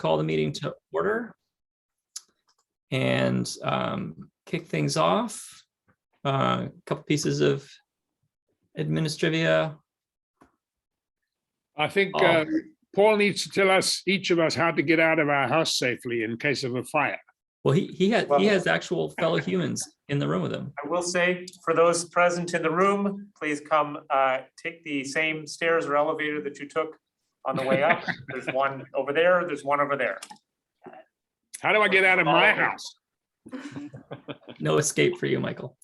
call the meeting to order and kick things off. A couple pieces of administrivia. I think Oh. Paul needs to tell us, each of us, how to get out of our house safely in case of a fire. Well, he has actual fellow humans in the room with him. I will say, for those present in the room, please come take the same stairs or elevator that you took on the way up. There's one over there, there's one over there. How do I get out of my house? No escape for you, Michael.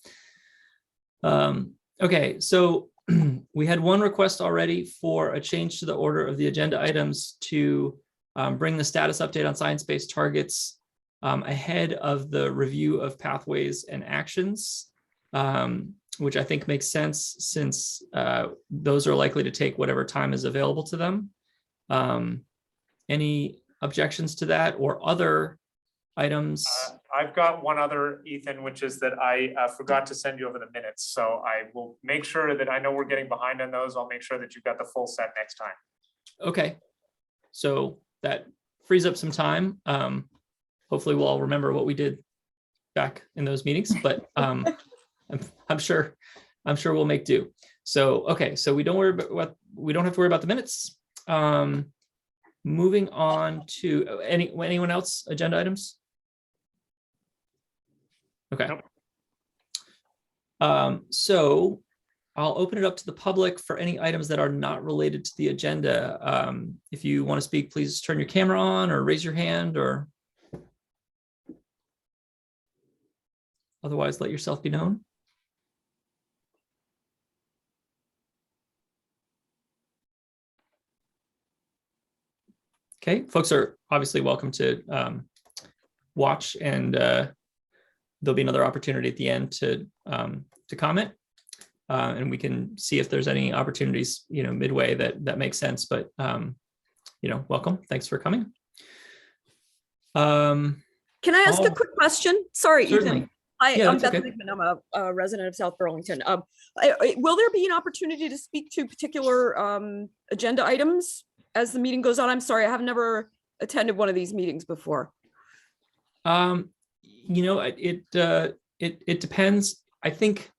Okay, so we had one request already for a change to the order of the agenda items to bring the status update on science-based targets ahead of the review of pathways and actions, which I think makes sense since those are likely to take whatever time is available to them. Any objections to that or other items? I've got one other, Ethan, which is that I forgot to send you over the minutes. So I will make sure that I know we're getting behind on those. I'll make sure that you've got the full set next time. Okay, so that frees up some time. Hopefully we'll all remember what we did back in those meetings, but I'm sure we'll make do. So, okay, so we don't have to worry about the minutes. Moving on to anyone else agenda items? Okay. So I'll open it up to the public for any items that are not related to the agenda. If you want to speak, please turn your camera on or raise your hand, or otherwise let yourself be known. Okay, folks are obviously welcome to watch, and there'll be another opportunity at the end to comment, and we can see if there's any opportunities, midway that makes sense. But welcome. Thanks for coming. Can I ask a quick question? Sorry, certainly. Ethan. I'm that's Beth okay. Liebman. I'm a resident of South Burlington. Will there be an opportunity to speak to particular agenda items as the meeting goes on? I'm sorry, I have never attended one of these meetings before. It depends. I think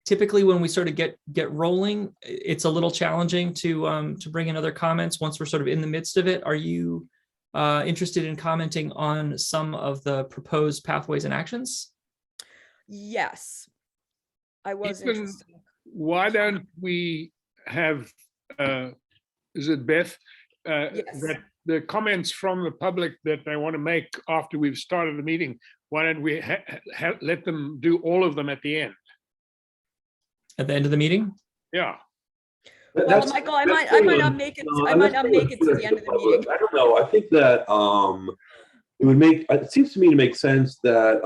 typically when we sort of get rolling, it's a little challenging to bring in other comments once we're sort of in the midst of it. Are you interested in commenting on some of the proposed pathways and actions? Yes, I was Ethan, interested. why don't we have, is it Beth? Yes. That the comments from the public that they want to make after we've started the meeting, why don't we let them do all of them at the end? At the end of the meeting? Yeah. Well, Michael, I might not make it. I might not make it to the end of the meeting. I don't know. I think that it seems to me to make sense that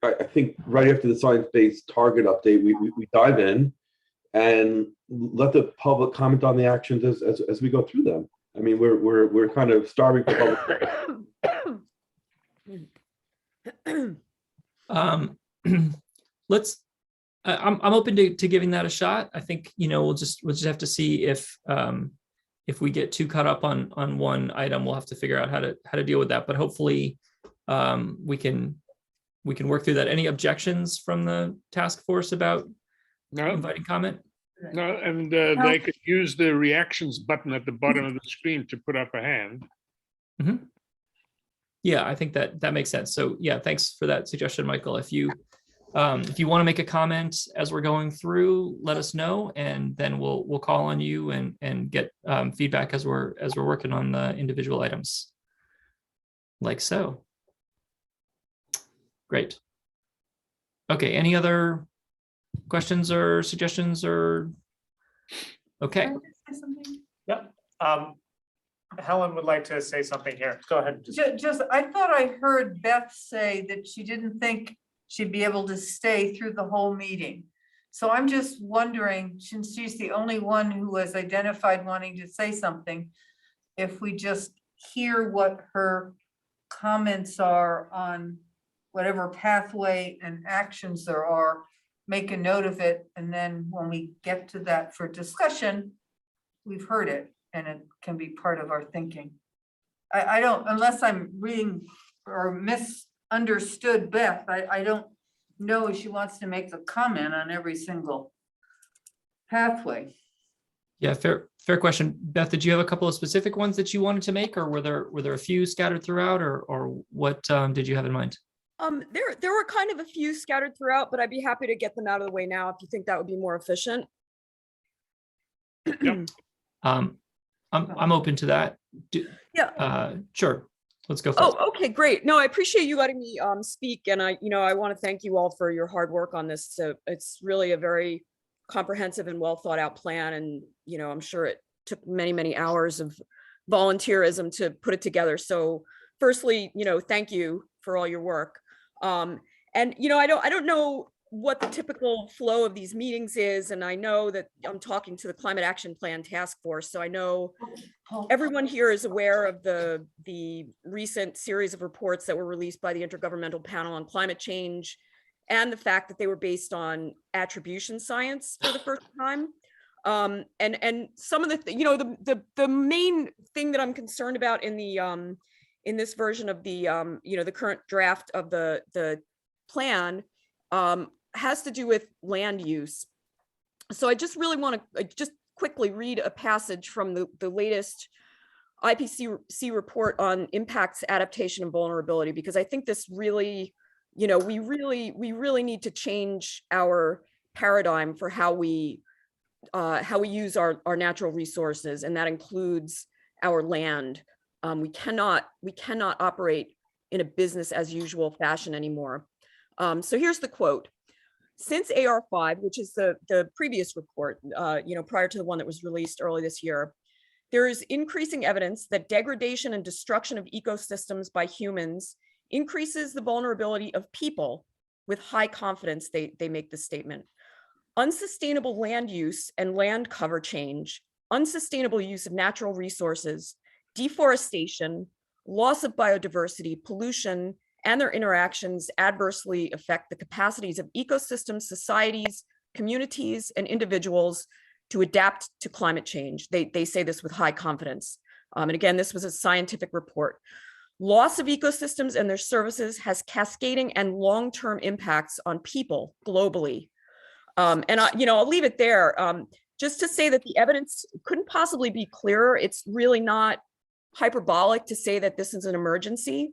I think right after the science-based target update, we dive in and let the public comment on the actions as we go through them. I mean, we're kind of starving for public. I'm open to giving that a shot. I think we'll just have to see if we get too caught up on one item, we'll have to figure out how to deal with that. But hopefully we can work through that. Any objections from the task force about inviting comment? No, and they could use the reactions button at the bottom of the screen to put up a hand. Mm-hmm. Yeah, I think that makes sense. So yeah, thanks for that suggestion, Michael. If you want to make a comment as we're going through, let us know, and then we'll call on you and get feedback as we're working on the individual items. Like so. Great. Okay, any other questions or suggestions or okay? Yep. Helen would like to say something here. Go ahead. Just, I thought I heard Beth say that she didn't think she'd be able to stay through the whole meeting. So I'm just wondering, since she's the only one who has identified wanting to say something, if we just hear what her comments are on whatever pathway and actions there are, make a note of it, and then when we get to that for discussion, we've heard it and it can be part of our thinking. I don't, unless I'm reading or misunderstood Beth, I don't know if she wants to make a comment on every single pathway. Yeah, fair question. Beth, did you have a couple of specific ones that you wanted to make, or were there a few scattered throughout, or what did you have in mind? There were kind of a few scattered throughout, but I'd be happy to get them out of the way now if you think that would be more efficient. Yep. I'm open to that. Yeah. Sure. Let's go first. Oh, okay, great. No, I appreciate you letting me speak, and I want to thank you all for your hard work on this. So it's really a very comprehensive and well thought out plan, and I'm sure it took many, many hours of volunteerism to put it together. So firstly, thank you for all your work. And I don't know what the typical flow of these meetings is, and I know that I'm talking to the Climate Action Plan Task Force, so I know everyone here is aware of the recent series of reports that were released by the Intergovernmental Panel on Climate Change, and the fact that they were based on attribution science for the first time. And some of the main thing that I'm concerned about in the in this version of the the current draft of the plan has to do with land use. So I just really want to just quickly read a passage from the latest IPCC report on impacts, adaptation, and vulnerability, because I think this really, we really need to change our paradigm for how we use our natural resources, and that includes our land. We cannot operate in a business as usual fashion anymore. So here's the quote. Since AR5, which is the previous report, prior to the one that was released early this year, there is increasing evidence that degradation and destruction of ecosystems by humans increases the vulnerability of people. With high confidence, they make this statement. Unsustainable land use and land cover change, unsustainable use of natural resources, deforestation, loss of biodiversity, pollution, and their interactions adversely affect the capacities of ecosystems, societies, communities, and individuals to adapt to climate change. They say this with high confidence. And again, this was a scientific report. Loss of ecosystems and their services has cascading and long-term impacts on people globally. And I'll leave it there. Just to say that the evidence couldn't possibly be clearer. It's really not hyperbolic to say that this is an emergency.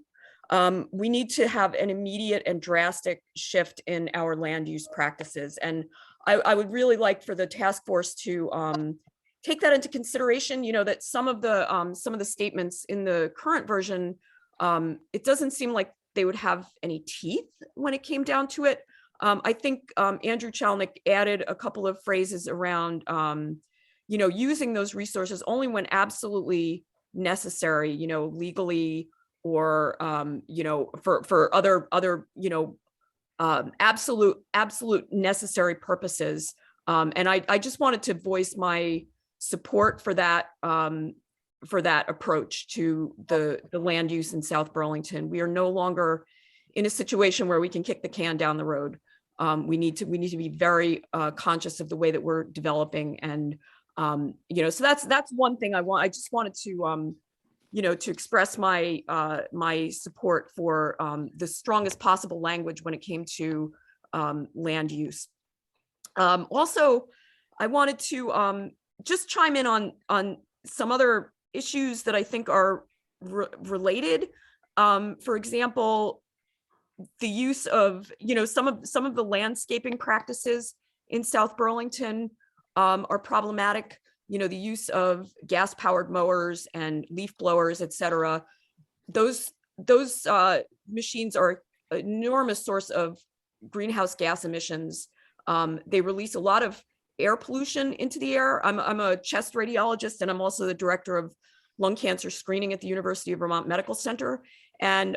We need to have an immediate and drastic shift in our land use practices. And I would really like for the task force to take that into consideration, that some of the statements in the current version, it doesn't seem like they would have any teeth when it came down to it. I think Andrew Chalnick added a couple of phrases around, using those resources only when absolutely necessary, legally, or for other absolute necessary purposes. And I just wanted to voice my support for that approach to the land use in South Burlington. We are no longer in a situation where we can kick the can down the road. We need to be very conscious of the way that we're developing, and so that's one thing I just wanted to to express my my support for the strongest possible language when it came to land use. Also, I wanted to just chime in on some other issues that I think are related. For example, the use of some of the landscaping practices in South Burlington are problematic. The use of gas-powered mowers and leaf blowers, et cetera. Those machines are an enormous source of greenhouse gas emissions. They release a lot of air pollution into the air. I'm a chest radiologist, and I'm also the director of lung cancer screening at the University of Vermont Medical Center. And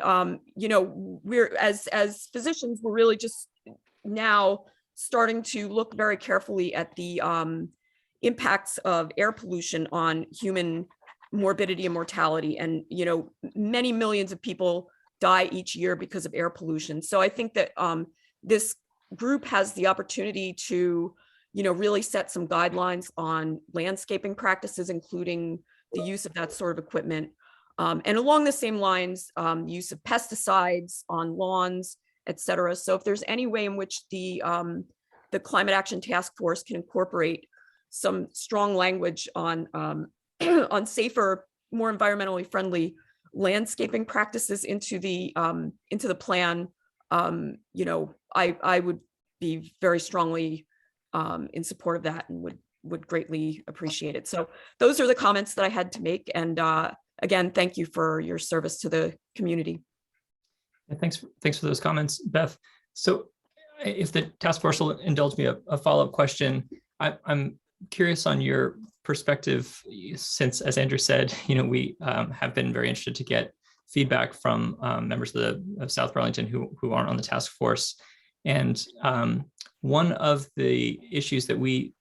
we're as physicians, we're really just now starting to look very carefully at the impacts of air pollution on human morbidity and mortality. And many millions of people die each year because of air pollution. So I think that this group has the opportunity to really set some guidelines on landscaping practices, including the use of that sort of equipment. And along the same lines, use of pesticides on lawns, et cetera. So if there's any way in which the Climate Action Task Force can incorporate some strong language on on safer, more environmentally friendly landscaping practices into the plan, you know, I would be very strongly in support of that and would greatly appreciate it. So those are the comments that I had to make. And again, thank you for your service to the community. And thanks for those comments, Beth. So if the task force will indulge me a follow-up question, I'm curious on your perspective, since, as Andrew said, you know, we have been very interested to get feedback from members of South Burlington who aren't on the task force. And one of the issues that we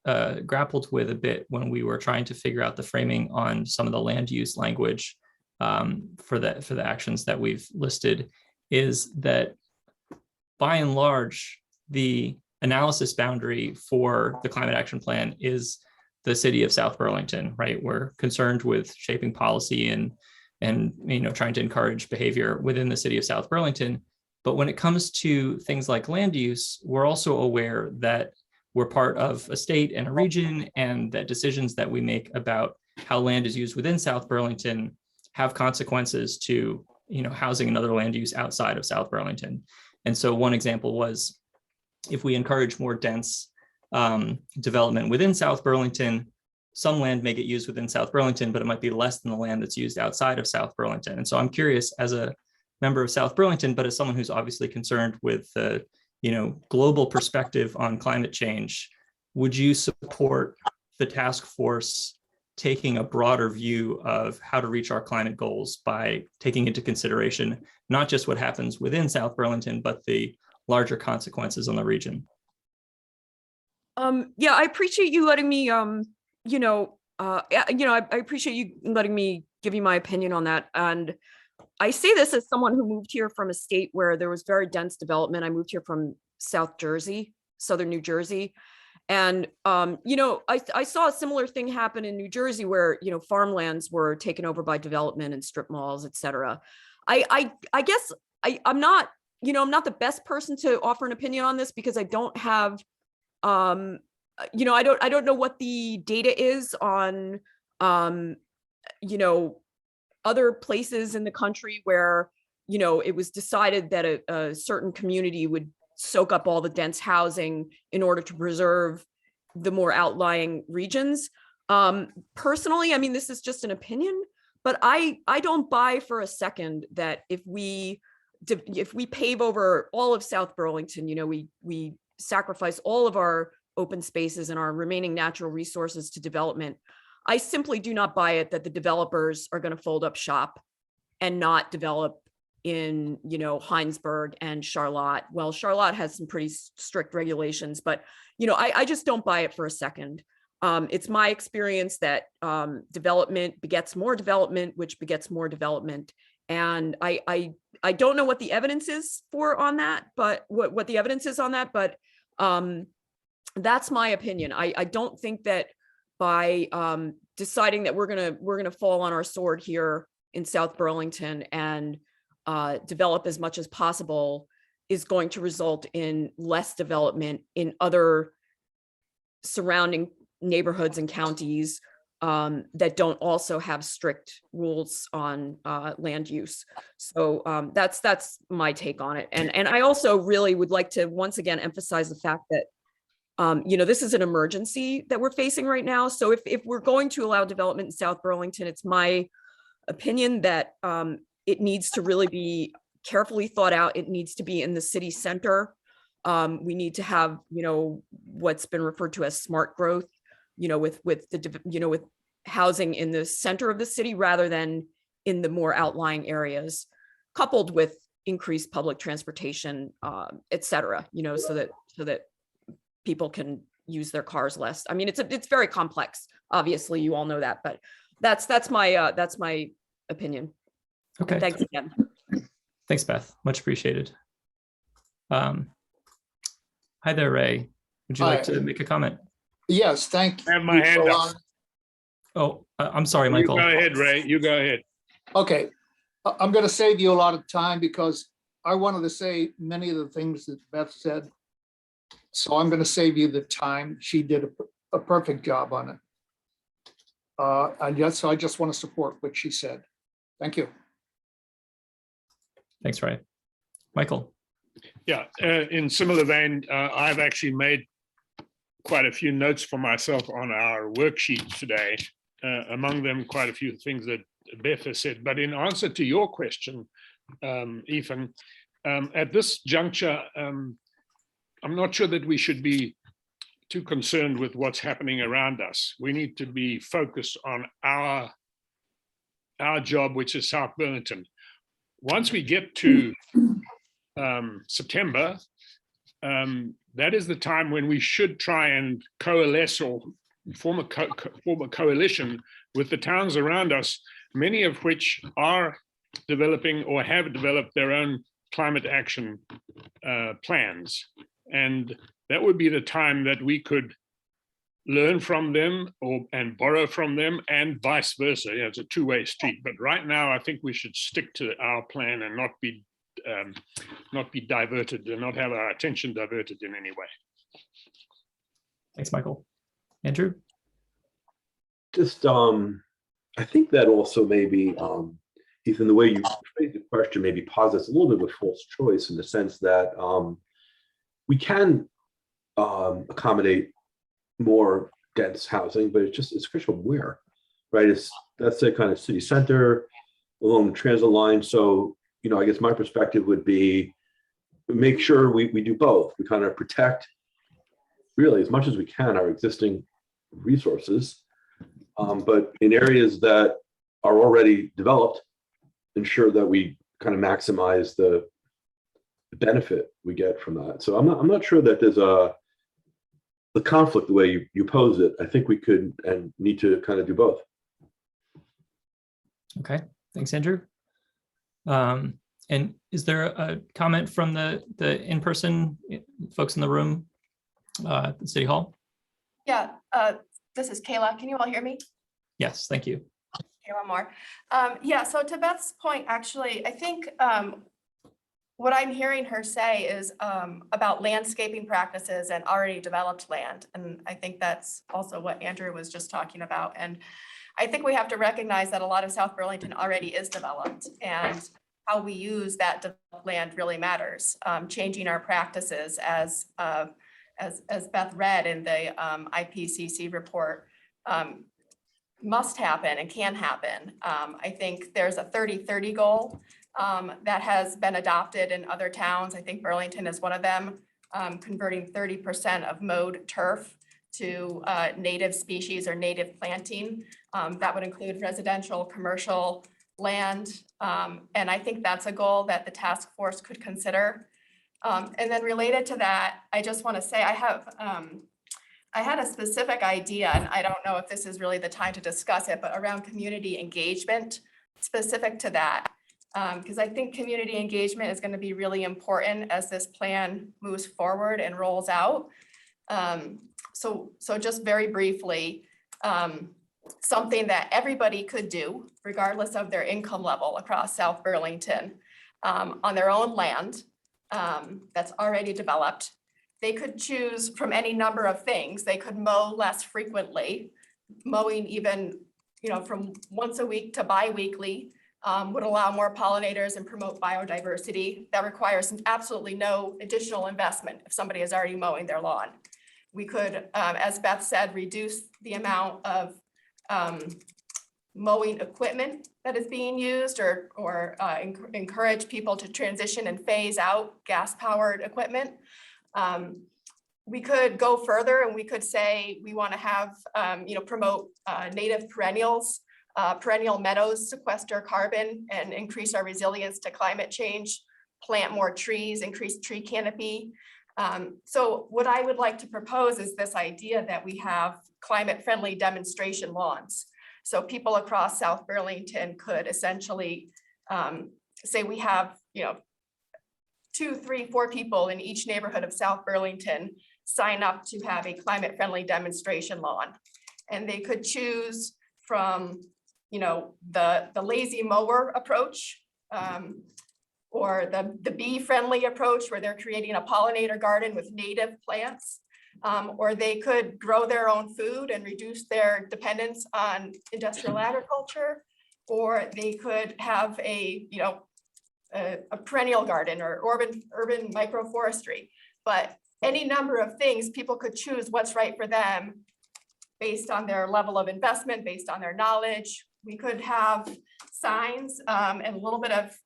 grappled with a bit when we were trying to figure out the framing on some of the land use language for the actions that we've listed is that, by and large, the analysis boundary for the climate action plan is the city of South Burlington, right? We're concerned with shaping policy and you know, trying to encourage behavior within the city of South Burlington. But when it comes to things like land use, we're also aware that we're part of a state and a region, and that decisions that we make about how land is used within South Burlington have consequences to, you know, housing and other land use outside of South Burlington. And so one example was, if we encourage more dense development within South Burlington, some land may get used within South Burlington, but it might be less than the land that's used outside of South Burlington. And so I'm curious, as a member of South Burlington, but as someone who's obviously concerned with the, you know, global perspective on climate change, would you support the task force taking a broader view of how to reach our climate goals by taking into consideration not just what happens within South Burlington, but the larger consequences on the region? Yeah, I appreciate you letting me, I appreciate you letting me give you my opinion on that. And I say this as someone who moved here from a state where there was very dense development. I moved here from South Jersey, Southern New Jersey. And, I saw a similar thing happen in New Jersey where, you know, farmlands were taken over by development and strip malls, et cetera. I guess I'm not the best person to offer an opinion on this because I don't have, I don't know what the data is on, other places in the country where, you know, it was decided that a certain community would soak up all the dense housing in order to preserve the more outlying regions. Personally, I mean, this is just an opinion, but I don't buy for a second that if we pave over all of South Burlington, you know, we sacrifice all of our open spaces and our remaining natural resources to development. I simply do not buy it that the developers are going to fold up shop and not develop in, you know, Heinsberg and Charlotte. Well, Charlotte has some pretty strict regulations, but, you know, I just don't buy it for a second. It's my experience that development begets more development, which begets more development. And I don't know what the evidence is on that, but what the evidence is on that, but that's my opinion. I don't think that by deciding that we're gonna fall on our sword here in South Burlington and develop as much as possible is going to result in less development in other surrounding neighborhoods and counties that don't also have strict rules on land use. So that's my take on it. And I also really would like to once again emphasize the fact that this is an emergency that we're facing right now. So if we're going to allow development in South Burlington, it's my opinion that it needs to really be carefully thought out. It needs to be in the city center. We need to have, you know, what's been referred to as smart growth, you know, with housing in the center of the city rather than in the more outlying areas, coupled with increased public transportation, et cetera, you know, so that people can use their cars less. I mean, it's very complex. Obviously, you all know that, but that's my opinion. Okay. And thanks again. Thanks, Beth. Much appreciated. Hi there, Ray. Would you like to make a comment? Yes, thank you. I have my hand up. Oh, I'm sorry, You Michael. go ahead, Ray, you go ahead. Okay, I'm gonna save you a lot of time because I wanted to say many of the things that Beth said. So I'm gonna save you the time. She did a perfect job on it. And yes, so I just want to support what she said. Thank you. Thanks, Ray. Michael. Yeah, in similar vein, I've actually made quite a few notes for myself on our worksheet today. Among them, quite a few things that Beth has said. But in answer to your question, Ethan, at this juncture, I'm not sure that we should be too concerned with what's happening around us. We need to be focused on our job, which is South Burlington. Once we get to September, that is the time when we should try and coalesce or form a coalition with the towns around us, many of which are developing or have developed their own climate action plans. And that would be the time that we could learn from them and borrow from them, and vice versa. Yeah, it's a two-way street. But right now, I think we should stick to our plan and not be diverted and not have our attention diverted in any way. Thanks, Michael. Andrew? Just, I think that also maybe, Ethan, the way you phrased the question maybe posits a little bit of a false choice in the sense that we can accommodate more dense housing, but it's a question of where, right? That's a kind of city center along the transit line. So, you know, I guess my perspective would be make sure we do both. We kind of protect really as much as we can our existing resources, but in areas that are already developed, ensure that we kind of maximize the benefit we get from that. So I'm not sure that there's the conflict the way you pose it. I think we could and need to kind of do both. Okay, thanks, Andrew. And is there a comment from the in-person folks in the room at the City Hall? Yeah, this is Kayla. Can you all hear me? Yes, thank you. Kayla Moore. Yeah, so to Beth's point, actually, I think what I'm hearing her say is about landscaping practices and already developed land. And I think that's also what Andrew was just talking about. And I think we have to recognize that a lot of South Burlington already is developed, and how we use that developed land really matters. Changing our practices as Beth read in the IPCC report must happen and can happen. I think there's a 30-30 goal that has been adopted in other towns. I think Burlington is one of them, converting 30% of mowed turf to native species or native planting. That would include residential, commercial land. And I think that's a goal that the task force could consider. And then related to that, I just want to say I had a specific idea, and I don't know if this is really the time to discuss it, but around community engagement specific to that. Because I think community engagement is going to be really important as this plan moves forward and rolls out. So just very briefly, something that everybody could do, regardless of their income level across South Burlington, on their own land that's already developed. They could choose from any number of things. They could mow less frequently, mowing even, from once a week to bi-weekly. Would allow more pollinators and promote biodiversity. That requires absolutely no additional investment if somebody is already mowing their lawn. We could, as Beth said, reduce the amount of mowing equipment that is being used, or encourage people to transition and phase out gas-powered equipment. We could go further and we could say we want to have, promote native perennials. Perennial meadows sequester carbon and increase our resilience to climate change, plant more trees, increase tree canopy. So what I would like to propose is this idea that we have climate-friendly demonstration lawns. So people across South Burlington could essentially say we have, 2, 3, 4 people in each neighborhood of South Burlington sign up to have a climate-friendly demonstration lawn. And they could choose from, you know, the lazy mower approach, or the bee-friendly approach where they're creating a pollinator garden with native plants. Or they could grow their own food and reduce their dependence on industrial agriculture. Or they could have a, you know, a perennial garden or urban microforestry. But any number of things, people could choose what's right for them based on their level of investment, based on their knowledge. We could have signs and a little bit of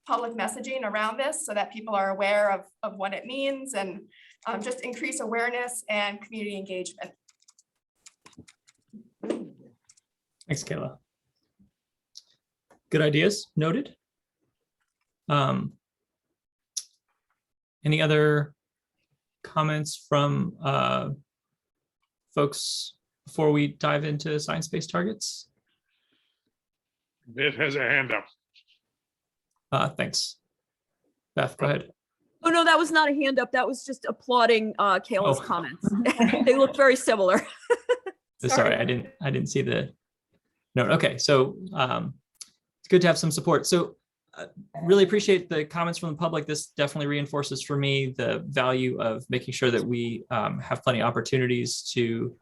public messaging around this so that people are aware of what it means, and just increase awareness and community engagement. Thanks, Kayla. Good ideas, noted. Any other comments from folks before we dive into science-based targets? Beth has a hand up. Thanks. Beth, go ahead. Oh, no, that was not a hand up. That was just applauding Kayla's Oh. comments. They look very similar. Sorry, I didn't see the note. Okay, so it's good to have some support. So really appreciate the comments from the public. This definitely reinforces for me the value of making sure that we have plenty of opportunities to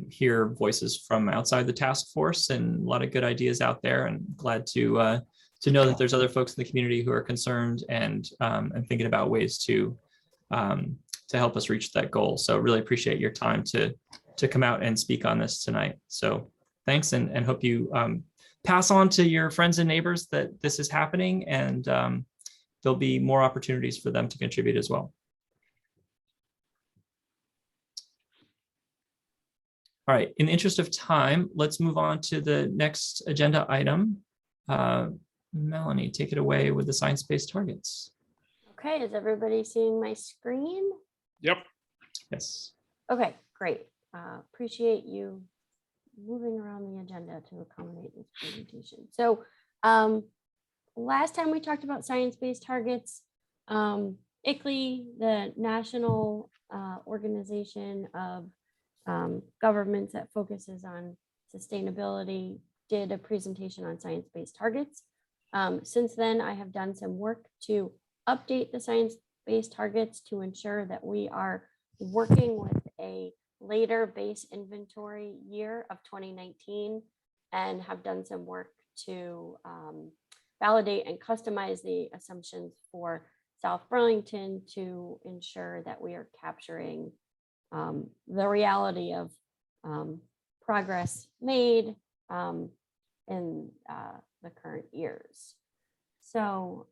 hear voices from outside the task force, and a lot of good ideas out there, and glad to know that there's other folks in the community who are concerned and thinking about ways to help us reach that goal. So really appreciate your time to come out and speak on this tonight. So thanks, and hope you pass on to your friends and neighbors that this is happening, and there'll be more opportunities for them to contribute as well. All right, in the interest of time, let's move on to the next agenda item. Melanie, take it away with the science-based targets. Okay, is everybody seeing my screen? Yep. Yes. Okay, great. Appreciate you moving around the agenda to accommodate this presentation. So last time we talked about science-based targets, ICLEI, the national organization of governments that focuses on sustainability, did a presentation on science-based targets. Since then, I have done some work to update the science-based targets to ensure that we are working with a later base inventory year of 2019, and have done some work to validate and customize the assumptions for South Burlington to ensure that we are capturing the reality of progress made in the current years. So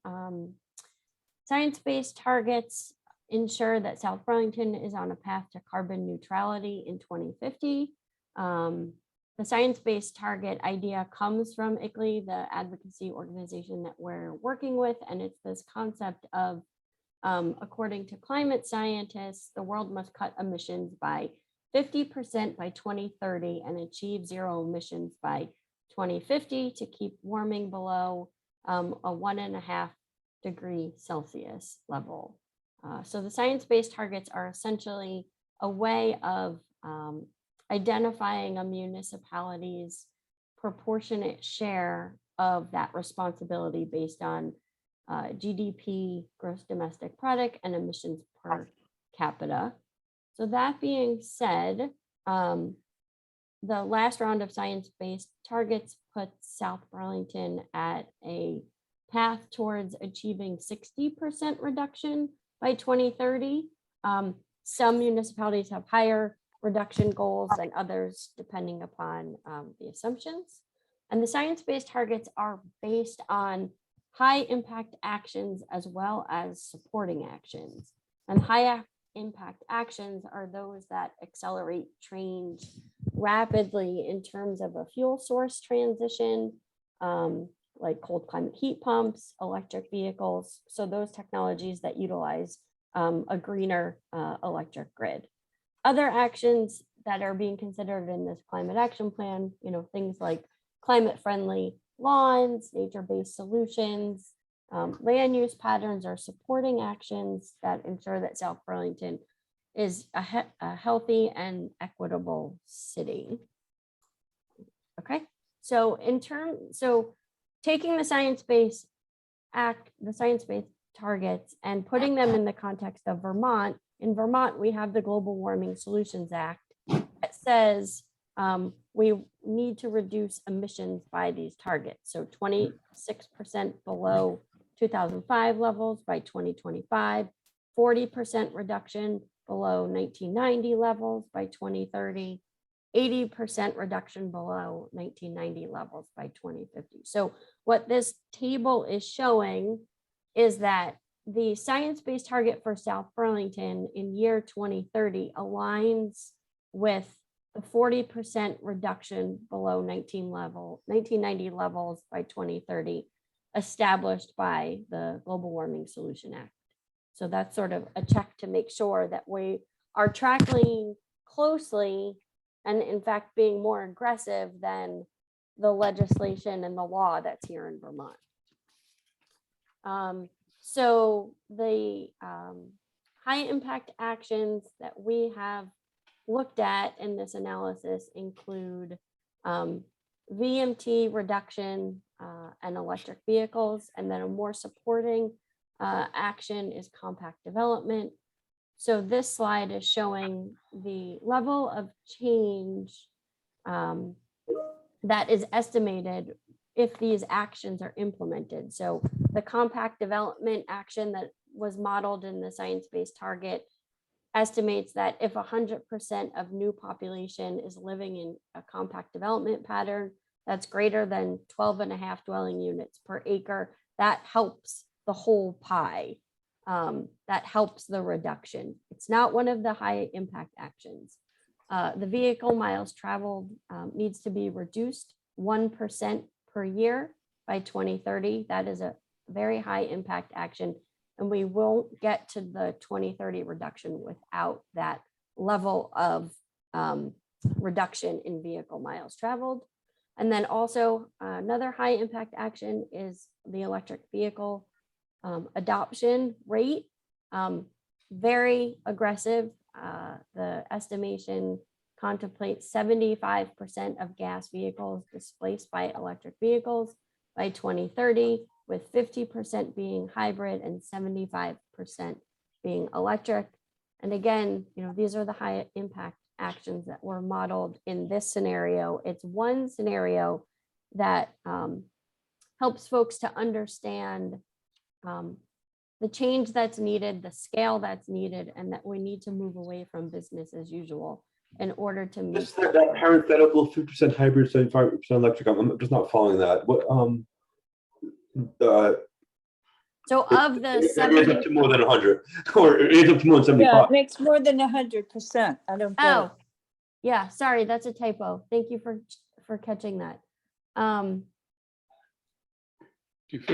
science-based targets ensure that South Burlington is on a path to carbon neutrality in 2050. The science-based target idea comes from ICLEI, the advocacy organization that we're working with, and it's this concept of, according to climate scientists, the world must cut emissions by 50% by 2030 and achieve zero emissions by 2050 to keep warming below a 1.5 degree Celsius level. So the science-based targets are essentially a way of identifying a municipality's proportionate share of that responsibility based on GDP, gross domestic product, and emissions per capita. So that being said, the last round of science-based targets puts South Burlington at a path towards achieving 60% reduction by 2030. Some municipalities have higher reduction goals than others, depending upon the assumptions. And the science-based targets are based on high impact actions as well as supporting actions. And high impact actions are those that accelerate change rapidly in terms of a fuel source transition, like cold climate heat pumps, electric vehicles. So those technologies that utilize a greener electric grid. Other actions that are being considered in this climate action plan, things like climate friendly lawns, nature-based solutions, land use patterns are supporting actions that ensure that South Burlington is a healthy and equitable city. Okay, so taking the science-based targets and putting them in the context of Vermont. In Vermont, we have the Global Warming Solutions Act that says we need to reduce emissions by these targets. So 26% below 2005 levels by 2025, 40% reduction below 1990 levels by 2030, 80% reduction below 1990 levels by 2050. So what this table is showing is that the science-based target for South Burlington in year 2030 aligns with the 40% reduction below 1990 levels by 2030 established by the Global Warming Solution Act. So that's sort of a check to make sure that we are tracking closely and in fact being more aggressive than the legislation and the law that's here in Vermont. So the high impact actions that we have looked at in this analysis include VMT reduction and electric vehicles, and then a more supporting action is compact development. So this slide is showing the level of change that is estimated if these actions are implemented. So the compact development action that was modeled in the science-based target estimates that if 100% of new population is living in a compact development pattern that's greater than 12.5 dwelling units per acre, that helps the whole pie. That helps the reduction. It's not one of the high impact actions. The vehicle miles traveled needs to be reduced 1% per year by 2030. That is a very high impact action, and we won't get to the 2030 reduction without that level of reduction in vehicle miles traveled. And then also another high impact action is the electric vehicle adoption rate. Very aggressive. The estimation contemplates 75% of gas vehicles displaced by electric vehicles by 2030, with 50% being hybrid and 75% being electric. And again, these are the high impact actions that were modeled in this scenario. It's one scenario that helps folks to understand the change that's needed, the scale that's needed, and that we need to move away from business as usual in order to meet Just that parenthetical 50% hybrid, 75% electric. I'm just not following that. What so of the it adds up to more than 100, or it adds up to more than Yeah, 75. it makes more than 100%. I don't get it. Oh, yeah, sorry, that's a typo. Thank you for catching that. I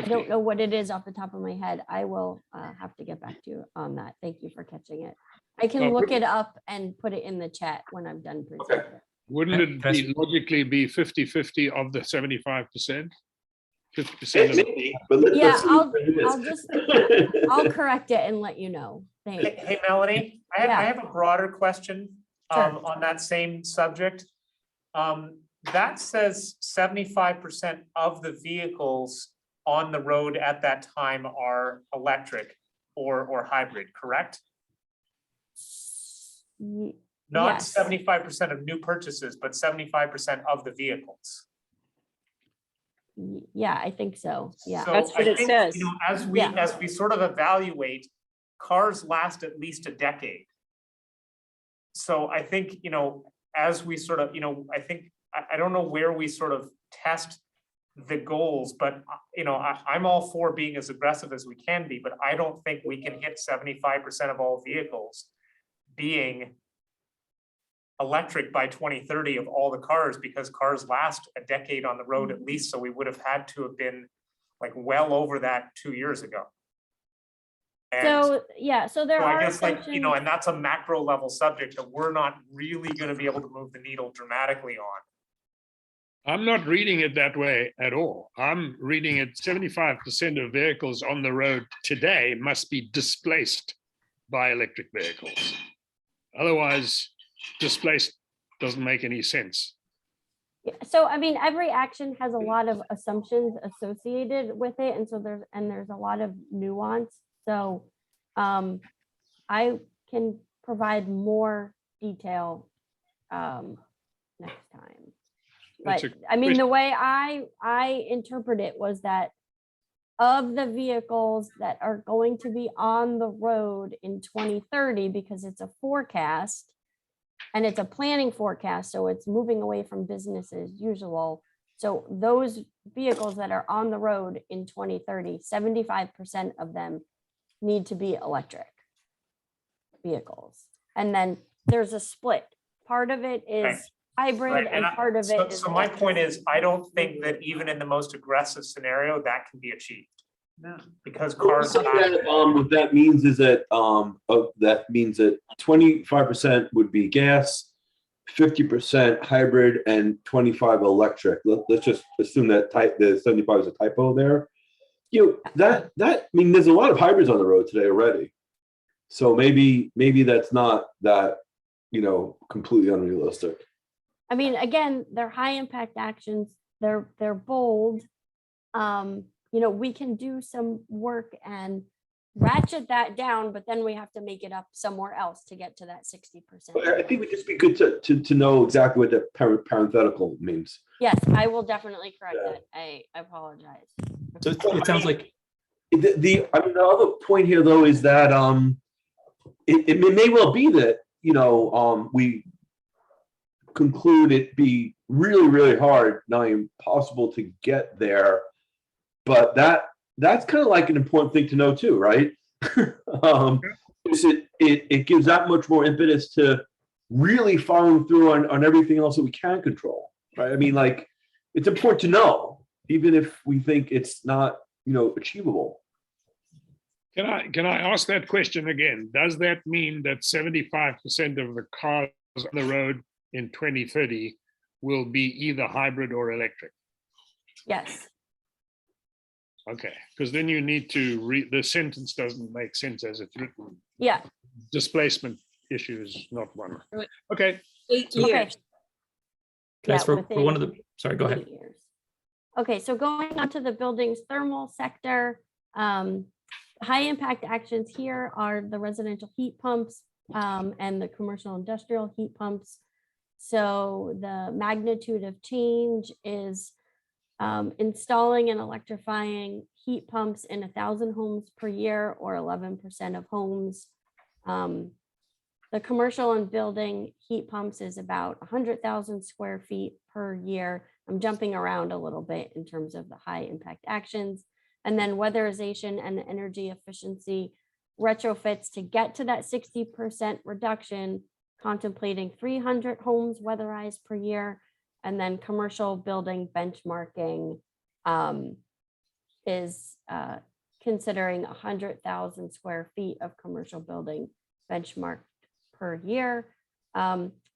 don't know what it is off the top of my head. I will have to get back to you on that. Thank you for catching it. I can look it up and put it in the chat when I'm done presenting. Wouldn't it be logically be 50-50 of the 75%? 50% of Maybe, but Yeah, let's see what it is. I'll correct it and let you know. Thanks. Hey, Melanie, I Yeah. have a broader question Sure. on that same subject. That says 75% of the vehicles on the road at that time are electric or hybrid, correct? Not Yes. 75% of new purchases, but 75% of the vehicles. Yeah, I think so. Yeah. So That's what I it think, says. as we sort of evaluate, cars last at least a decade. So I think, as we sort of, I think, I don't know where we sort of test the goals, but I'm all for being as aggressive as we can be, but I don't think we can hit 75% of all vehicles being electric by 2030 of all the cars, because cars last a decade on the road at least. So we would have had to have been like well over that 2 years ago. And So yeah, so there so are I guess assumptions. and that's a macro level subject that we're not really going to be able to move the needle dramatically on. I'm not reading it that way at all. I'm reading it 75% of vehicles on the road today must be displaced by electric vehicles. Otherwise, displaced doesn't make any sense. So, I mean, every action has a lot of assumptions associated with it. And so there's a lot of nuance. So I can provide more detail next time. But That's a I mean, question. the way I interpret it was that of the vehicles that are going to be on the road in 2030, because it's a forecast, and it's a planning forecast, so it's moving away from business as usual. So those vehicles that are on the road in 2030, 75% of them need to be electric vehicles. And then there's a split. Part of it Right. is hybrid Right, and and part of it is. so my point is, I don't think that even in the most aggressive scenario, that can be achieved. No. Because cars. What that means is that, that means that 25% would be gas, 50% hybrid, and 25 electric. Let's just assume that the 75 is a typo there. I mean, there's a lot of hybrids on the road today already. So maybe that's not that, completely unrealistic. I mean, again, they're high impact actions. They're bold. We can do some work and ratchet that down, but then we have to make it up somewhere else to get to that 60%. I think it would just be good to know exactly what the parenthetical means. Yes, I will definitely correct that. I apologize. So it sounds like The other point here though is that it may well be that we conclude it be really, really hard, not impossible to get there. But that's kind of like an important thing to know too, right? It gives that much more impetus to really following through on everything else that we can control, right? I mean, like, it's important to know, even if we think it's not, achievable. Can I ask that question again? Does that mean that 75% of the cars on the road in 2030 will be either hybrid or electric? Yes. Okay, because then you need to read, the sentence doesn't make sense as it's written. Yeah. Displacement issue is not one. Right. Okay. 8 Okay. years. guys, for one within of the, sorry, go ahead. 8 years. Okay, so going on to the building's thermal sector, high impact actions here are the residential heat pumps and the commercial industrial heat pumps. So the magnitude of change is installing and electrifying heat pumps in 1,000 homes per year, or 11% of homes. The commercial and building heat pumps is about 100,000 square feet per year. I'm jumping around a little bit in terms of the high impact actions. And then weatherization and energy efficiency retrofits to get to that 60% reduction, contemplating 300 homes weatherized per year. And then commercial building benchmarking is considering 100,000 square feet of commercial building benchmarked per year.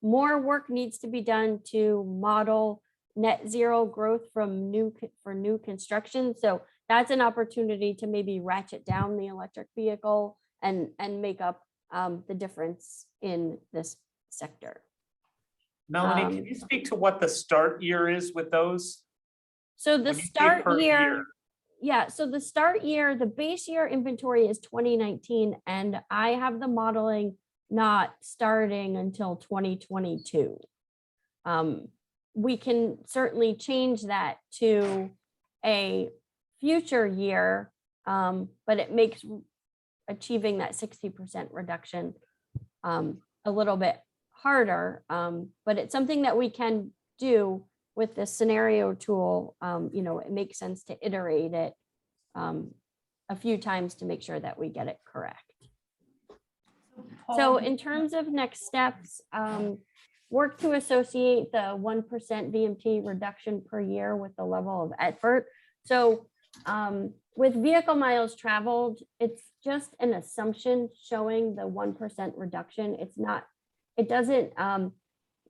More work needs to be done to model net zero growth for new construction. So that's an opportunity to maybe ratchet down the electric vehicle and make up the difference in this sector. Melanie, can you speak to what the start year is with those? So the When you say start per year, yeah, so the start year, the base year inventory is 2019, and I have the modeling not starting until 2022. We can certainly change that to a future year, but it makes achieving that 60% reduction a little bit harder, but it's something that we can do with the scenario tool. It makes sense to iterate it a few times to make sure that we get it correct. So in terms of next steps, work to associate the 1% VMT reduction per year with the level of effort. So with vehicle miles traveled, it's just an assumption showing the 1% reduction. It doesn't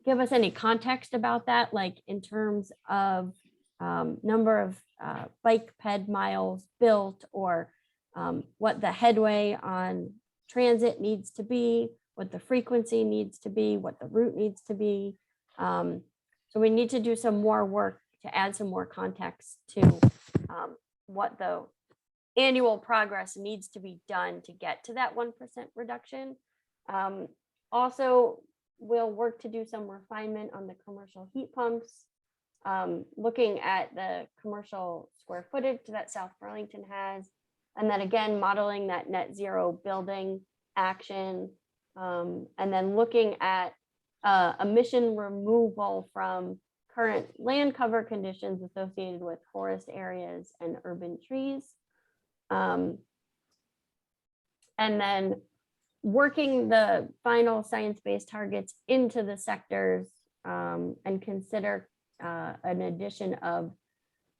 give us any context about that, like in terms of number of bike ped miles built, or what the headway on transit needs to be, what the frequency needs to be, what the route needs to be. So So we need to do some more work to add some more context to what the annual progress needs to be done to get to that 1% reduction. Also, we'll work to do some refinement on the commercial heat pumps, looking at the commercial square footage that South Burlington has, and then again, modeling that net zero building action, and then looking at emission removal from current land cover conditions associated with forest areas and urban trees. And then working the final science-based targets into the sectors and consider an addition of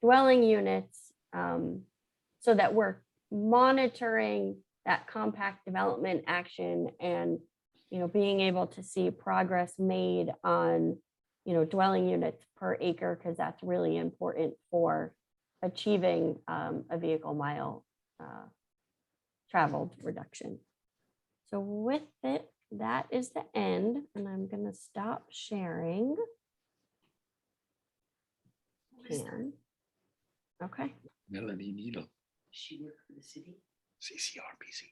dwelling units so that we're monitoring that compact development action and being able to see progress made on dwelling units per acre, because that's really important for achieving a vehicle mile traveled reduction. So with it, that is the end, and I'm going to stop sharing. Okay. Melanie Needle. She worked for the city? CCRPC.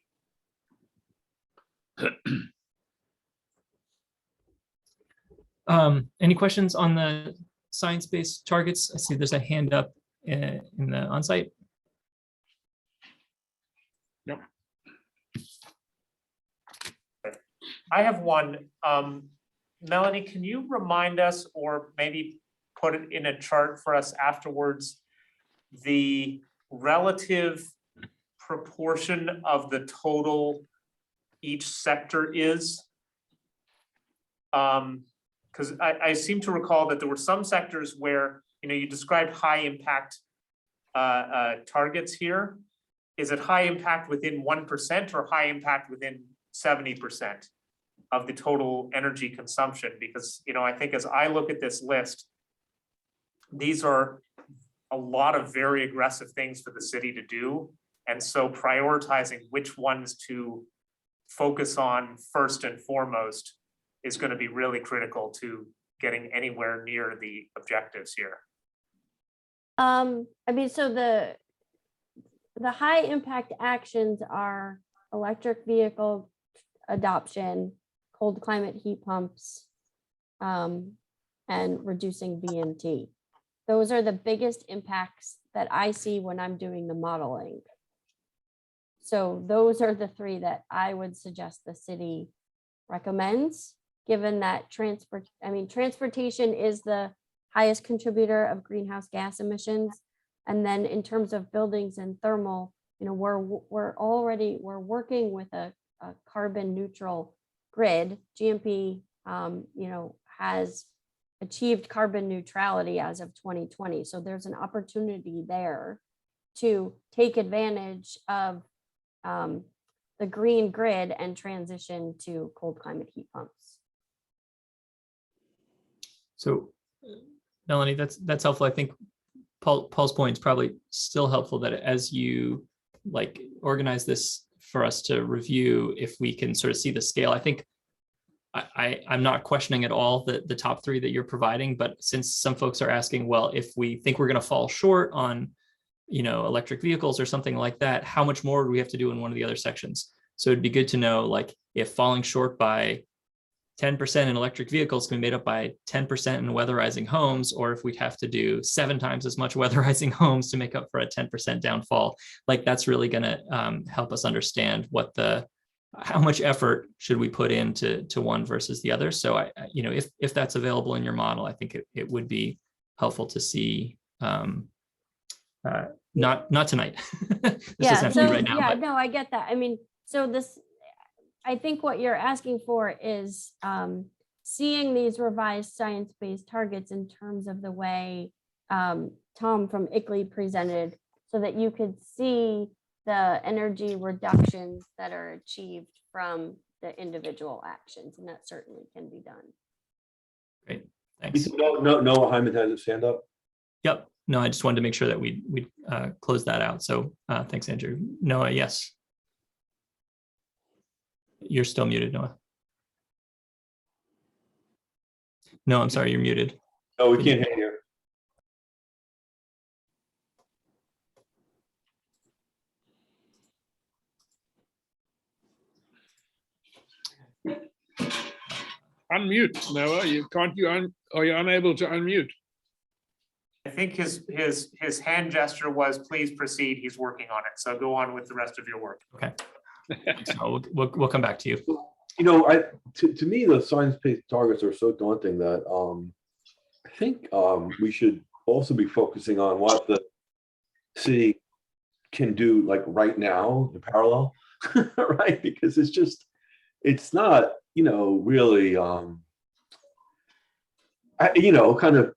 Any questions on the science-based targets? I see there's a hand up in the onsite. Yep. I have one. Melanie, can you remind us, or maybe put it in a chart for us afterwards, the relative proportion of the total each sector is? Because I seem to recall that there were some sectors where, you described high impact targets here. Is it high impact within 1% or high impact within 70% of the total energy consumption? Because, I think as I look at this list, these are a lot of very aggressive things for the city to do. And so prioritizing which ones to focus on first and foremost is going to be really critical to getting anywhere near the objectives here. So the high impact actions are electric vehicle adoption, cold climate heat pumps, and reducing VMT. Those are the biggest impacts that I see when I'm doing the modeling. So those are the three that I would suggest the city recommends, given that transportation is the highest contributor of greenhouse gas emissions. And then in terms of buildings and thermal, we're working with a carbon neutral grid. GMP, has achieved carbon neutrality as of 2020. So there's an opportunity there to take advantage of the green grid and transition to cold climate heat pumps. So Melanie, that's helpful. I think Paul's point is probably still helpful, that as you organize this for us to review, if we can sort of see the scale. I think I'm not questioning at all the top three that you're providing, but since some folks are asking, well, if we think we're going to fall short on, electric vehicles or something like that, how much more do we have to do in one of the other sections? So it'd be good to know, if falling short by 10% in electric vehicles can be made up by 10% in weatherizing homes, or if we'd have to do 7 times as much weatherizing homes to make up for a 10% downfall. That's really going to help us understand how much effort should we put into one versus the other. So if that's available in your model, I think it would be helpful to see. Not tonight. This doesn't have to be right now. Yeah, no, I get that. I think what you're asking for is seeing these revised science-based targets in terms of the way Tom from ICLEI presented, so that you could see the energy reductions that are achieved from the individual actions, and that certainly can be done. Great, thanks. Noah Hyman has his hand up. Yep. No, I just wanted to make sure that we close that out. So thanks, Andrew. Noah, yes. You're still muted, Noah. No, I'm sorry, you're muted. No, we can't hear you. Unmute, Noah. Are you unable to unmute? I think his hand gesture was, please proceed. He's working on it. So go on with the rest of your work. Okay. So we'll come back to you. You know, to me, the science-based targets are so daunting that I think we should also be focusing on what the city can do like right now in parallel, right? Because it's not, really, kind of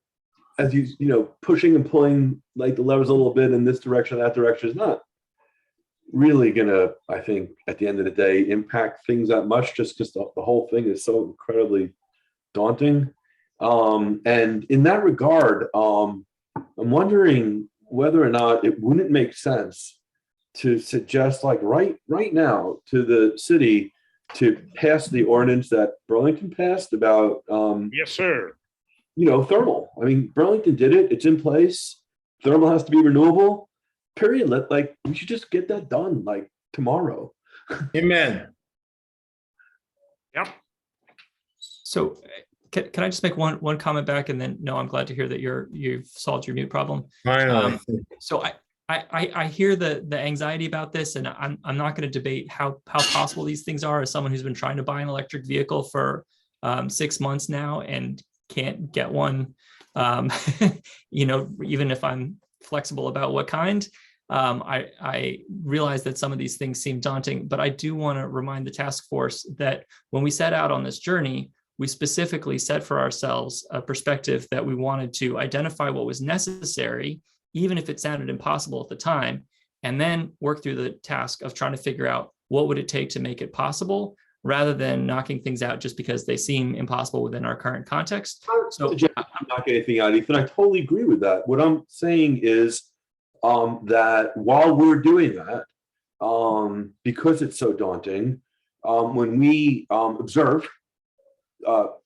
as pushing and pulling like the levers a little bit in this direction, that direction is not really gonna, I think, at the end of the day, impact things that much, just because the whole thing is so incredibly daunting. And in that regard, I'm wondering whether or not it wouldn't make sense to suggest, like right now, to the city to pass the ordinance that Burlington passed about Yes, sir. thermal. I mean, Burlington did it, it's in place. Thermal has to be renewable, period. We should just get that done like tomorrow. Amen. Yep. So can I just make one comment back, and then no, I'm glad to hear that you've solved your mute problem. Finally. So I hear the anxiety about this, and I'm not going to debate how possible these things are as someone who's been trying to buy an electric vehicle for 6 months now and can't get one. Even if I'm flexible about what kind. I realize that some of these things seem daunting, but I do want to remind the task force that when we set out on this journey, we specifically set for ourselves a perspective that we wanted to identify what was necessary, even if it sounded impossible at the time, and then work through the task of trying to figure out what would it take to make it possible, rather than knocking things out just because they seem impossible within our current context. So I'm not getting anything out, Ethan. I totally agree with that. What I'm saying is that while we're doing that, because it's so daunting, when we observe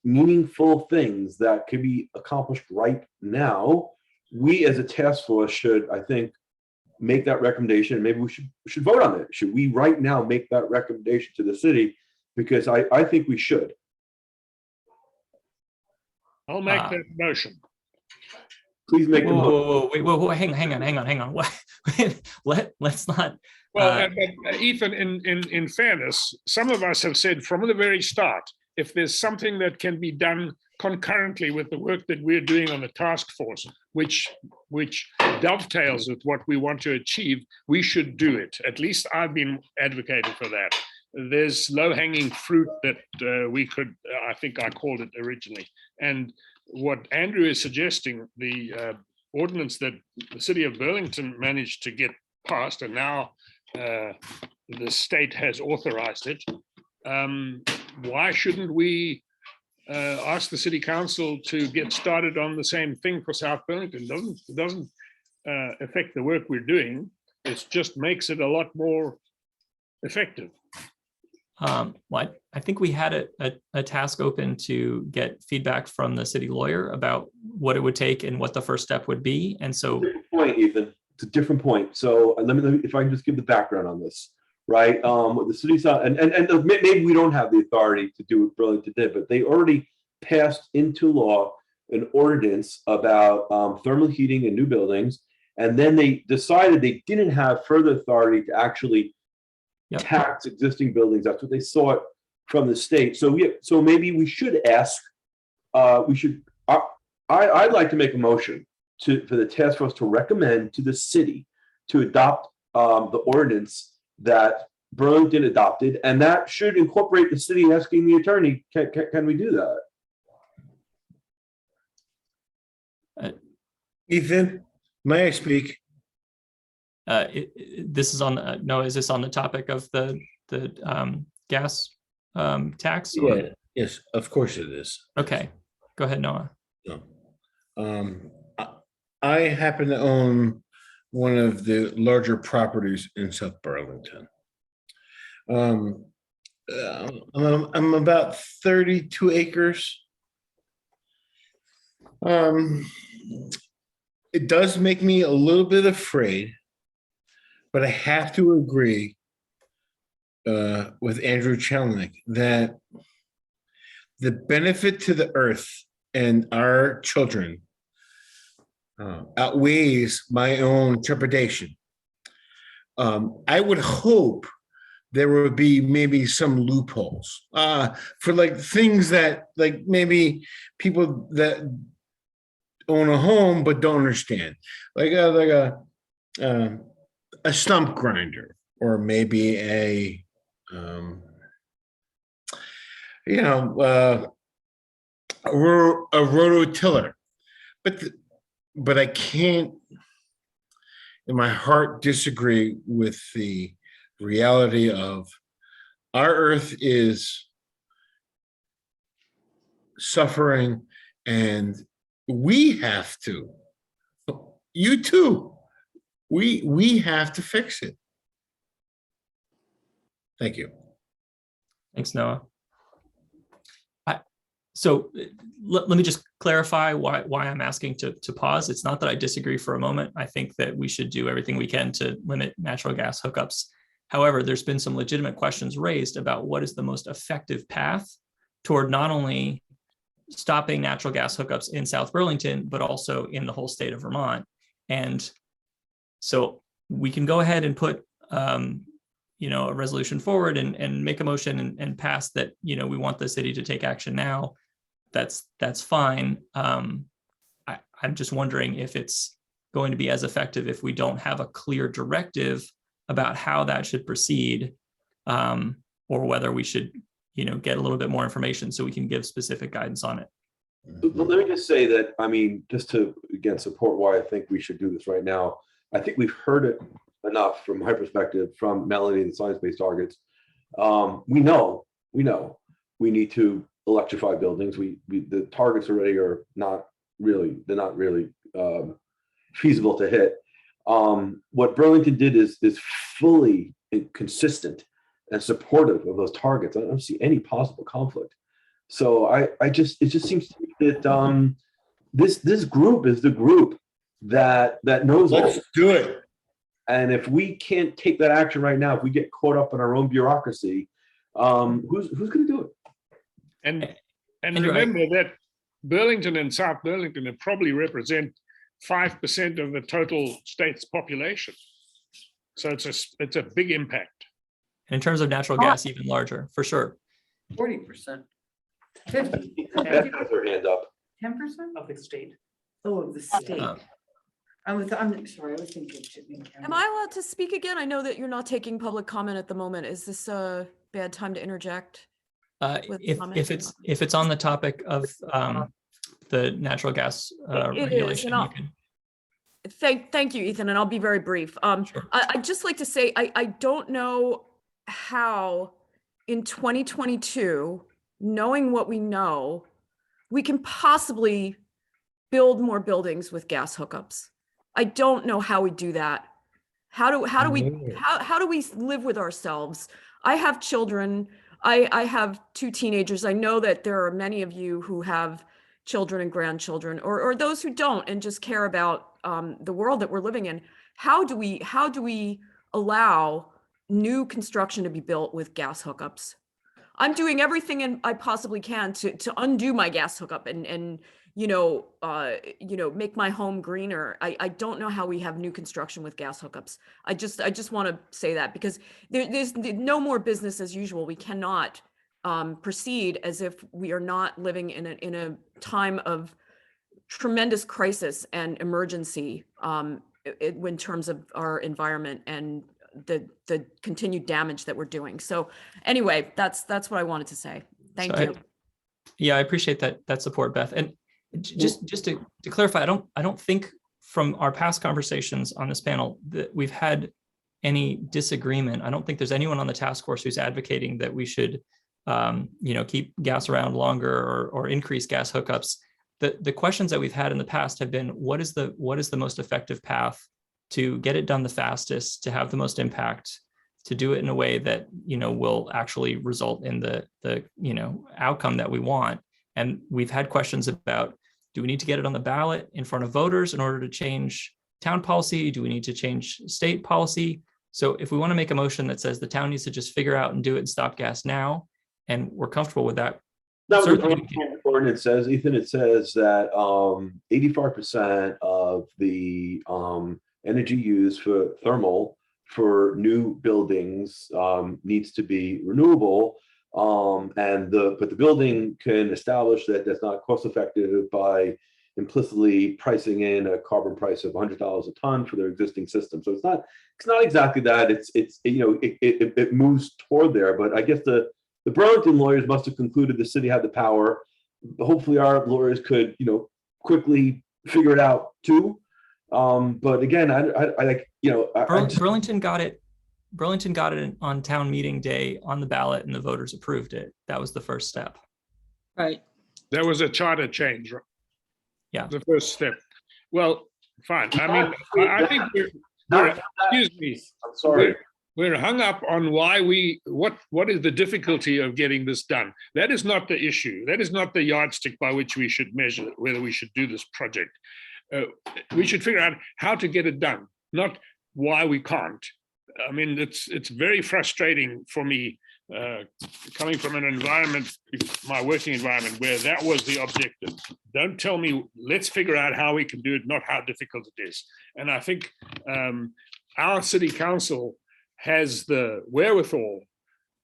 meaningful things that can be accomplished right now, we as a task force should, I think, make that recommendation. Maybe we should vote on it. Should we right now make that recommendation to the city? Because I think we should. I'll make that motion. Please make the motion. Whoa, hang on. Let's not. Well, Ethan, in fairness, some of us have said from the very start, if there's something that can be done concurrently with the work that we're doing on the task force, which dovetails with what we want to achieve, we should do it. At least I've been advocating for that. There's low-hanging fruit that we could, I think I called it originally. And what Andrew is suggesting, the ordinance that the city of Burlington managed to get passed, and now the state has authorized it. Why shouldn't we ask the city council to get started on the same thing for South Burlington? It doesn't affect the work we're doing. It just makes it a lot more effective. Well, I think we had a task open to get feedback from the city lawyer about what it would take and what the first step would be. And so, different point, Ethan. It's a different point. So let me if I can just give the background on this, right? The city's and maybe we don't have the authority to do what Burlington did, but they already passed into law an ordinance about thermal heating in new buildings, and then they decided they didn't have further authority to actually tax existing buildings. That's what they sought from the state. So so maybe we should ask. I'd like to make a motion for the task force to recommend to the city to adopt the ordinance that Burlington adopted, and that should incorporate the city asking the attorney, can we do that? Ethan, may I speak? This is on no. Is this on the topic of the gas tax? Or? Yeah. Yes, of course it is. Okay, go ahead, Noah. No. I happen to own one of the larger properties in South Burlington. I'm about 32 acres. It does make me a little bit afraid, but I have to agree with Andrew Chelnick that the benefit to the earth and our children outweighs my own trepidation. I would hope there would be maybe some loopholes for like things that like maybe people that own a home but don't understand, like a stump grinder, or maybe a a rototiller, but I can't in my heart disagree with the reality of our earth is suffering, and we have to, you too, we have to fix it. Thank you. Thanks, Noah. So let me just clarify why I'm asking to pause. It's not that I disagree for a moment. I think that we should do everything we can to limit natural gas hookups. However, there's been some legitimate questions raised about what is the most effective path toward not only stopping natural gas hookups in South Burlington, but also in the whole state of Vermont. And so we can go ahead and put a resolution forward and make a motion and pass that, we want the city to take action now. That's fine. I'm just wondering if it's going to be as effective if we don't have a clear directive about how that should proceed, or whether we should, get a little bit more information so we can give specific guidance on it. Let me just say that, just to, again, support why I think we should do this right now. I think we've heard it enough from my perspective, from Melanie and the science-based targets. We know we need to electrify buildings. The targets already are not really feasible to hit. What Burlington did is fully consistent and supportive of those targets. I don't see any possible conflict. So it just seems to me that this group is the group that knows. Let's do it. And if we can't take that action right now, if we get caught up in our own bureaucracy, who's going to do it? And Andrew, remember that Burlington and South Burlington probably represent 5% of the total state's population. So it's a big impact. In terms of natural gas, even larger, for sure. 40%. 50. Beth has her hand up. 10%? Of the state. Oh, of the state. I'm sorry, I was thinking Chittenden County. Am I allowed to speak again? I know that you're not taking public comment at the moment. Is this a bad time to interject? If it's on the topic of the natural gas regulation, you can. Thank you, Ethan, and I'll be very brief. Sure. I'd just like to say, I don't know how in 2022, knowing what we know, we can possibly build more buildings with gas hookups. I don't know how we do that. How do we live with ourselves? I have children. I have 2 teenagers. I know that there are many of you who have children and grandchildren, or those who don't and just care about the world that we're living in. How do we allow new construction to be built with gas hookups? I'm doing everything I possibly can to undo my gas hookup and make my home greener. I don't know how we have new construction with gas hookups. I just want to say that, because there's no more business as usual. We cannot proceed as if we are not living in a time of tremendous crisis and emergency in terms of our environment and the continued damage that we're doing. So anyway, that's what I wanted to say. Thank you. I appreciate that support, Beth. And just to clarify, I don't think from our past conversations on this panel that we've had any disagreement. I don't think there's anyone on the task force who's advocating that we should keep gas around longer or increase gas hookups. The questions that we've had in the past have been, what is the most effective path to get it done the fastest, to have the most impact, to do it in a way that will actually result in the outcome that we want. And we've had questions about do we need to get it on the ballot in front of voters in order to change town policy? Do we need to change state policy? So if we want to make a motion that says the town needs to just figure out and do it and stop gas now, and we're comfortable with that. That was certainly the ordinance says, Ethan, it says that 85% of the energy used for thermal for new buildings needs to be renewable. But the building can establish that that's not cost effective by implicitly pricing in a carbon price of $100 a ton for their existing system. So it's not exactly that. It moves toward there. But I guess the Burlington lawyers must have concluded the city had the power. Hopefully our lawyers could, quickly figure it out too. But again, Burlington got it. Burlington got it on town meeting day on the ballot, and the voters approved it. That was the first step. Right. There was a charter change. Right? Yeah. The first step. Well, fine. I mean, I think excuse me. I'm sorry. We're hung up on what is the difficulty of getting this done. That is not the issue. That is not the yardstick by which we should measure whether we should do this project. We should figure out how to get it done, not why we can't. I mean, it's very frustrating for me coming from an environment, my working environment, where that was the objective. Don't tell me, let's figure out how we can do it, not how difficult it is. And I think our city council has the wherewithal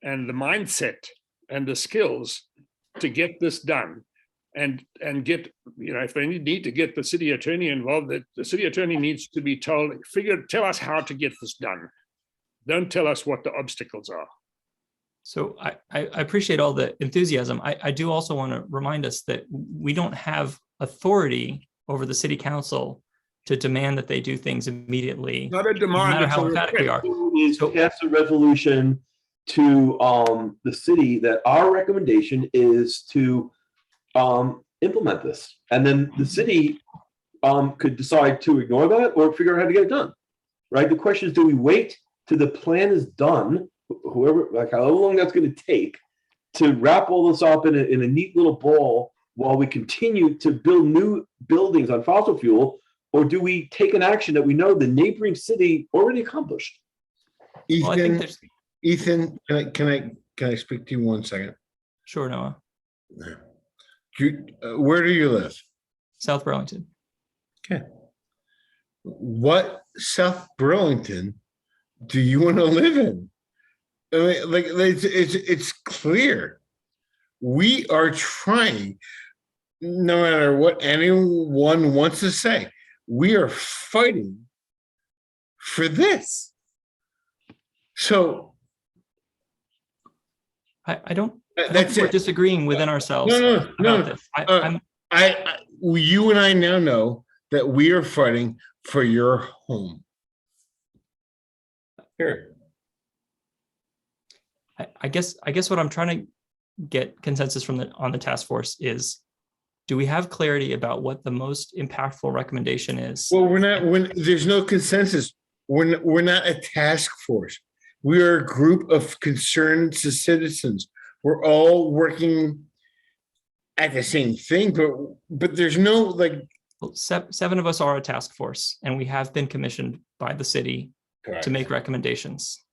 and the mindset and the skills to get this done. And get, if they need to get the city attorney involved, that the city attorney needs to be told, tell us how to get this done. Don't tell us what the obstacles are. So I appreciate all the enthusiasm. I do also want to remind us that we don't have authority over the city council to demand that they do things immediately. Not a demand. No matter how emphatic we are. So pass a resolution to the city that our recommendation is to implement this, and then the city could decide to ignore that or figure out how to get it done. Right. The question is, do we wait till the plan is done, however long that's going to take, to wrap all this up in a neat little ball while we continue to build new buildings on fossil fuel, or do we take an action that we know the neighboring city already accomplished? Ethan, Well, I think there's. Ethan, can I speak to you 1 second? Sure, Noah. Where do you live? South Burlington. Okay. What South Burlington do you want to live in? I mean, like it's clear. We are trying, no matter what anyone wants to say, we are fighting for this. So I don't that's think we're it. disagreeing within ourselves. No. about this. You and I now know that we are fighting for your home. Here. I guess what I'm trying to get consensus on the task force is, do we have clarity about what the most impactful recommendation is? Well, there's no consensus. We're not a task force. We are a group of concerned citizens. We're all working at the same thing, but there's no like. Well, seven of us are a task force, and we have been commissioned by the city to make recommendations.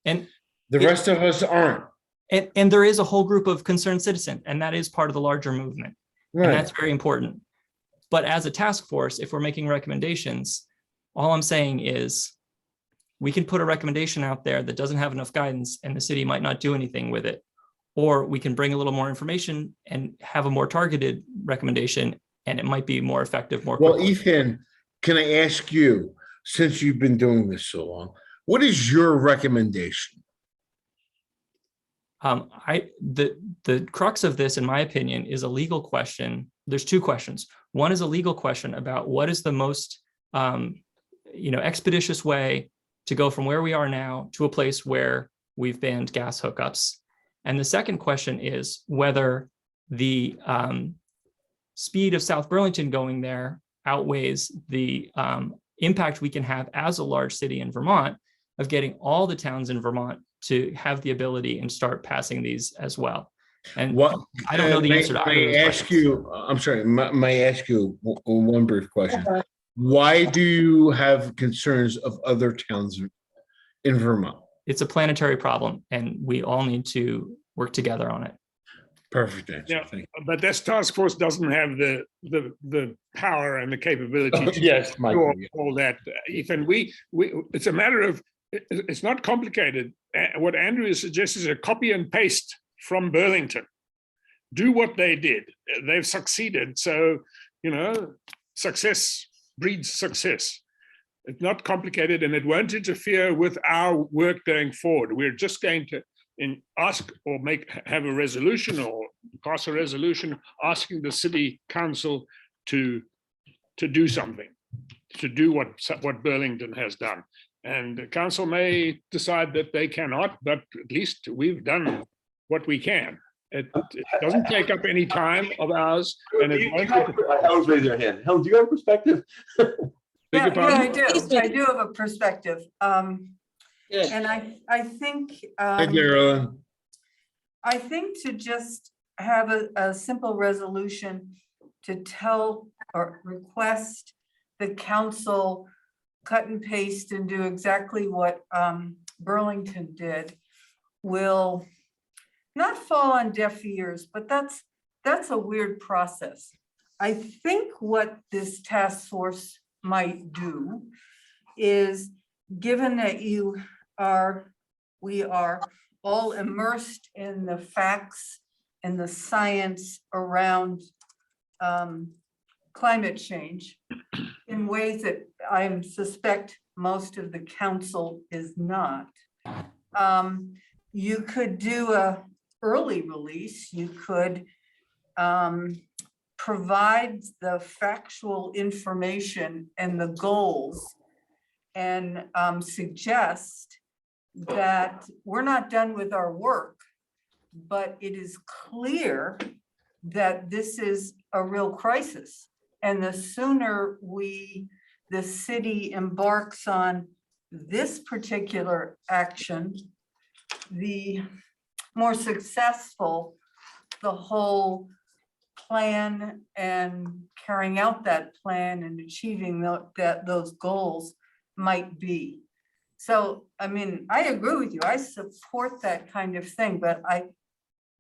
And the rest of us aren't. And there is a whole group of concerned citizens, and that is part of the larger movement. Right. And that's very important. But as a task force, if we're making recommendations, all I'm saying is we can put a recommendation out there that doesn't have enough guidance, and the city might not do anything with it. Or we can bring a little more information and have a more targeted recommendation, and it might be more effective more quickly. Well, Ethan, can I ask you, since you've been doing this so long, what is your recommendation? The crux of this, in my opinion, is a legal question. There's two questions. One is a legal question about what is the most expeditious way to go from where we are now to a place where we've banned gas hookups. And the second question is whether the speed of South Burlington going there outweighs the impact we can have as a large city in Vermont of getting all the towns in Vermont to have the ability and start passing these as well. And What? I don't know the answer to either of May those I ask questions. you, I'm sorry, may I ask you one brief question? Why do you have concerns of other towns in Vermont? It's a planetary problem, and we all need to work together on it. Perfect answer. Yeah. Thank But this task force doesn't have the power and the capability you. to Yes, do Michael. all that, Ethan. It's a matter of, it's not complicated. What Andrew suggests is a copy and paste from Burlington. Do what they did. They've succeeded. So, success breeds success. It's not complicated, and it won't interfere with our work going forward. We're just going to ask or have a resolution or pass a resolution asking the city council to do something, to do what Burlington has done. And the council may decide that they cannot, but at least we've done what we can. It doesn't take up any time of ours, and it won't. Helen's raising her hand. Helen, do you have a perspective? Beg your Yeah, pardon? I do have a perspective. And I think, Hi there, Ellen. I think to just have a simple resolution to tell or request the council cut and paste and do exactly what Burlington did will not fall on deaf ears, but that's a weird process. I think what this task force might do is, given that we are all immersed in the facts and the science around climate change in ways that I suspect most of the council is not. You could do a early release. You could provide the factual information and the goals and suggest that we're not done with our work, but it is clear that this is a real crisis. And the sooner the city embarks on this particular action, the more successful the whole plan and carrying out that plan and achieving those goals might be. So, I mean, I agree with you. I support that kind of thing, but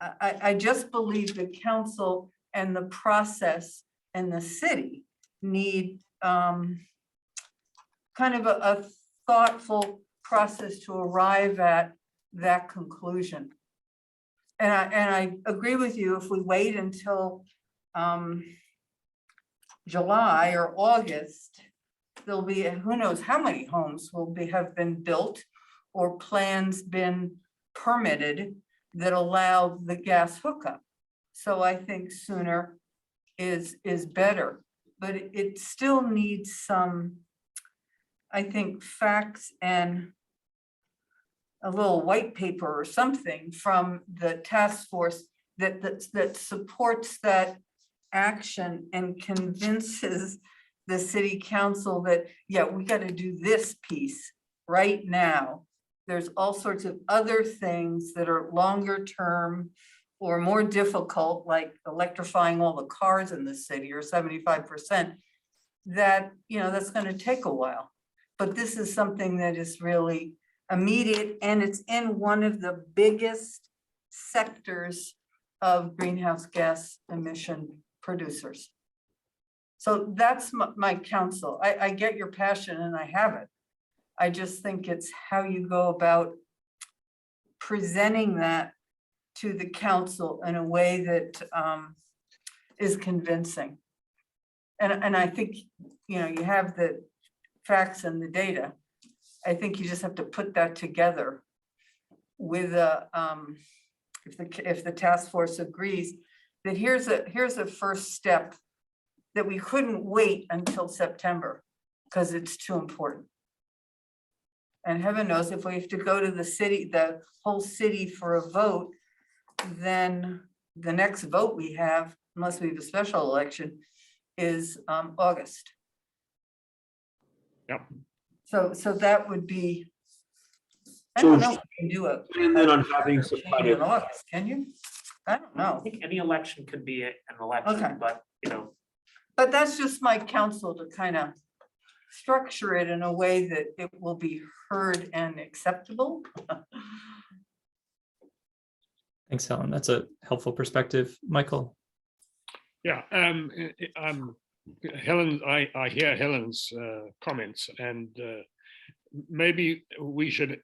I just believe the council and the process and the city need kind of a thoughtful process to arrive at that conclusion. And I agree with you, if we wait until July or August, there'll be, who knows how many homes have been built or plans been permitted that allow the gas hookup. So I think sooner is better, but it still needs some, I think, facts and a little white paper or something from the task force that supports that action and convinces the city council that, yeah, we got to do this piece right now. There's all sorts of other things that are longer term or more difficult, like electrifying all the cars in the city, or 75%, that, that's going to take a while. But this is something that is really immediate, and it's in one of the biggest sectors of greenhouse gas emission producers. So that's my counsel. I get your passion and I have it. I just think it's how you go about presenting that to the council in a way that is convincing. And I think, you have the facts and the data. I think you just have to put that together with if the task force agrees that here's a first step, that we couldn't wait until September because it's too important. And heaven knows if we have to go to the whole city for a vote, then the next vote we have, unless we have a special election, is August. Yep. So that would be, I So don't know if you can do and then on having some kind in of, August, can you? I don't I know. think any election could be an Okay. election, but, you know, But that's just my counsel to kind of structure it in a way that it will be heard and acceptable. Thanks, Helen. That's a helpful perspective. Michael? Yeah, Helen, I hear Helen's comments, and maybe we should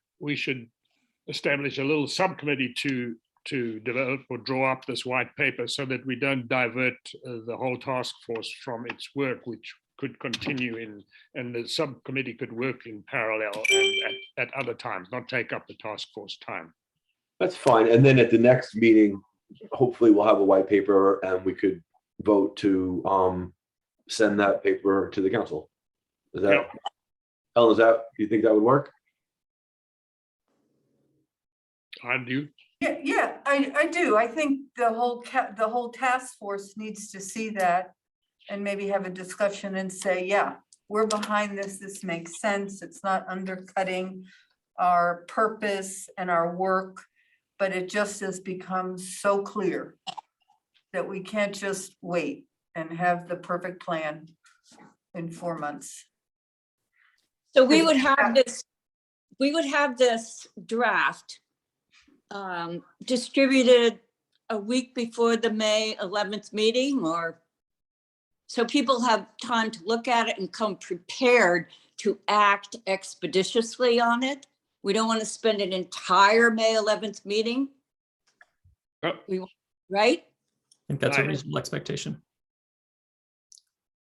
establish a little subcommittee to develop or draw up this white paper so that we don't divert the whole task force from its work, which could continue and the subcommittee could work in parallel and at other times, not take up the task force time. That's fine. And then at the next meeting, hopefully we'll have a white paper and we could vote to send that paper to the council. Is that, Yeah. Ellen, do you think that would work? I do. Yeah, I do. I think the whole task force needs to see that and maybe have a discussion and say, yeah, we're behind this. This makes sense. It's not undercutting our purpose and our work, but it just has become so clear that we can't just wait and have the perfect plan in 4 months. So we would have this draft distributed a week before the May 11th meeting, or so people have time to look at it and come prepared to act expeditiously on it. We don't want to spend an entire May 11th meeting. Yep. Right? I think that's a Right. reasonable expectation.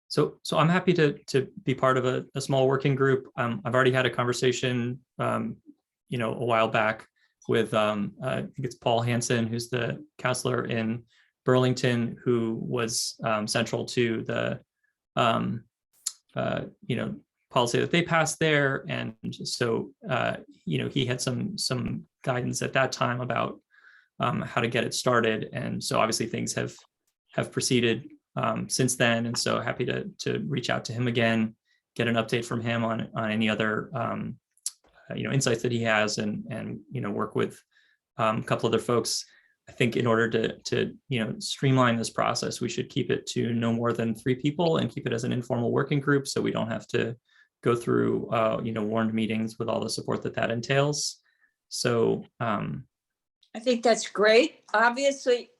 So I'm happy to be part of a small working group. I've already had a conversation, a while back with, I think it's Paul Hansen, who's the counselor in Burlington, who was central to the, policy that they passed there. And so, he had some guidance at that time about how to get it started. And so obviously things have proceeded since then. And so happy to reach out to him again, get an update from him on any other, insights that he has and work with a couple other folks. I think in order to streamline this process, we should keep it to no more than 3 people and keep it as an informal working group. So we don't have to go through, warned meetings with all the support that entails. So, I think that's great. Obviously,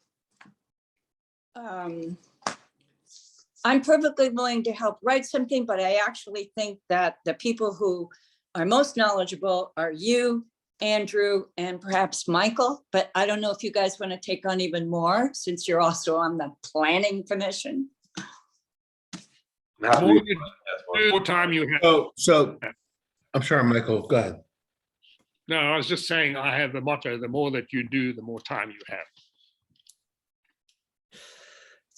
I'm perfectly willing to help write something, but I actually think that the people who are most knowledgeable are you, Andrew, and perhaps Michael. But I don't know if you guys want to take on even more since you're also on the planning commission. I'm happy More, to- that's one. more time you have. So I'm sorry, Michael, go ahead. No, I was just saying, I have the motto, the more that you do, the more time you have.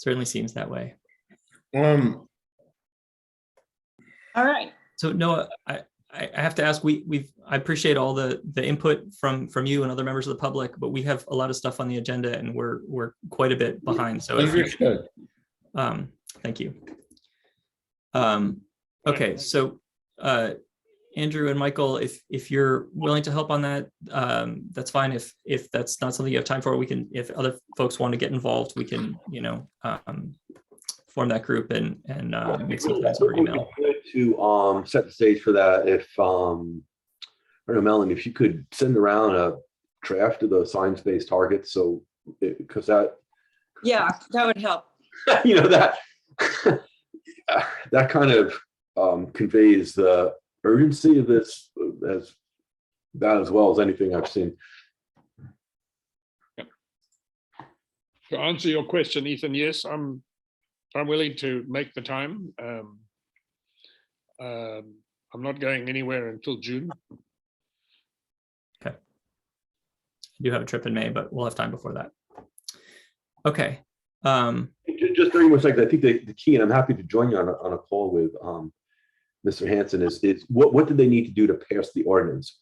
certainly seems that way. All right. So Noah, I have to ask, I appreciate all the input from you and other members of the public, but we have a lot of stuff on the agenda and we're quite a bit behind. So if you, Understood. thank you. Okay, so Andrew and Michael, if you're willing to help on that, that's fine. If that's not something you have time for, we can, if other folks want to get involved, we can, form that group and make some plans over email. To set the stage for that, if I don't know, Melanie, if you could send around a draft of the science-based targets, so because that Yeah, that would help. that that kind of conveys the urgency of this as that as well as anything I've seen. To answer your question, Ethan, yes, I'm willing to make the time. I'm not going anywhere until June. Okay. I do have a trip in May, but we'll have time before that. Okay. Just 30 more seconds. I think the key, and I'm happy to join you on a call with Mr. Hansen, is what did they need to do to pass the ordinance?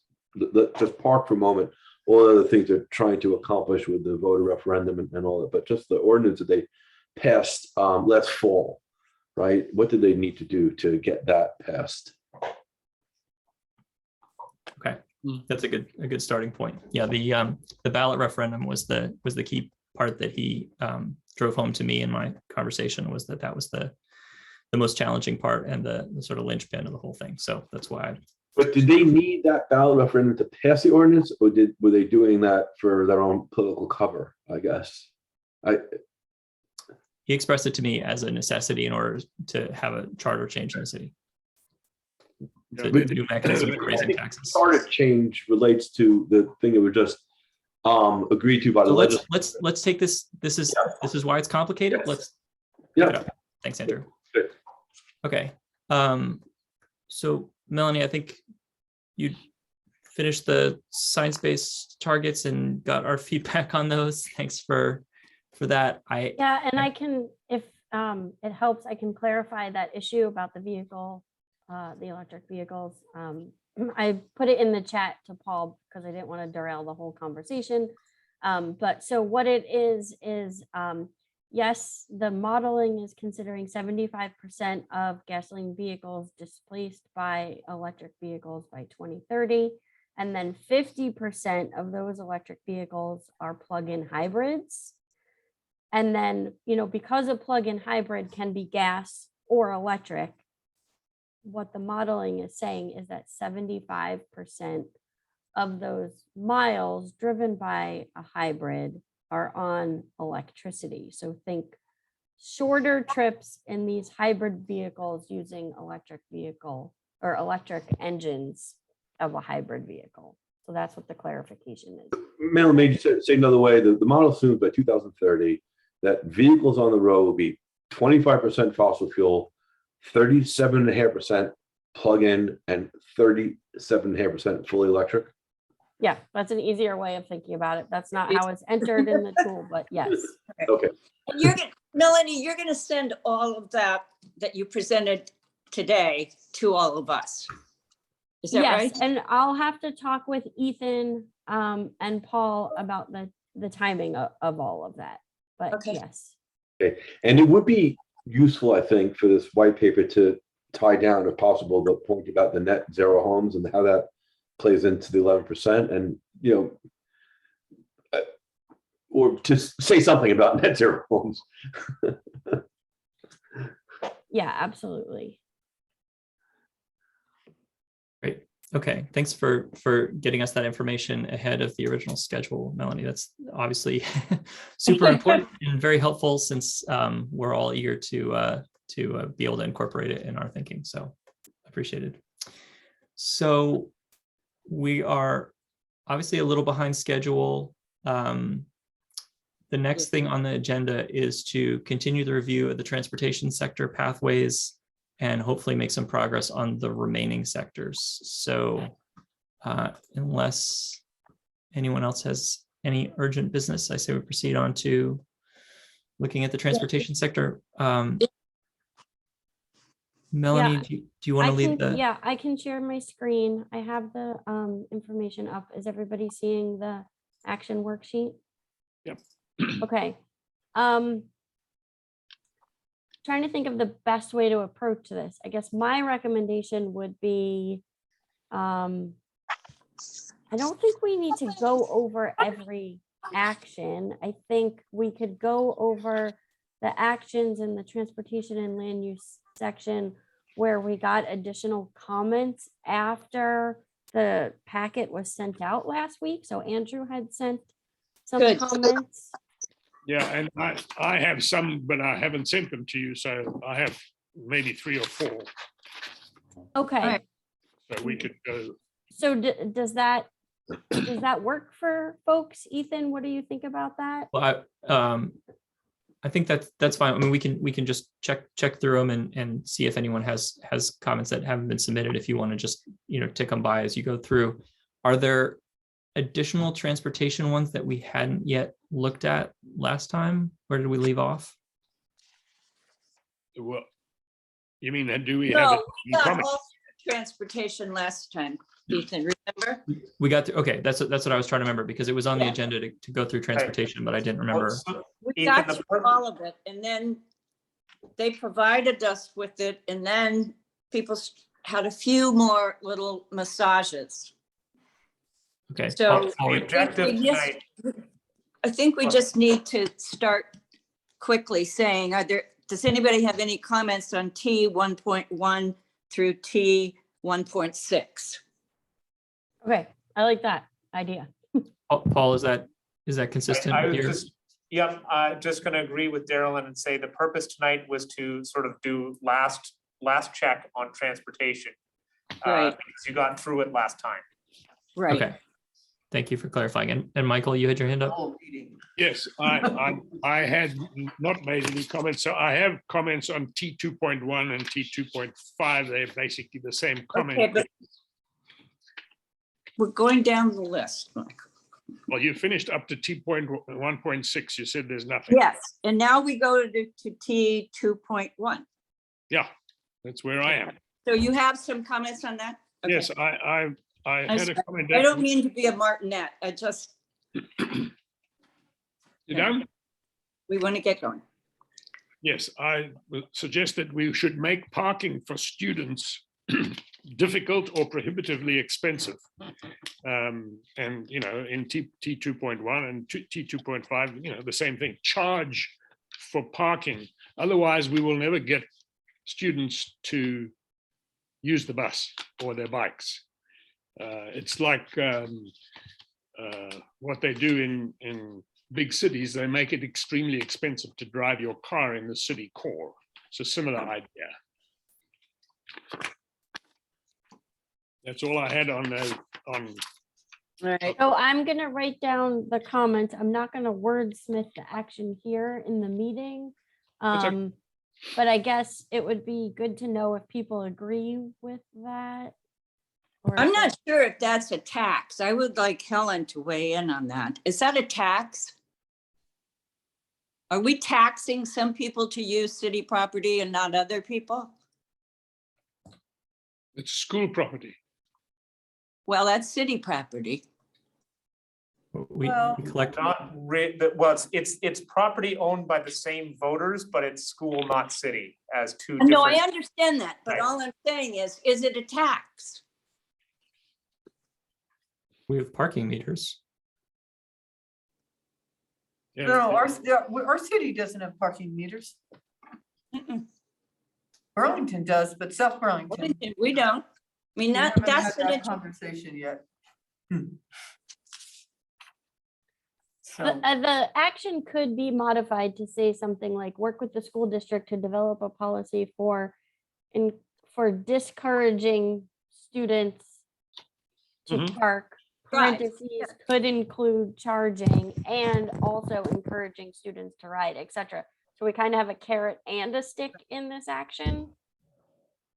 Just park for a moment all the things they're trying to accomplish with the voter referendum and all that, but just the ordinance that they passed last fall, right? What did they need to do to get that passed? Okay, that's a good starting point. Yeah, the ballot referendum was the key part that he drove home to me in my conversation was that was the most challenging part and the sort of linchpin of the whole thing. So that's why. But did they need that ballot referendum to pass the ordinance, or were they doing that for their own political cover? I guess. He expressed it to me as a necessity in order to have a charter change in the city. It's a new mechanism for raising taxes. Charter change relates to the thing that was just agreed to by the So legislature. let's take this. This is why it's complicated. Yes. Let's pick it Yeah. up. Thanks, Andrew. Good. Okay. So Melanie, I think you finished the science-based targets and got our feedback on those. Thanks for that. Yeah, and I can, if it helps, I can clarify that issue about the vehicle, the electric vehicles. I put it in the chat to Paul because I didn't want to derail the whole conversation. But so what it is yes, the modeling is considering 75% of gasoline vehicles displaced by electric vehicles by 2030. And then 50% of those electric vehicles are plug-in hybrids. And then, because a plug-in hybrid can be gas or electric, what the modeling is saying is that 75% of those miles driven by a hybrid are on electricity. So think shorter trips in these hybrid vehicles using electric vehicle or electric engines of a hybrid vehicle. So that's what the clarification is. Mel made you say another way. The model assumes by 2030 that vehicles on the road will be 25% fossil fuel, 37.5% plug-in, and 37.5% fully electric. Yeah, that's an easier way of thinking about it. That's not how it's entered in the tool, but yes. Okay. And you're gonna, Melanie, you're gonna send all of that you presented today to all of us. Is that right? Yes, and I'll have to talk with Ethan and Paul about the timing of all of that. But Okay. yes. Okay. And it would be useful, I think, for this white paper to tie down, if possible, the point about the net zero homes and how that plays into the 11%, and or to say something about net zero homes. Yeah, absolutely. Great. Okay. Thanks for getting us that information ahead of the original schedule, Melanie. That's obviously super important and very helpful, since we're all eager to be able to incorporate it in our thinking. So appreciated. So we are obviously a little behind schedule. The next thing on the agenda is to continue the review of the transportation sector pathways and hopefully make some progress on the remaining sectors. So unless anyone else has any urgent business, I say we proceed on to looking at the transportation sector. Melanie, Yeah, do you want to lead the? Yeah, I can share my screen. I have the information up. Is everybody seeing the action worksheet? Yep. Okay. Trying to think of the best way to approach this. I guess my recommendation would be, I don't think we need to go over every action. I think we could go over the actions in the transportation and land use section where we got additional comments after the packet was sent out last week. So Andrew had sent some Good. comments. Yeah, and I have some, but I haven't sent them to you, so I have maybe 3 or 4. Okay. Right. So we could go. So does that work for folks? Ethan, what do you think about that? Well, I think that's fine. I mean, we can just check through them and see if anyone has comments that haven't been submitted. If you want to just tick them by as you go through. Are there additional transportation ones that we hadn't yet looked at last time? Where did we leave off? Well, you mean that? Do we have No, it? we got all transportation last time, Ethan, remember? We got through. Okay, that's what I was trying to remember, because it was on the Yeah. agenda to go through transportation, but I didn't remember. We Ethan, got the through purpose- all of it, and then they provided us with it, and then people had a few more little massages. Okay. So The objective we missed- tonight, I think we just need to start quickly saying, does anybody have any comments on T 1.1 through T 1.6? Okay, I like that idea. Paul, is that consistent I with was your? just, yep, just gonna agree with Darrell and say the purpose tonight was to sort of do last check on transportation. Right. Because you got through it last time. Right. Okay. Thank you for clarifying. And Michael, you had your hand up? Whole meeting. Yes, I had not made any comments, so I have comments on T 2.1 and T 2.5. They're basically the same Okay, comment. but we're going down the list, Michael. Well, you finished up to T 1.6. You said there's nothing. Yes, and now we go to T 2.1. Yeah, that's where I am. So you have some comments on that? Okay. Yes, I had a comment. I don't mean to be a martinet. I just, You done? we want to get going. Yes, I would suggest that we should make parking for students difficult or prohibitively expensive. And, you know, in T 2.1 and T 2.5, you know, the same thing, charge for parking. Otherwise, we will never get students to use the bus or their bikes. It's like what they do in big cities. They make it extremely expensive to drive your car in the city core. It's a similar idea. That's all I had on All right. So I'm gonna write down the comments. I'm not gonna wordsmith the action here in the meeting. That's okay. But I guess it would be good to know if people agree with that. or I'm if not sure if that's a tax. I would like Helen to weigh in on that. Is that a tax? Are we taxing some people to use city property and not other people? It's school property. Well, that's city property. We Well, collect. Well, it's property owned by the same voters, but it's school, not city, as two No, I different. understand that, but Right. all I'm saying is it a tax? We have parking meters. Yeah, No, our city doesn't have parking meters. Mm-mm. Burlington does, but South Burlington. We don't. I mean, We haven't that's had an that conversation yet. So, The action could be modified to say something like, work with the school district to develop a policy for discouraging students to Mhm. park. Drive. Parentheses could include charging and also encouraging students to ride, etc. So we kind of have a carrot and a stick in this action.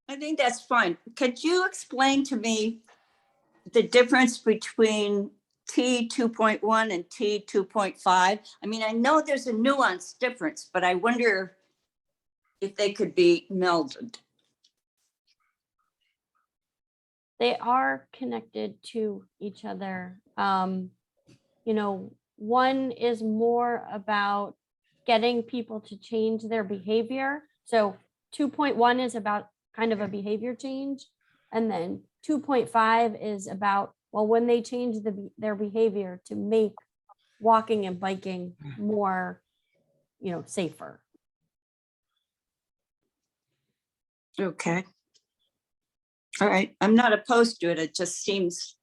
I think that's fine. Could you explain to me the difference between T 2.1 and T 2.5? I mean, I know there's a nuanced difference, but I wonder if they could be melded. They are connected to each other. One is more about getting people to change their behavior. So 2.1 is about kind of a behavior change. And then 2.5 is about, well, when they change their behavior to make walking and biking more, safer. Okay. All right, I'm not opposed to it. It just seems.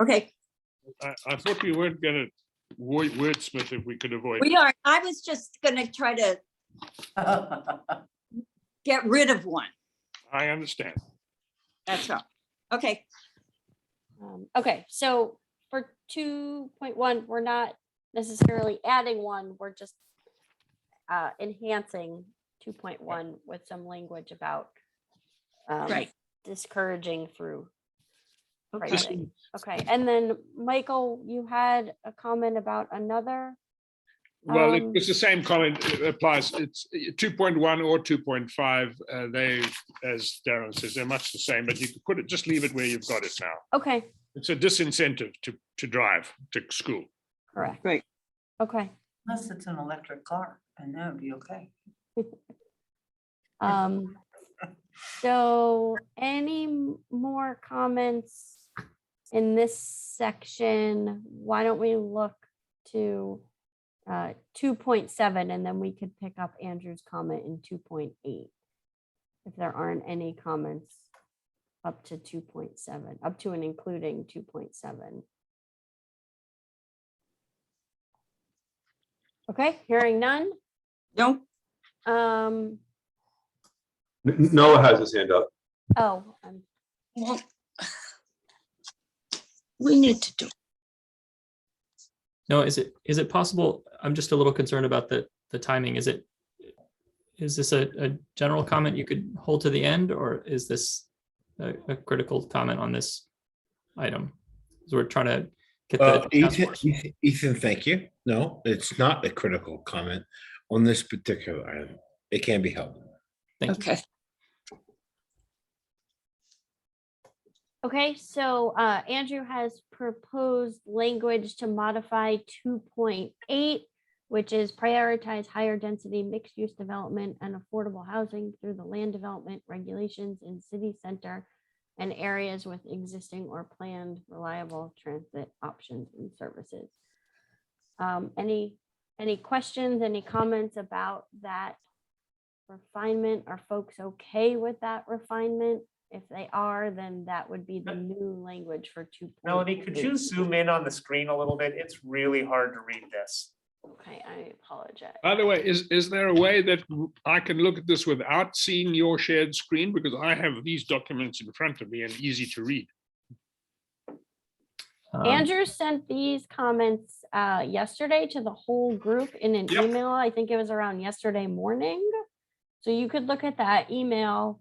Okay, I thought we weren't going to wordsmith if we could avoid. we are. I was just gonna try to get rid of one. I understand. That's all. Okay, Okay, so for 2.1, we're not necessarily adding one, we're just enhancing 2.1 with some language about right. discouraging through Okay. pricing. Okay, and then Michael, you had a comment about another. Well, it's the same comment applies. It's 2.1 or 2.5. They, as Darren says, they're much the same, but you could put it, just leave it where you've got it now. Okay, It's a disincentive to drive to school. correct. Right. Okay. unless it's an electric car, and that would be okay. So any more comments in this section? Why don't we look to 2.7, and then we could pick up Andrew's comment in 2.8. If there aren't any comments up to 2.7, up to and including 2.7. Okay, hearing none. Nope. Noah has his hand up. Oh, Well, we need to do. No, is it possible? I'm just a little concerned about the timing. Is this a general comment you could hold to the end, or is this a critical comment on this item? So we're trying to get the task force. Ethan, thank you. No, it's not a critical comment on this particular item. It can be held. Thank you. Okay. okay, so Andrew has proposed language to modify 2.8, which is prioritize higher density mixed use development and affordable housing through the land development regulations in city center and areas with existing or planned reliable transit options and services. Any questions, any comments about that refinement? Are folks okay with that refinement? If they are, then that would be the new language for 2.8. Melanie, could you zoom in on the screen a little bit? It's really hard to read this. Okay, I apologize. By the way, is there a way that I can look at this without seeing your shared screen? Because I have these documents in front of me and easy to read. Andrew sent these comments yesterday to the whole group in an Yep. email. I think it was around yesterday morning. So you could look at that email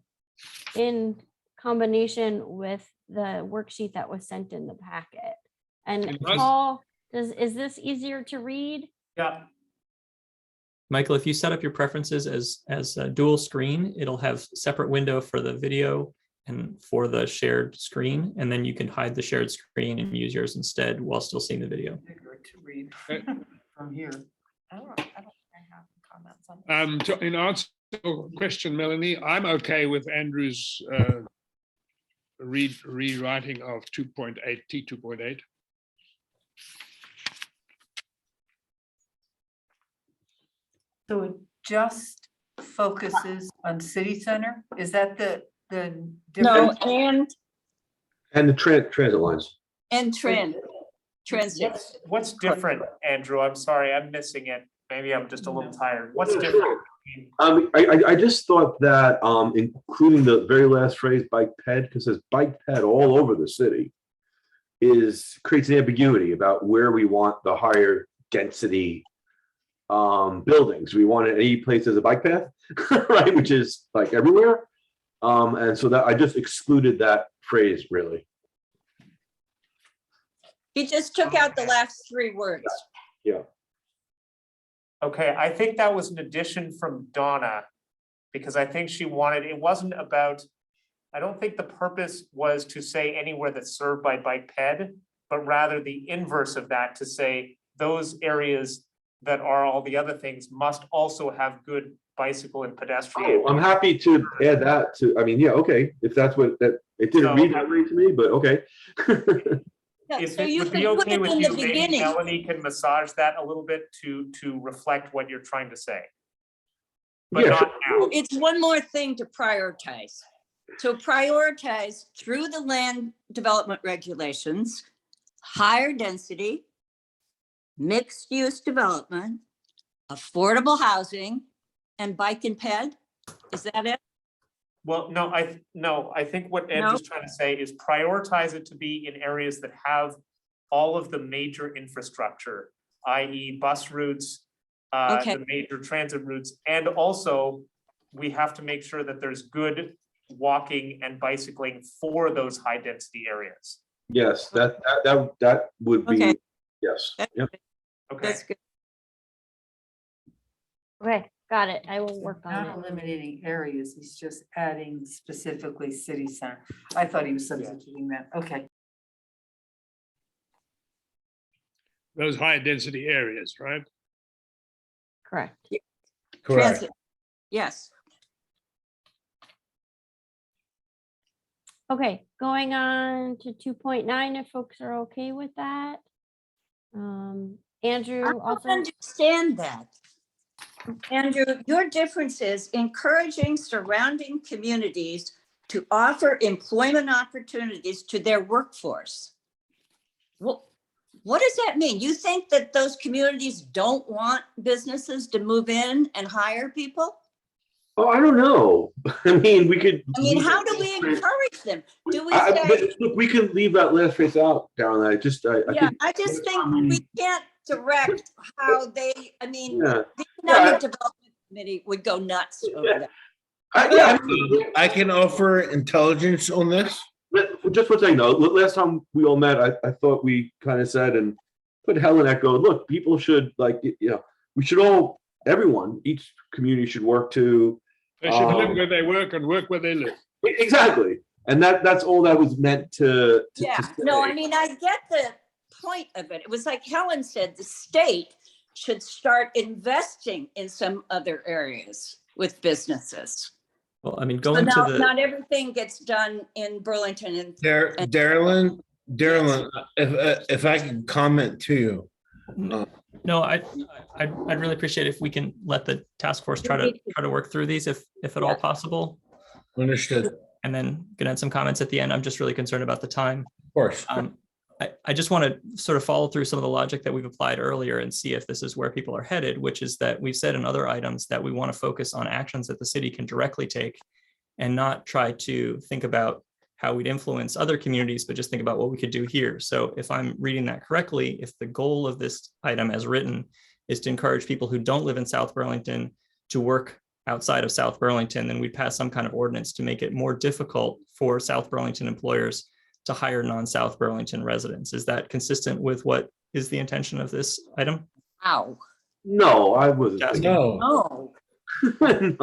in combination with the worksheet that was sent in the packet. And It was- Paul, is this easier to read? Yeah. Michael, if you set up your preferences as a dual screen, it'll have separate window for the video and for the shared screen, and then you can hide the shared screen and use yours instead while still seeing the video. Bigger to read Okay. from here. I don't think I have comments on this. In answer to your question, Melanie, I'm okay with Andrew's rewriting of 2.8, T2.8. So it just focuses on city center? Is that the No, difference? and And the transit lines. transit. What's different, Andrew? I'm sorry, I'm missing it. Maybe I'm just a little tired. What's different? I just thought that including the very last phrase, bike ped, because there's bike ped all over the city, creates an ambiguity about where we want the higher density buildings. We want any place as a bike path, right? Which is like everywhere. And so that I just excluded that phrase really. He just took out the last three words. Yeah. Okay, I think that was an addition from Donna, because I think she wanted, it wasn't about, I don't think the purpose was to say anywhere that's served by bike ped, but rather the inverse of that, to say those areas that are all the other things must also have good bicycle and pedestrian. I'm happy to add that to, I mean, yeah, okay, if that's what that, it didn't read that way to me, but okay. Yeah, If so it you would can be put okay it with in you, the maybe beginning. Melanie can massage that a little bit to reflect what you're trying to say. But Yeah, not now. It's one more thing to prioritize. So prioritize through the land development regulations, higher density, mixed use development, affordable housing, and bike and ped. Is that it? Well, no, I think what Andrew's trying to say is prioritize it to be in areas that have all of the major infrastructure, i.e. bus routes, Okay. the major transit routes, and also we have to make sure that there's good walking and bicycling for those high density areas. Yes, that would be, Okay. yes. Yep. Okay, That's good. Okay, got it. I will work on Not it. eliminating areas, he's just adding specifically city center. I thought he was substituting that. Okay. Those high density areas, right? Correct. Correct. Transit. Yes. Okay, going on to 2.9, if folks are okay with that. Andrew I don't also, understand that. Andrew, your difference is encouraging surrounding communities to offer employment opportunities to their workforce. What does that mean? You think that those communities don't want businesses to move in and hire people? Oh, I don't know. I mean, we could. I mean, how do we encourage them? Do we I- say, look, we can leave that last phrase out, Carolyn. I yeah, think. I just think we can't direct how they, I mean, Yeah. the Economic Development Committee would go nuts over that. Yeah, I mean, I can offer intelligence on this. just one thing though, last time we all met, I thought we kind of said and put Helen echo, look, people should we should all, everyone, each community should work to. They should live where they work and work where they live. Exactly. And that's all that was meant to Yeah, say. no, I mean, I get the point of it. It was like Helen said, the state should start investing in some other areas with businesses. Well, I mean, So going now, to the, not everything gets done in Burlington and Darylyn, if I can comment too. no, I'd really appreciate if we can let the task force try to work through these if at all possible. Understood. And then gonna add some comments at the end. I'm just really concerned about the time. Of course. I just want to sort of follow through some of the logic that we've applied earlier and see if this is where people are headed, which is that we've said in other items that we want to focus on actions that the city can directly take and not try to think about how we'd influence other communities, but just think about what we could do here. So if I'm reading that correctly, if the goal of this item as written is to encourage people who don't live in South Burlington to work outside of South Burlington, then we'd pass some kind of ordinance to make it more difficult for South Burlington employers to hire non-South Burlington residents. Is that consistent with what is the intention of this item? Ow. No, I wasn't. Asking. No. No. I'm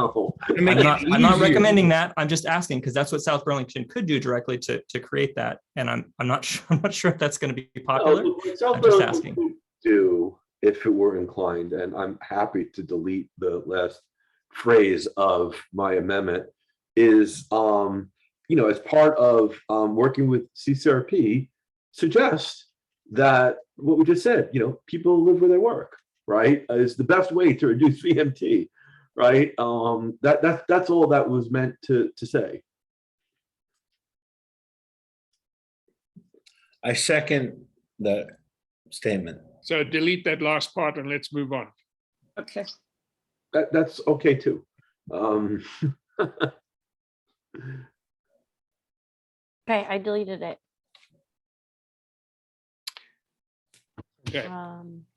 not recommending that. I'm just asking because that's what South Burlington could do directly to create that. And I'm not sure if that's going to be popular. South I'm just Burlington asking. would do if it were inclined, and I'm happy to delete the last phrase of my amendment, is as part of working with CCRP, suggest that what we just said, people live where they work, right, is the best way to reduce VMT, right? That's all that was meant to say. I second the statement. So delete that last part and let's move on. Okay. That's okay too. okay, I deleted it. Okay.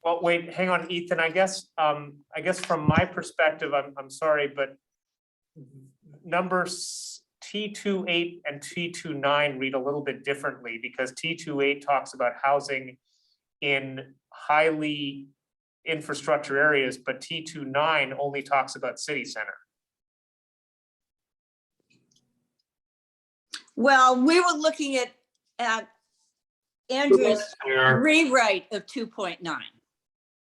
Well, wait, hang on, Ethan, I guess from my perspective, I'm sorry, but numbers T28 and T29 read a little bit differently because T28 talks about housing in highly infrastructure areas, but T29 only talks about city center. Well, we were looking at Andrew's rewrite of 2.9.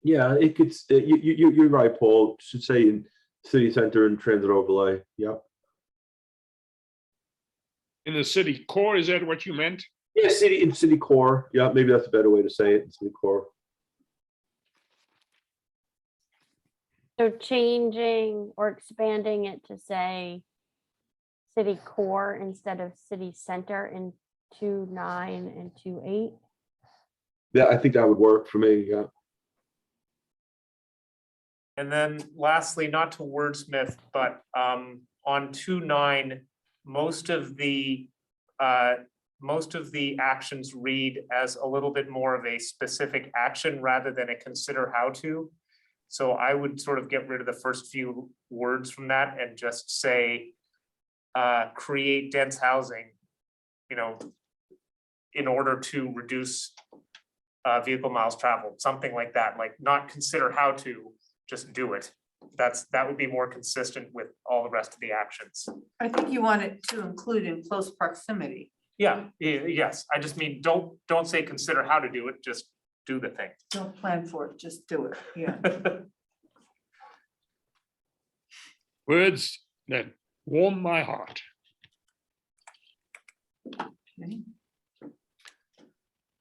Yeah, it could. You're right, Paul. It should say in city center and transit overlay. Yep. In the city core, is that what you meant? Yeah, city core. Yeah, maybe that's a better way to say it. City core. So changing or expanding it to say city core instead of city center in 2.9 and 2.8. Yeah, I think that would work for me. Yeah. And then lastly, not to wordsmith, but on 2.9, most of the actions read as a little bit more of a specific action rather than a consider how to. So I would sort of get rid of the first few words from that and just say, create dense housing, in order to reduce vehicle miles traveled, something like that, like not consider how to, just do it. That would be more consistent with all the rest of the actions. I think you want it to include in close proximity. Yeah, yes, I just mean, don't say consider how to do it, just do the thing. Don't plan for it, just do it, yeah. Words that warm my heart. Okay.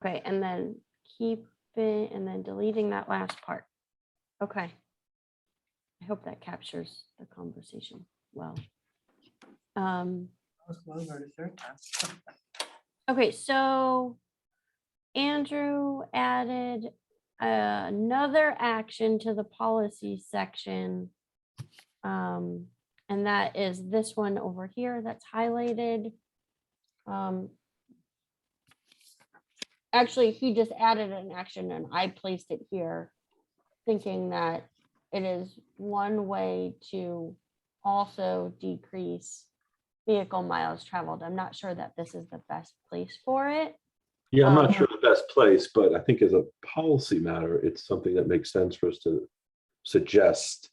Okay, and then keep and then deleting that last part. Okay. I hope that captures the conversation well. Okay, so Andrew added another action to the policy section. And that is this one over here that's highlighted. Actually, he just added an action and I placed it here, thinking that it is one way to also decrease vehicle miles traveled. I'm not sure that this is the best place for it. Yeah, I'm not sure the best place, but I think as a policy matter, it's something that makes sense for us to suggest.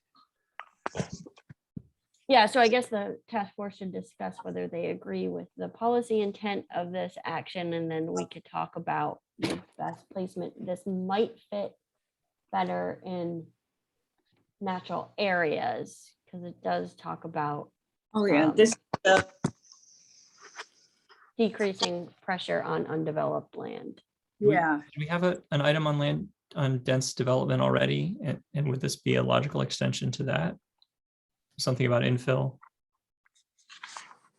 Yeah, so I guess the task force should discuss whether they agree with the policy intent of this action, and then we could talk about the best placement. This might fit better in natural areas because it does talk about Oh, yeah, this, decreasing pressure on undeveloped land. yeah. Do we have an item on land on dense development already? And would this be a logical extension to that? Something about infill?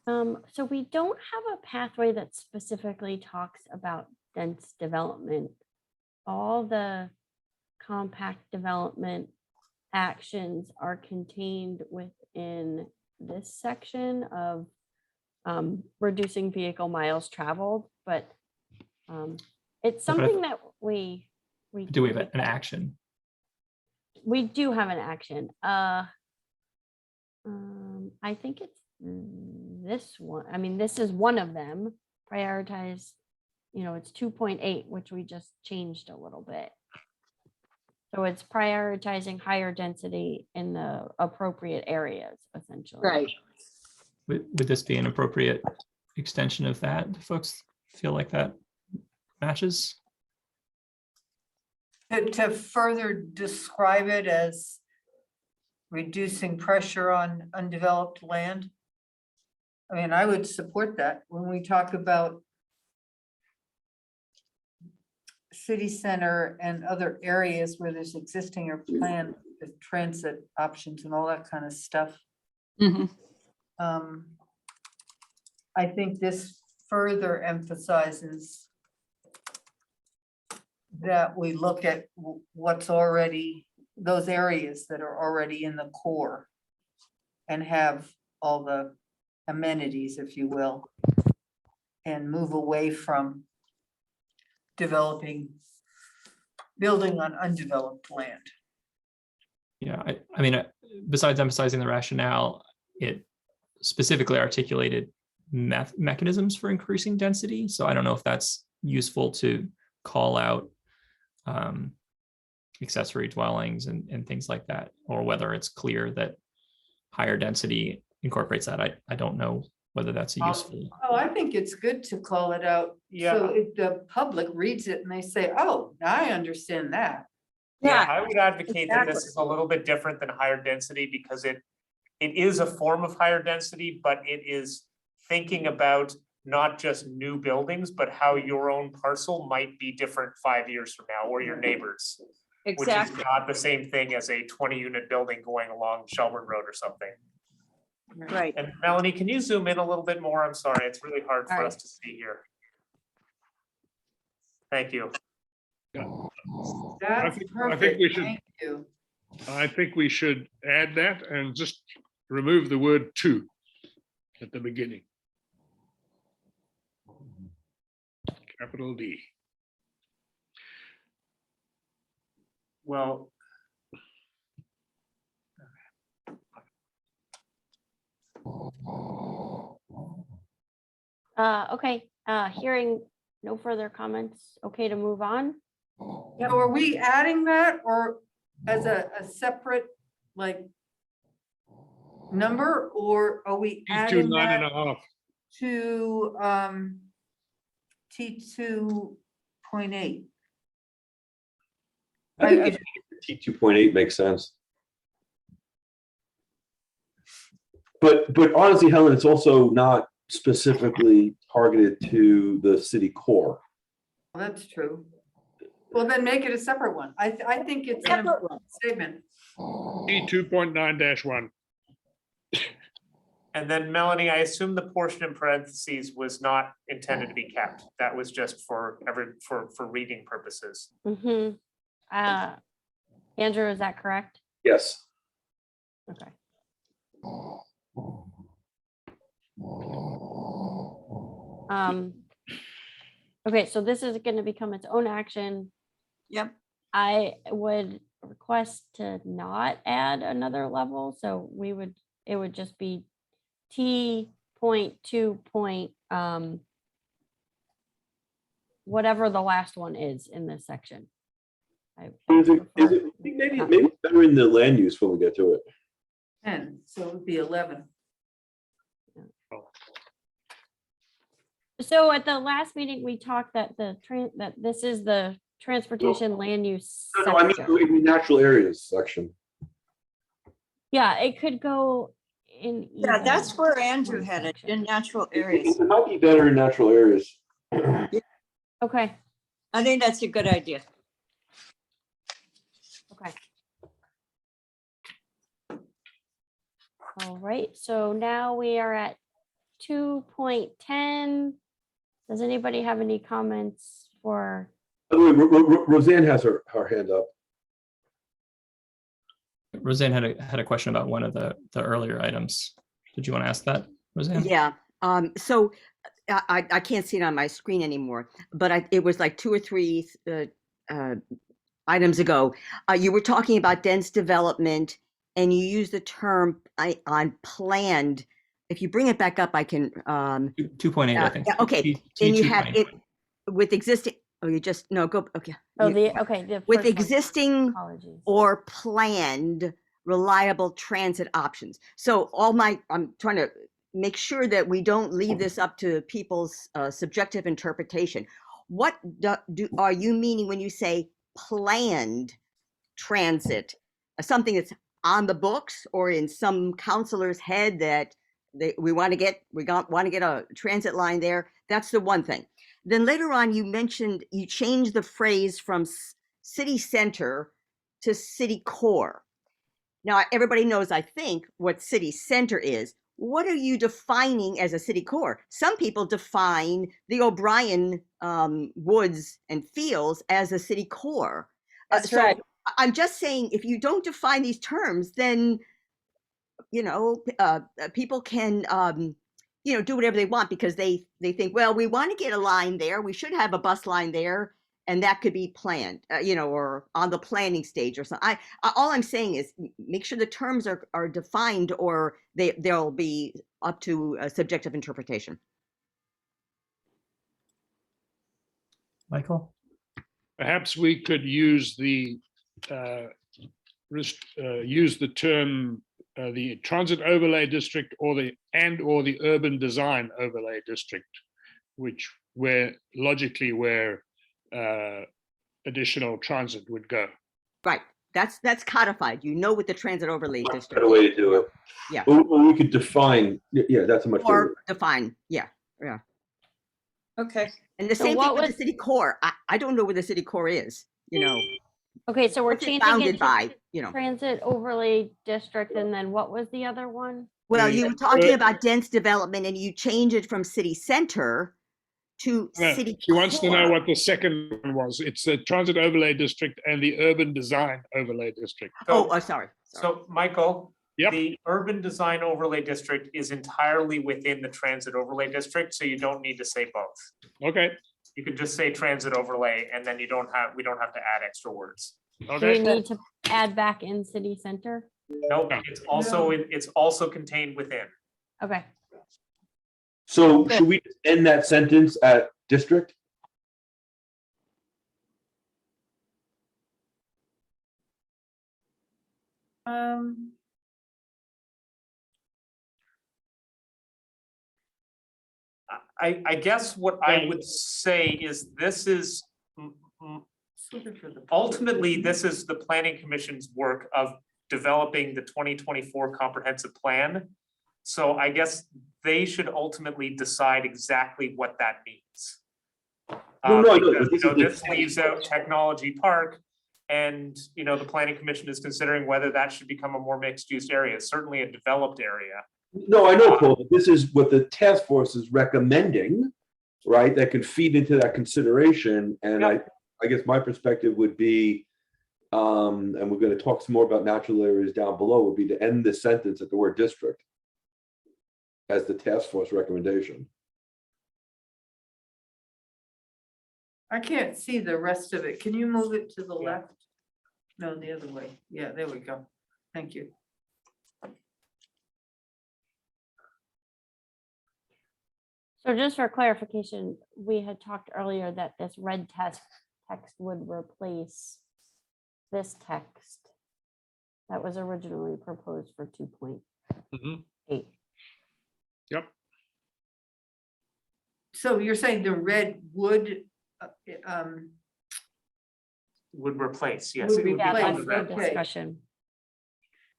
So we don't have a pathway that specifically talks about dense development. All the compact development actions are contained within this section of reducing vehicle miles traveled, but it's something that we Do we have an action? We do have an action. I think it's this one. I mean, this is one of them. Prioritize, it's 2.8, which we just changed a little bit. So it's prioritizing higher density in the appropriate areas, essentially. Right. Would this be an appropriate extension of that? Do folks feel like that matches? To further describe it as reducing pressure on undeveloped land. I mean, I would support that when we talk about city center and other areas where there's existing or planned transit options and all that kind of stuff. Mhm. I think this further emphasizes that we look at what's already, those areas that are already in the core and have all the amenities, if you will, and move away from building on undeveloped land. Yeah, I mean, besides emphasizing the rationale, it specifically articulated mechanisms for increasing density. So I don't know if that's useful to call out accessory dwellings and things like that, or whether it's clear that higher density incorporates that. I don't know whether that's a useful. Oh, I think it's good to call it out. Yeah. So if the public reads it and they say, oh, now I understand that. Yeah, Yeah, I would advocate that this exactly. is a little bit different than higher density because it is a form of higher density, but it is thinking about not just new buildings, but how your own parcel might be different 5 years from now, or your neighbors. Which is Exactly. not the same thing as a 20-unit building going along Shelburne Road or something. Right. And Melanie, can you zoom in a little bit more? I'm sorry, it's really hard for All us to see here. Thank you. That's think perfect. we should- Thank you. I think we should add that and just remove the word "to" at the beginning. Capital D. Well, Okay, hearing no further comments, okay to move on? So are we adding that or as a separate, like, number, or are we T2 adding that 9.5. to T2.8? I think T2.8 makes sense. But honestly, Helen, it's also not specifically targeted to the city core. That's true. Well, then make it a separate one. I think it's an Separate one. statement. C 2.9-1. And then Melanie, I assume the portion in parentheses was not intended to be kept. That was just for reading purposes. Mm-hmm. Andrew, is that correct? Yes. Okay. Okay, so this is going to become its own action. Yep. I would request to not add another level, so it would just be T.2. Whatever the last one is in this section. I Maybe prefer not- it's better in the land use when we get to it. 10, so it would be 11. So at the last meeting, we talked that that this is the transportation land use No, I section. mean, in the natural areas section. Yeah, it could go in. Yeah, either that's where Andrew one had it, section. in natural areas. It might be better in natural areas. Okay, I think that's a good idea. okay. All right, so now we are at 2.10. Does anybody have any comments for? By the way, Roseanne has her hand up. Roseanne had a question about one of the earlier items. Did you want to ask that, Roseanne? Yeah, so I can't see it on my screen anymore, but it was like 2 or 3 items ago. You were talking about dense development and you used the term on planned. If you bring it back up, I can. 2.8, I think. Okay, and you have it with existing, oh, you just, no, go, okay. Oh, You- the With first one. existing Apologies. or planned reliable transit options. So I'm trying to make sure that we don't leave this up to people's subjective interpretation. What are you meaning when you say planned transit? Something that's on the books or in some counselor's head that we want to get a transit line there? That's the one thing. Then later on, you mentioned you changed the phrase from city center to city core. Now, everybody knows, I think, what city center is. What are you defining as a city core? Some people define the O'Brien woods and fields as a city core. That's right. I'm just saying, if you don't define these terms, then, people can, do whatever they want because they think, well, we want to get a line there. We should have a bus line there. And that could be planned, or on the planning stage or something. All I'm saying is make sure the terms are defined or they'll be up to a subjective interpretation. Michael? Perhaps we could use the term the transit overlay district or the urban design overlay district, where additional transit would go. Right. That's codified. What the transit overlay district. Better way to do it. Yeah. Or we could define. Yeah, that's a much better. Or define. Yeah. Okay. And the So same thing what with the was- city core. I don't know where the city core is. Okay, so we're What's it changing bounded it by? to transit overlay district, and then what was the other one? Well, The- you were talking about dense development, and you change it from city center to No, city she wants to know core. what the second one was. It's the transit overlay district and the urban design overlay district. Sorry. So, Michael, Yep. the urban design overlay district is entirely within the transit overlay district, so you don't need to say both. Okay, You could just say transit overlay, and then we don't have to add extra words. Do we okay. need to add back in city center? Nope, it's also contained within. Okay, So should we end that sentence at district? I guess what I would say is ultimately, this is the planning commission's work of developing the 2024 comprehensive plan. So I guess they should ultimately decide exactly what that means. No, no, I know, because, but this you know, is the- this leaves out Technology Park. And, you know, the planning commission is considering whether that should become a more mixed use area, certainly a developed area. No, I know, Paul, but this is what the task force is recommending, right? That could feed into that consideration. And I guess my perspective would be, and we're going to talk some more about natural areas down below, would be to end the sentence at the word district as the task force recommendation. I can't see the rest of it. Can you move it to the Yeah. left? No, the other way. Yeah, there we go. Thank you. So just for clarification, we had talked earlier that this red text would replace this text that was originally proposed for 2.8. Yep. So you're saying the red would, Would replace, yes. Would it would Yeah, replace, that's become the red. okay. discussion.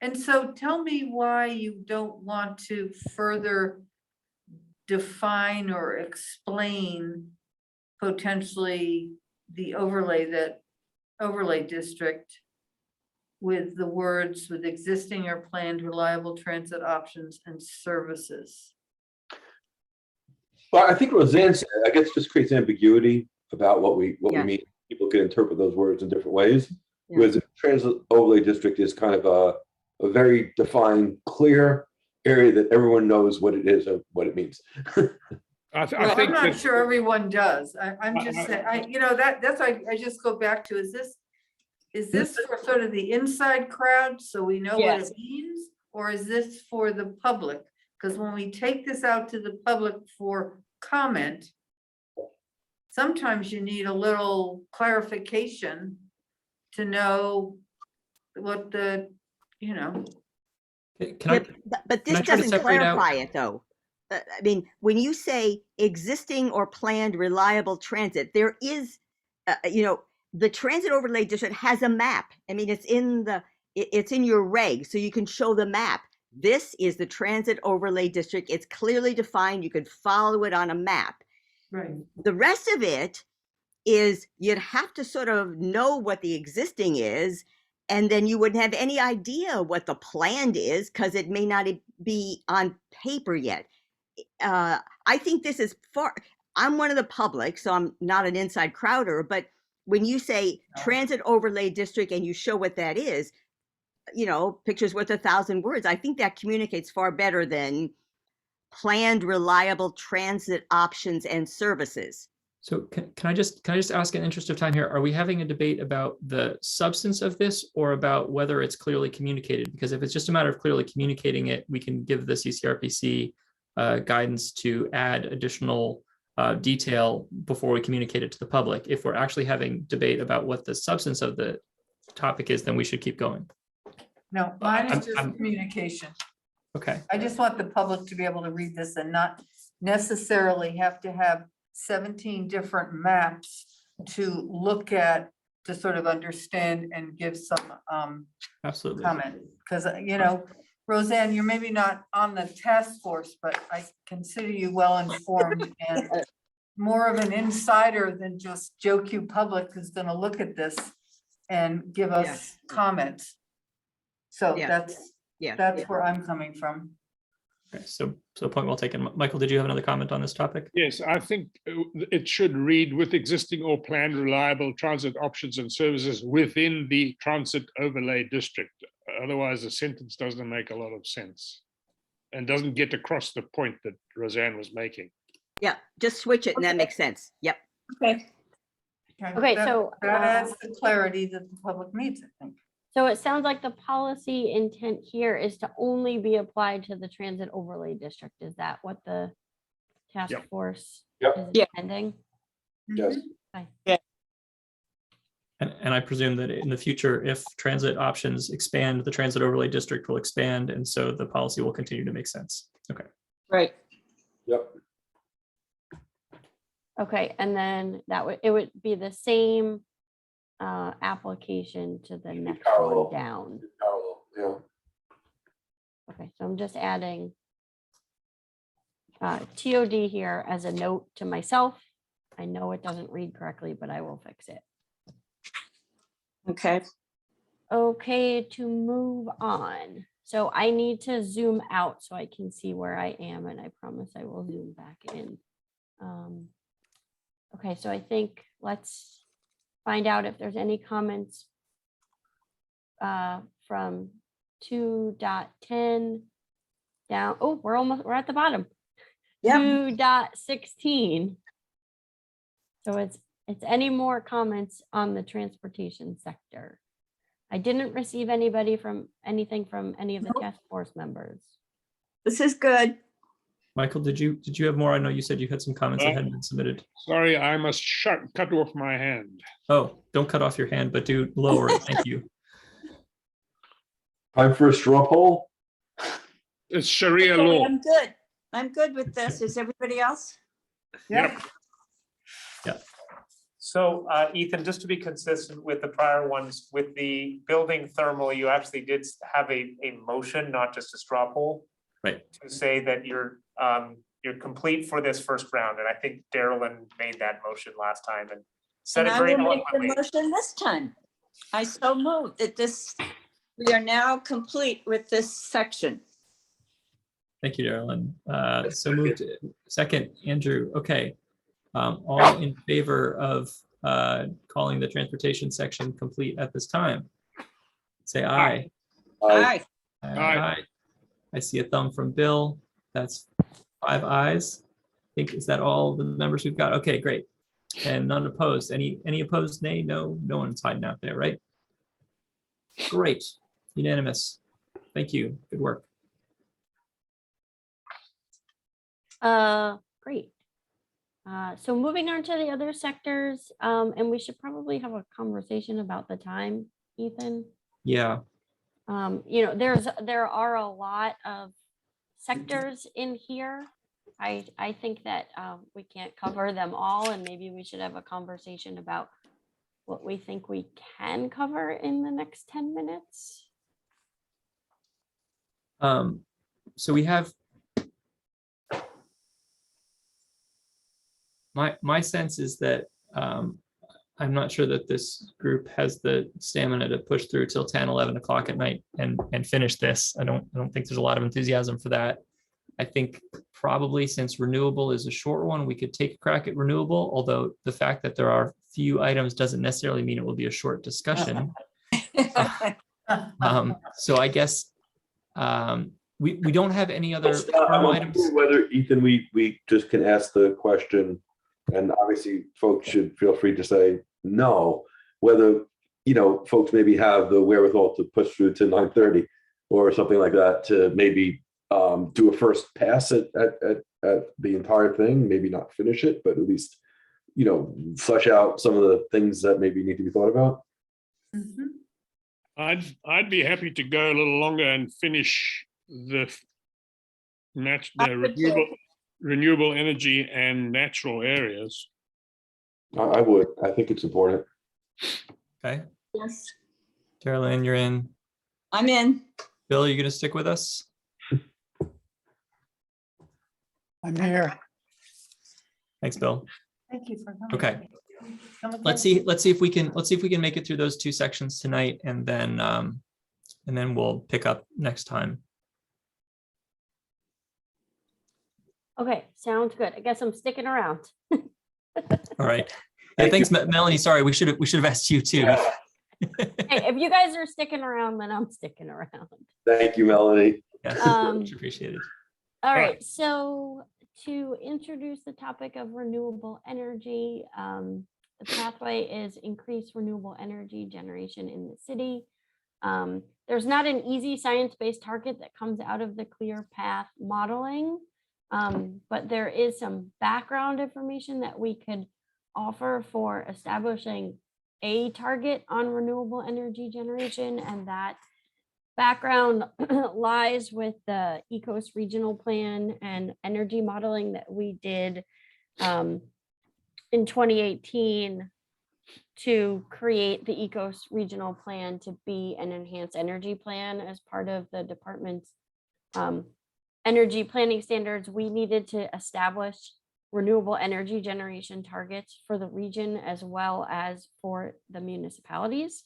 and so tell me why you don't want to further define or explain potentially the overlay district with the words with existing or planned reliable transit options and services. Well, I think Roseanne said, I guess just creates ambiguity about what we Yeah. mean. People can interpret those words in different ways. Yeah. Whereas the transit overlay district is kind of a very defined, clear area that everyone knows what it is and what it means. I Well, think I'm not that, sure everyone does. I'm just saying, you know, that's why I just go back to, is this for sort of the inside crowd, so we know what Yes. it means? Or is this for the public? Because when we take this out to the public for comment, sometimes you need a little clarification to know what the, you know. Can I, But can this I try to doesn't separate out- clarify it, though. I mean, when you say existing or planned reliable transit, there is, you know, the transit overlay district has a map. I mean, it's in it's in your reg, so you can show the map. This is the transit overlay district. It's clearly defined. You could follow it on a map. Right. The rest of it is you'd have to sort of know what the existing is, and then you wouldn't have any idea what the planned is because it may not be on paper yet. I think this is far, I'm one of the public, so I'm not an inside crowder, but when you say transit overlay district and you show what that is, you know, pictures worth 1,000 words, I think that communicates far better than planned reliable transit options and services. So can I just ask in the interest of time here, are we having a debate about the substance of this or about whether it's clearly communicated? Because if it's just a matter of clearly communicating it, we can give the CCRPC guidance to add additional detail before we communicate it to the public. If we're actually having debate about what the substance of the topic is, then we should keep going. No, mine is just I'm- communication. Okay. I just want the public to be able to read this and not necessarily have to have 17 different maps to look at, to sort of understand and give some Absolutely. comment. Because, you know, Roseanne, you're maybe not on the task force, but I consider you well informed and more of an insider than just Joe Q Public who's gonna look at this and give us comments. So Yeah. that's where I'm coming from. Okay, so point well taken. Michael, did you have another comment on this topic? yes, I think it should read with existing or planned reliable transit options and services within the transit overlay district. Otherwise, the sentence doesn't make a lot of sense and doesn't get across the point that Roseanne was making. Yeah, just switch it and that makes sense. Yep. Okay, Okay, That- so, That adds the clarity that the public needs, I think. So it sounds like the policy intent here is to only be applied to the transit overlay district. Is that what the task Yep. force Yep. is Yeah. intending? Yes. And I presume that in the future, if transit options expand, the transit overlay district will expand, and so the policy will continue to make sense. Okay. right. Yep. Okay, and then it would be the same application to the next parallel. one down. Parallel, yeah. Okay, so I'm just adding TOD here as a note to myself. I know it doesn't read correctly, but I will fix it. Okay, Okay, to move on. So I need to zoom out so I can see where I am, and I promise I will zoom back in. Okay, so I think let's find out if there's any comments from 2.10 down. Oh, we're at the bottom. Yep. 2.16. So it's any more comments on the transportation sector. I didn't receive anything from any of the Nope. task force members. this is good. Michael, did you have more? I know you said you had some comments that Uh, hadn't been submitted. Sorry, I must cut off my hand. Oh, don't cut off your hand, but do lower it. Thank you. Time for a straw poll? It's Sharia Okay, law. I'm good. I'm good with this. Is everybody else? Yep. So Ethan, just to be consistent with the prior ones, with the building thermal, you actually did have a motion, not just a straw poll. Right. To say that you're complete for this first round, and I think Darrellin made that motion last time and said And it I very will make the eloquently. motion this time. I so moved that we are now complete with this section. Thank you, Darrellin. So moved. Second, Andrew. Okay. All in favor of calling the transportation section complete at this time? Say aye. Aye. Aye. I see a thumb from Bill. That's 5 ayes. I think, is that all the members we've got? Okay, great. And none opposed. Any opposed? Nay, no one's hiding out there, right? Great. Unanimous. Thank you. Good work. Great. So moving on to the other sectors, and we should probably have a conversation about the time, Ethan. Yeah. There are a lot of sectors in here. I think that we can't cover them all, and maybe we should have a conversation about what we think we can cover in the next 10 minutes. So we have, my sense is that I'm not sure that this group has the stamina to push through till 10, 11 o'clock at night and finish this. I don't think there's a lot of enthusiasm for that. I think probably, since renewable is a short one, we could take a crack at renewable, although the fact that there are few items doesn't necessarily mean it will be a short discussion. So I guess we don't have any other I'm not items. sure whether, Ethan, we just can ask the question, and obviously folks should feel free to say no, whether, folks maybe have the wherewithal to push through to 9:30 or something like that, to maybe do a first pass at the entire thing, maybe not finish it, but at least, flesh out some of the things that maybe need to be thought about. I'd be happy to go a little longer and finish the renewable energy and natural areas. I would. I think it's important. Okay. Yes, Darrellin, you're in. I'm in. Bill, are you going to stick with us? I'm here. Thanks, Bill. Thank you for coming. Okay. Come again. Let's see if we can make it through those two sections tonight, and then we'll pick up next time. Okay, sounds good. I guess I'm sticking around. All right. Hey, thanks, Melanie. Sorry, we should have asked you too. Hey, if you guys are sticking around, then I'm sticking around. Thank you, Melanie. Yes, much appreciated. All right, so to introduce the topic of renewable energy, the pathway is increase renewable energy generation in the city. There's not an easy science-based target that comes out of the clear path modeling, but there is some background information that we could offer for establishing a target on renewable energy generation, and that background lies with the ECOS regional plan and energy modeling that we did in 2018 to create the ECOS regional plan to be an enhanced energy plan as part of the department's energy planning standards. We needed to establish renewable energy generation targets for the region as well as for the municipalities.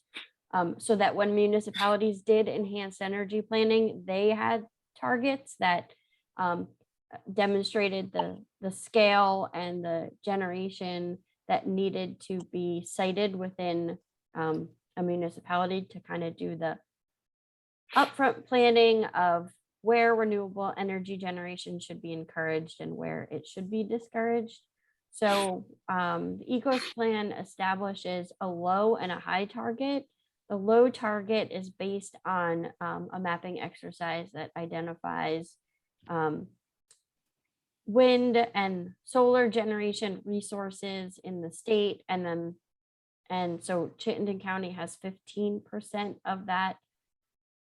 So that when municipalities did enhanced energy planning, they had targets that demonstrated the scale and the generation that needed to be sited within a municipality to kind of do the upfront planning of where renewable energy generation should be encouraged and where it should be discouraged. So the ECOS plan establishes a low and a high target. The low target is based on a mapping exercise that identifies wind and solar generation resources in the state. And so Chittenden County has 15% of that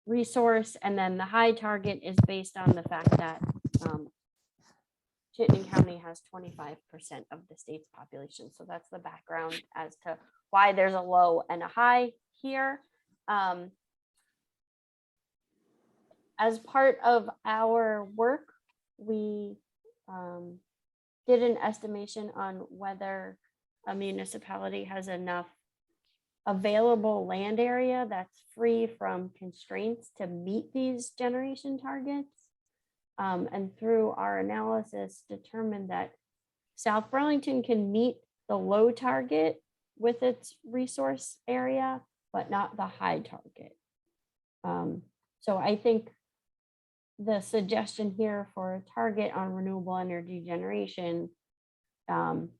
resource. And then the high target is based on the fact that Chittenden County has 25% of the state's population. So that's the background as to why there's a low and a high here. As part of our work, we did an estimation on whether a municipality has enough available land area that's free from constraints to meet these generation targets. And through our analysis, determined that South Burlington can meet the low target with its resource area, but not the high target. So I think the suggestion here for a target on renewable energy generation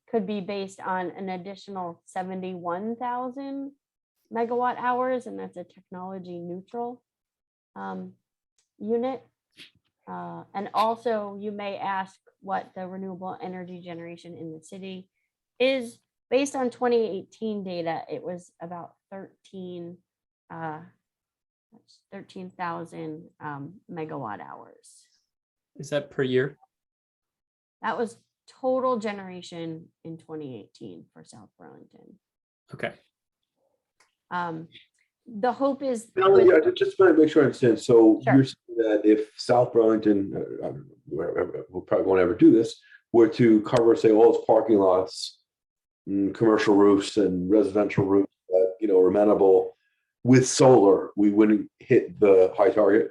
could be based on an additional 71,000 megawatt hours, and that's a technology neutral unit. And also you may ask what the renewable energy generation in the city is. Based on 2018 data, it was about 13,000 megawatt hours. Is that per year? That was total generation in 2018 for South Burlington. Okay. The hope is Melanie, I just want to make sure I understand. So Sure. you're saying that if South Burlington, we probably won't ever do this, were to cover, say, all its parking lots, commercial roofs and residential roofs that, are amenable with solar, we wouldn't hit the high target?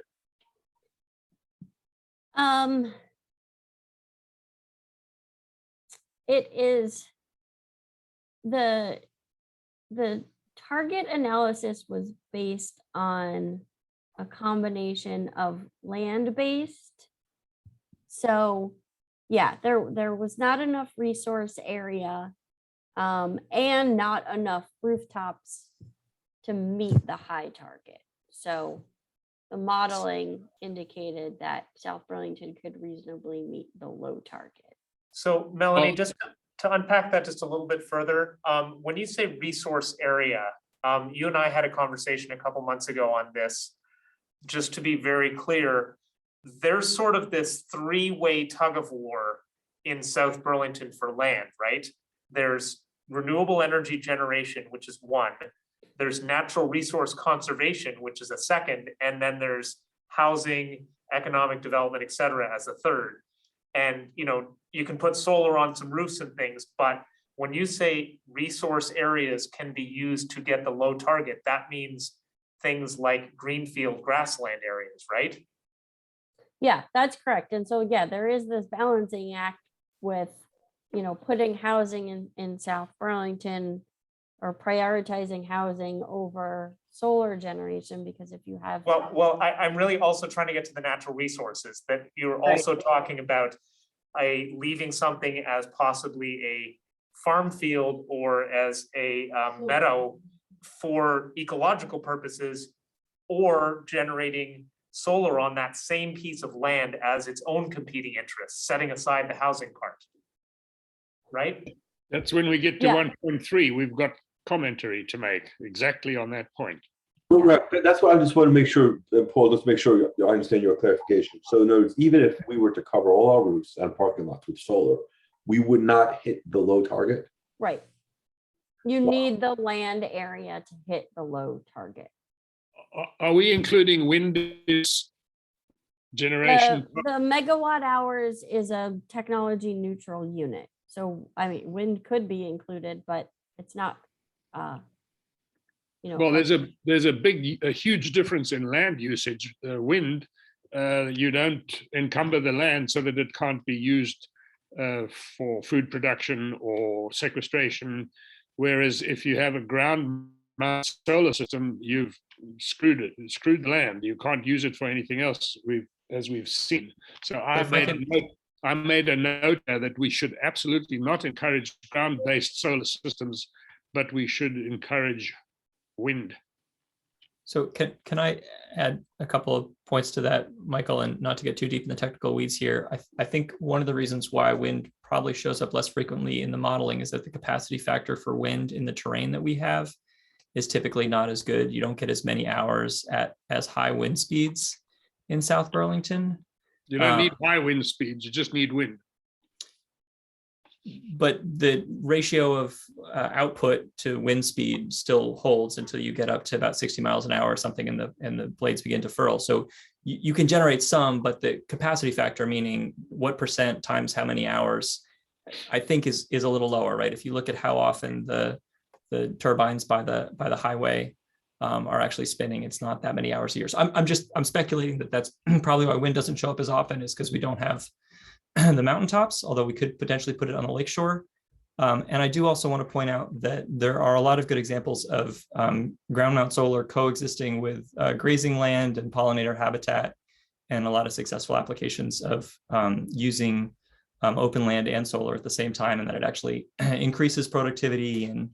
It is the target analysis was based on a combination of land-based. So yeah, there was not enough resource area and not enough rooftops to meet the high target. So the modeling indicated that South Burlington could reasonably meet the low target. So Melanie, Oh. just to unpack that just a little bit further, when you say resource area, you and I had a conversation a couple months ago on this. Just to be very clear, there's sort of this three-way tug of war in South Burlington for land, right? There's renewable energy generation, which is one. There's natural resource conservation, which is a second, and then there's housing, economic development, et cetera, as a third. And you can put solar on some roofs and things, but when you say resource areas can be used to get the low target, that means things like greenfield grassland areas, right? Yeah, that's correct. And so, yeah, there is this balancing act with, putting housing in South Burlington or prioritizing housing over solar generation, because if you have. Well, I'm really also trying to get to the natural resources, that you're also talking about leaving something as possibly a farm field or as a meadow for ecological purposes, or generating solar on that same piece of land as its own competing interests, setting aside the housing part. Right? That's when we get to Yeah. 1.3, we've got commentary to make exactly on that point. Right. That's why I just want to make sure, Paul, just make sure I understand your clarification. So in other words, even if we were to cover all our roofs and parking lots with solar, we would not hit the low target? Right. You Wow. need the land area to hit the low target. Are we including wind generation. The megawatt hours is a technology neutral unit. So, I mean, wind could be included, but it's not, Well, there's a huge difference in land usage. Wind, you don't encumber the land so that it can't be used for food production or sequestration. Whereas if you have a ground mount solar system, you've screwed the land. You can't use it for anything else. As we've seen. So I made a note that we should absolutely not encourage ground-based solar systems, but we should encourage wind. So can I add a couple of points to that, Michael, and not to get too deep in the technical weeds here. I think one of the reasons why wind probably shows up less frequently in the modeling is that the capacity factor for wind in the terrain that we have is typically not as good. You don't get as many hours at as high wind speeds in South Burlington. You don't need high wind speeds, you just need wind. But the ratio of output to wind speed still holds until you get up to about 60 miles an hour or something, and the blades begin to furl. So you can generate some, but the capacity factor, meaning what percent times how many hours, I think is a little lower, right? If you look at how often the turbines by the highway are actually spinning, it's not that many hours a year. So I'm speculating that that's probably why wind doesn't show up as often, is because we don't have the mountaintops, although we could potentially put it on the lakeshore. And I do also want to point out that there are a lot of good examples of ground mount solar coexisting with grazing land and pollinator habitat, and a lot of successful applications of using open land and solar at the same time, and that it actually increases productivity and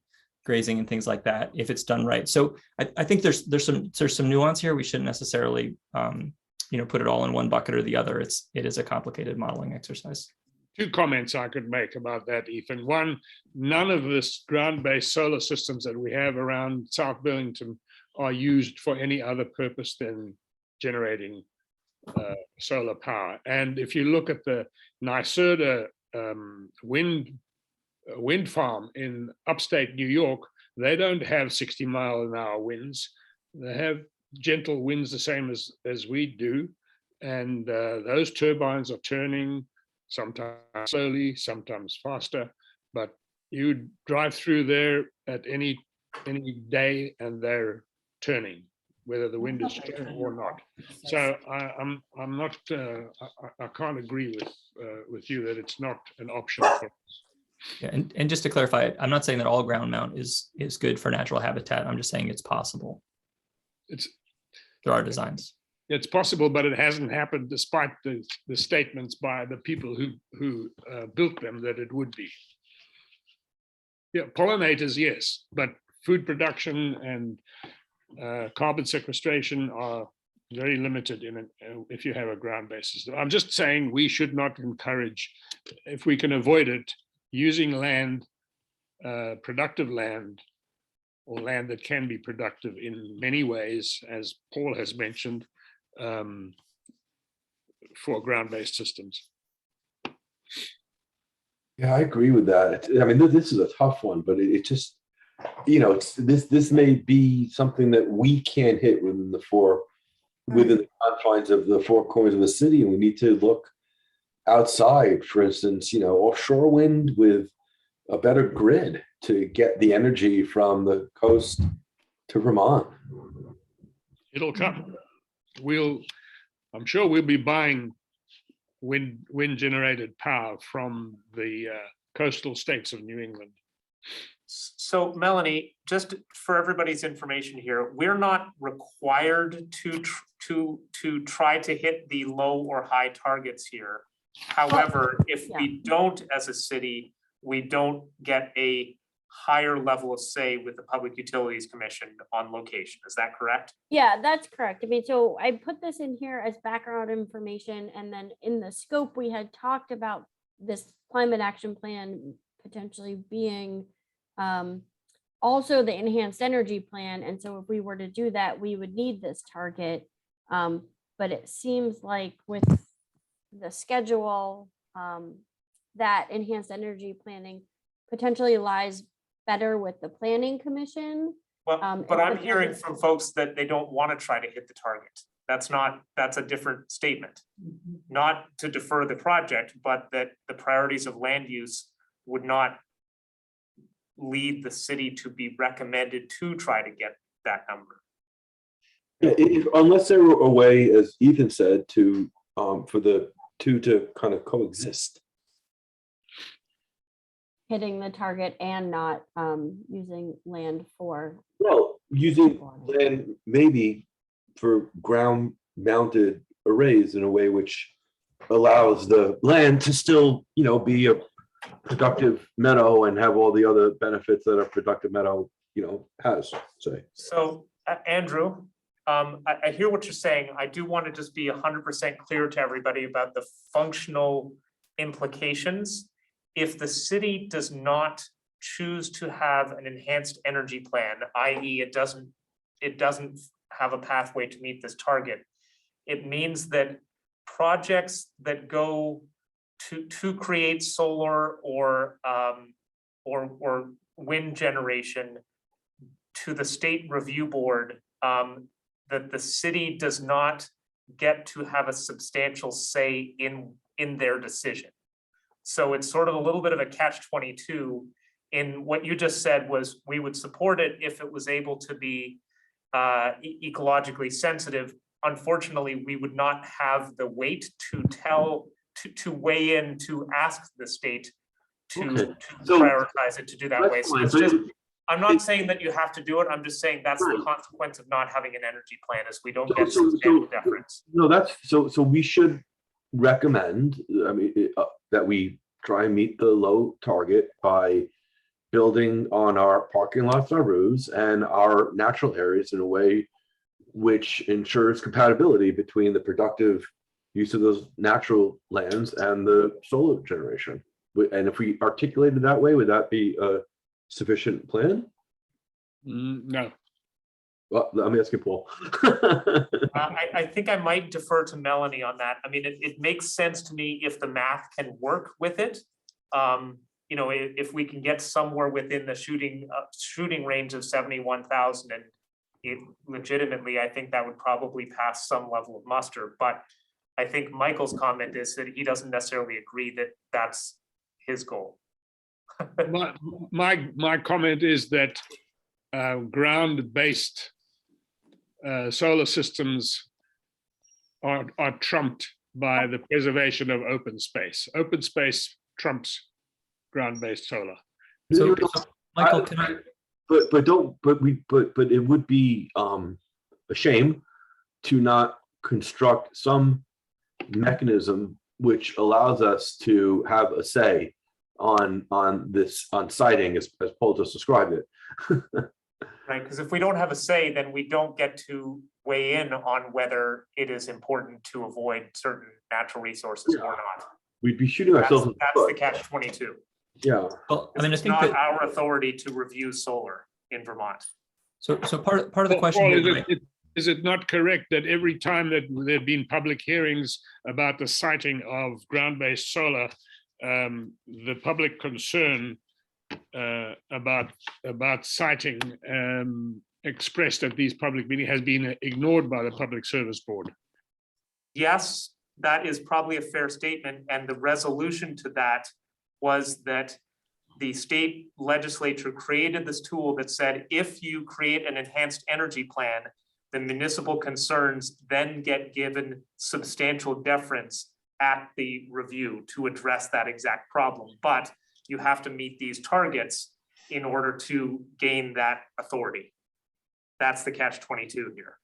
grazing and things like that if it's done right. So I think there's some nuance here. We shouldn't necessarily put it all in one bucket or the other. It is a complicated modeling exercise. Two comments I could make about that, Ethan. One, none of this ground-based solar systems that we have around South Burlington are used for any other purpose than generating solar power. And if you look at the NYSERDA wind farm in upstate New York, they don't have 60-mile-an-hour winds. They have gentle winds the same as we do. And those turbines are turning sometimes slowly, sometimes faster, but you drive through there at any day and they're turning, whether the wind is strong or not. So I'm not, I can't agree with you that it's not an option for us. Yeah, and just to clarify, I'm not saying that all ground mount is good for natural habitat. I'm just saying it's possible. There are designs. It's possible, but it hasn't happened despite the statements by the people who built them that it would be. Yeah, pollinators, yes, but food production and carbon sequestration are very limited if you have a ground-based system. I'm just saying we should not encourage, if we can avoid it, using land, productive land, or land that can be productive in many ways, as Paul has mentioned, for ground-based systems. Yeah, I agree with that. I mean, this is a tough one, but it just, this may be something that we can't hit within the confines of the four corners of the city, and we need to look outside. For instance, offshore wind with a better grid to get the energy from the coast to Vermont. It'll come. I'm sure we'll be buying wind generated power from the coastal states of New England. So Melanie, just for everybody's information here, we're not required to try to hit the low or high targets here. However, if we don't as a city, we don't get a higher level of say with the Public Utilities Commission on location. Is that correct? Yeah, that's correct. I mean, so I put this in here as background information, and then in the scope, we had talked about this climate action plan potentially being also the enhanced energy plan. And so if we were to do that, we would need this target. But it seems like with the schedule, that enhanced energy planning potentially lies better with the planning commission. Well, but I'm hearing from folks that they don't want to try to hit the target. That's a different statement. Not to defer the project, but that the priorities of land use would not lead the city to be recommended to try to get that number. Yeah, unless there were a way, as Ethan said, to for the two to kind of coexist. Hitting the target and not using land for. Well, using land maybe for ground mounted arrays in a way which allows the land to still, be a productive meadow and have all the other benefits that a productive meadow, has, say. So, Andrew, I hear what you're saying. I do want to just be 100% clear to everybody about the functional implications. If the city does not choose to have an enhanced energy plan, i.e. it doesn't have a pathway to meet this target, it means that projects that go to create solar or wind generation to the state review board, that the city does not get to have a substantial say in their decision. So it's sort of a little bit of a catch-22 in what you just said was we would support it if it was able to be ecologically sensitive. Unfortunately, we would not have the weight to weigh in to ask the state to prioritize it to do that way. So it's just, I'm not saying that you have to do it. I'm just saying that's the consequence of not having an energy plan is we don't get substantial deference. No, that's so we should recommend, that we try and meet the low target by building on our parking lots, our roofs, and our natural areas in a way which ensures compatibility between the productive use of those natural lands and the solar generation. And if we articulate it that way, would that be a sufficient plan? No. Well, I'm asking Paul. I think I might defer to Melanie on that. I mean, it makes sense to me if the math can work with it. If we can get somewhere within the shooting range of 71,000, and it legitimately, I think that would probably pass some level of muster. But I think Michael's comment is that he doesn't necessarily agree that that's his goal. my comment is that ground-based solar systems are trumped by the preservation of open space. Open space trumps ground-based solar. So Michael, can I? But it would be a shame to not construct some mechanism which allows us to have a say on siting as Paul just described it. Right, because if we don't have a say, then we don't get to weigh in on whether it is important to avoid certain natural resources or not. We'd be shooting ourselves in the That's the catch-22. Yeah. Well, I mean, I It's think not that our authority to review solar in Vermont. so part of the question Paul, here, is it not correct that every time that there have been public hearings about the siting of ground-based solar, the public concern about siting expressed at these public meetings has been ignored by the Public Service Board? Yes, that is probably a fair statement. And the resolution to that was that the state legislature created this tool that said, if you create an enhanced energy plan, the municipal concerns then get given substantial deference at the review to address that exact problem. But you have to meet these targets in order to gain that authority. That's the catch-22 here.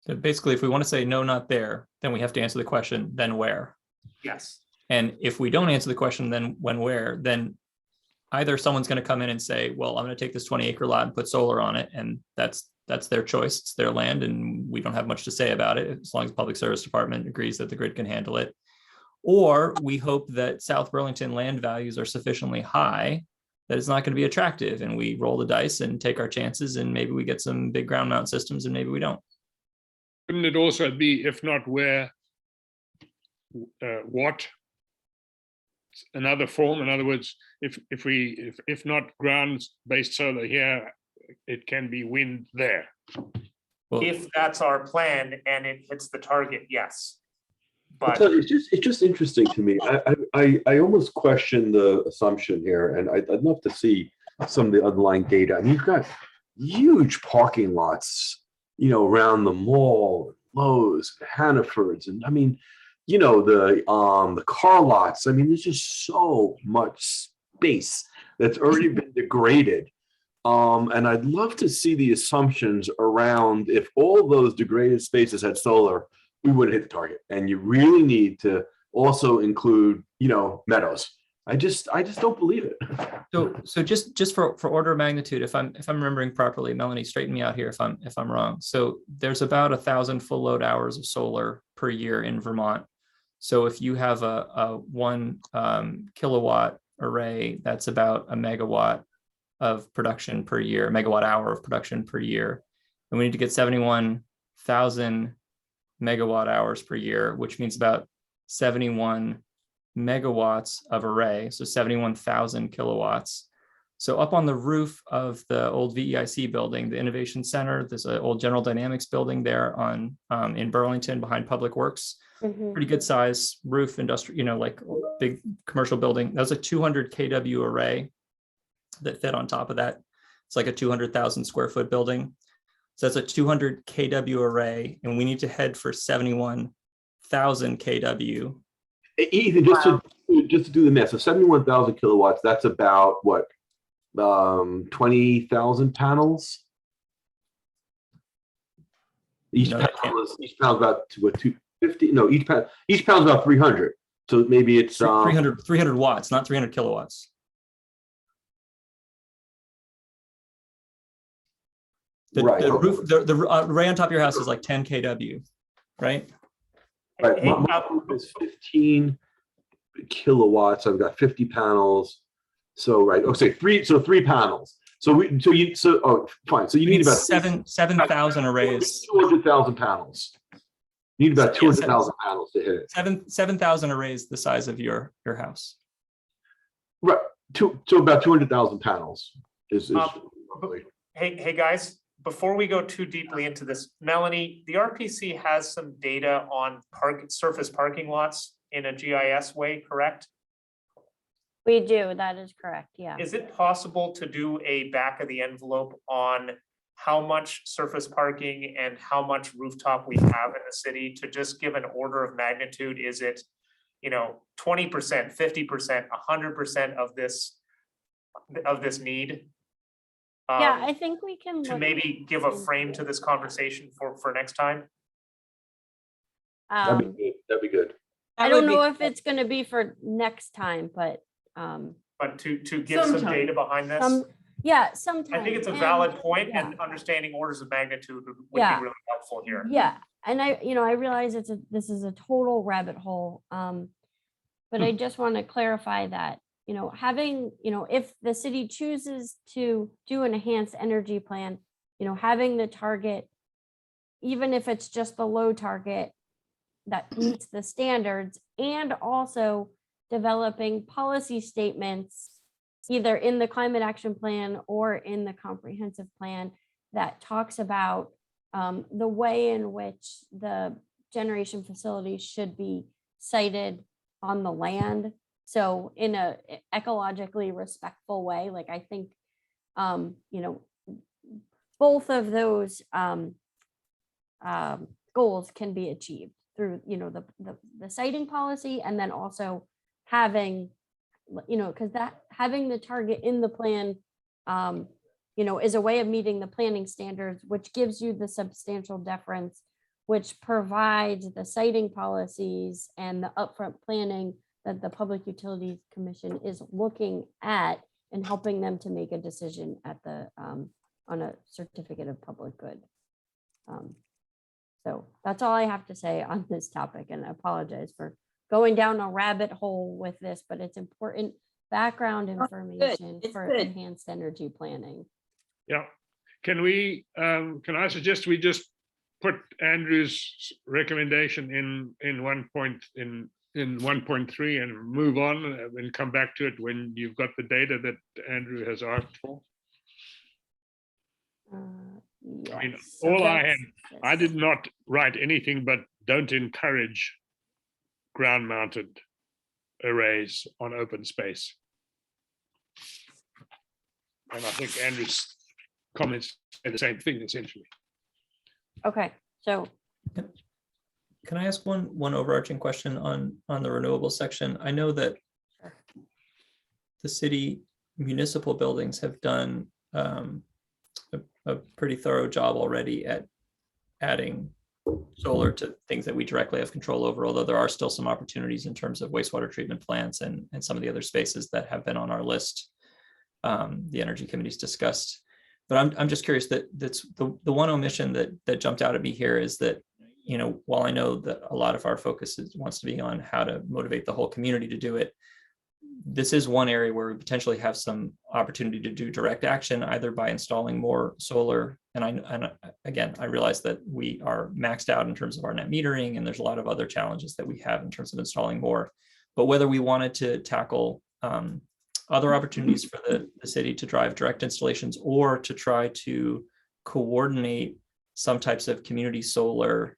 so basically, if we want to say no, not there, then we have to answer the question, then where? Yes. And if we don't answer the question, then when, where, then either someone's going to come in and say, well, I'm going to take this 20-acre lot and put solar on it, and that's their choice, it's their land, and we don't have much to say about it as long as the Public Service Department agrees that the grid can handle it. Or we hope that South Burlington land values are sufficiently high that it's not going to be attractive, and we roll the dice and take our chances, and maybe we get some big ground mount systems and maybe we don't. Couldn't it also be, if not where, what? Another form, in other words, if not ground-based solar here, it can be wind there. Well, If that's our plan and it hits the target, yes. I'll But tell you, it's just interesting to me. I almost question the assumption here, and I'd love to see some of the underlying data. I mean, you've got huge parking lots, around the mall, Lowe's, Hannaford's, and I mean, the car lots. I mean, there's just so much space that's already been degraded. And I'd love to see the assumptions around if all those degraded spaces had solar, we wouldn't hit the target. And you really need to also include, meadows. I just don't believe it. So just for order of magnitude, if I'm remembering properly, Melanie, straighten me out here if I'm wrong. So there's about 1,000 full load hours of solar per year in Vermont. So if you have a 1 kilowatt array, that's about a megawatt of production per year, megawatt hour of production per year. And we need to get 71,000 megawatt hours per year, which means about 71 megawatts of array. So 71,000 kilowatts. So up on the roof of the old VEIC building, the Innovation Center, there's an old General Dynamics building there in Burlington behind Public Works. Pretty good size roof industry, like big commercial building. That was a 200 kW array that fit on top of that. It's like a 200,000 square foot building. So that's a 200 kW array, and we need to head for 71,000 kW. Ethan, just to do the math, so 71,000 kilowatts, that's about what, 20,000 panels? Each panel is about what, 250? No, each panel is about 300. So maybe it's 300 watts, not 300 kilowatts. The roof, the array on top of your house is like 10 kW, right? Right. My roof is 15 kilowatts. I've got 50 panels. So right. Okay, three panels. Fine. So you need about 7,000 arrays. 200,000 panels. You need about 200,000 panels to hit it. 7,000 arrays the size of your house. Right. So about 200,000 panels is roughly. hey guys, before we go too deeply into this, Melanie, the RPC has some data on surface parking lots in a GIS way, correct? We do, that is correct, yeah. Is it possible to do a back of the envelope on how much surface parking and how much rooftop we have in the city to just give an order of magnitude? Is it, 20%, 50%, 100% of this need? Yeah, I think we can. To maybe give a frame to this conversation for next time. That'd be good. I don't know if it's going to be for next time, but to give some data behind this. Sometime. I think it's a valid point, and understanding orders of magnitude would be really helpful here. Yeah, and I realize this is a total rabbit hole, but I just want to clarify that having if the city chooses to do an enhanced energy plan, having the target, even if it's just the low target that meets the standards, and also developing policy statements either in the climate action plan or in the comprehensive plan that talks about the way in which the generation facilities should be sited on the land. So in a ecologically respectful way, like I think, both of those goals can be achieved through, the siting policy, and then also having, because having the target in the plan, is a way of meeting the planning standards, which gives you the substantial deference, which provides the siting policies and the upfront planning that the Public Utilities Commission is looking at and helping them to make a decision at the on a certificate of public good. So that's all I have to say on this topic, and I apologize for going down a rabbit hole with this, but it's important background information for enhanced energy planning. Yeah. Can I suggest we just put Andrew's recommendation in 1.3 and move on and come back to it when you've got the data that Andrew has asked for? Yeah. mean, Yes, so all I had, that's- I did not write anything but don't encourage ground mounted arrays on open space. And I think Andrew's comments say the same thing essentially. Okay, so Can I ask one overarching question on the renewable section? I know that the city municipal buildings have done a pretty thorough job already at adding solar to things that we directly have control over, although there are still some opportunities in terms of wastewater treatment plants and some of the other spaces that have been on our list. The energy committee's discussed. But I'm just curious that's the one omission that jumped out at me here is that, you know, while I know that a lot of our focus wants to be on how to motivate the whole community to do it, this is one area where we potentially have some opportunity to do direct action, either by installing more solar. And again, I realize that we are maxed out in terms of our net metering, and there's a lot of other challenges that we have in terms of installing more. But whether we wanted to tackle other opportunities for the city to drive direct installations, or to try to coordinate some types of community solar,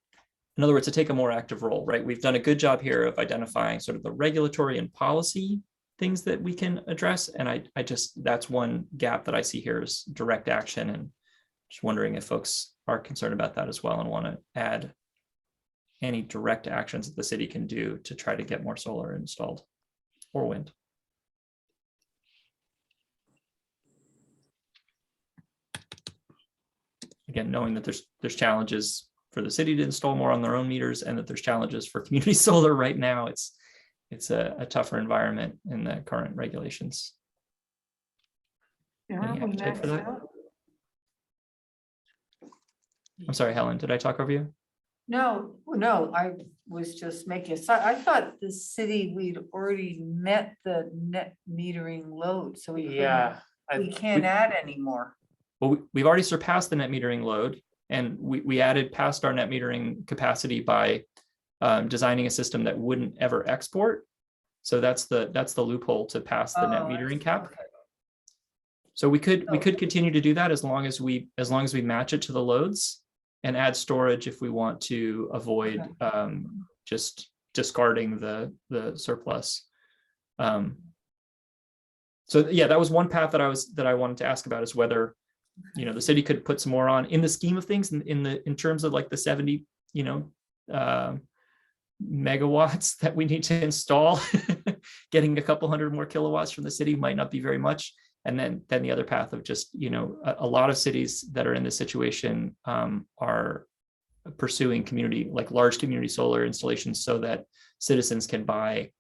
in other words, to take a more active role, right? We've done a good job here of identifying sort of the regulatory and policy things that we can address. And I just, that's one gap that I see here is direct action, and just wondering if folks are concerned about that as well and want to add any direct actions that the city can do to try to get more solar installed or wind. Again, knowing that there's challenges for the city to install more on their own meters, and that there's challenges for community solar right now. It's a tougher environment in the current regulations. Aren't we appetite for maxed that? out? I'm sorry, Helen, did I talk over you? No, I was just making, I thought the city, we'd already met the net metering load, so we Yeah. can't add anymore. Well, we've already surpassed the net metering load, and we added past our net metering capacity by designing a system that wouldn't ever export. So that's the loophole to pass the net Oh, I metering see. cap. Okay. So we could continue to do that as long as we match it to the loads, and add storage if we want to avoid just discarding the surplus. So yeah, that was one path that I wanted to ask about, is whether, you know, the city could put some more on in the scheme of things in terms of like the 70, you know, megawatts that we need to install. Getting a couple hundred more kilowatts from the city might not be very much. And then the other path of just, you know, a lot of cities that are in this situation are pursuing large community solar installations, so that citizens can buy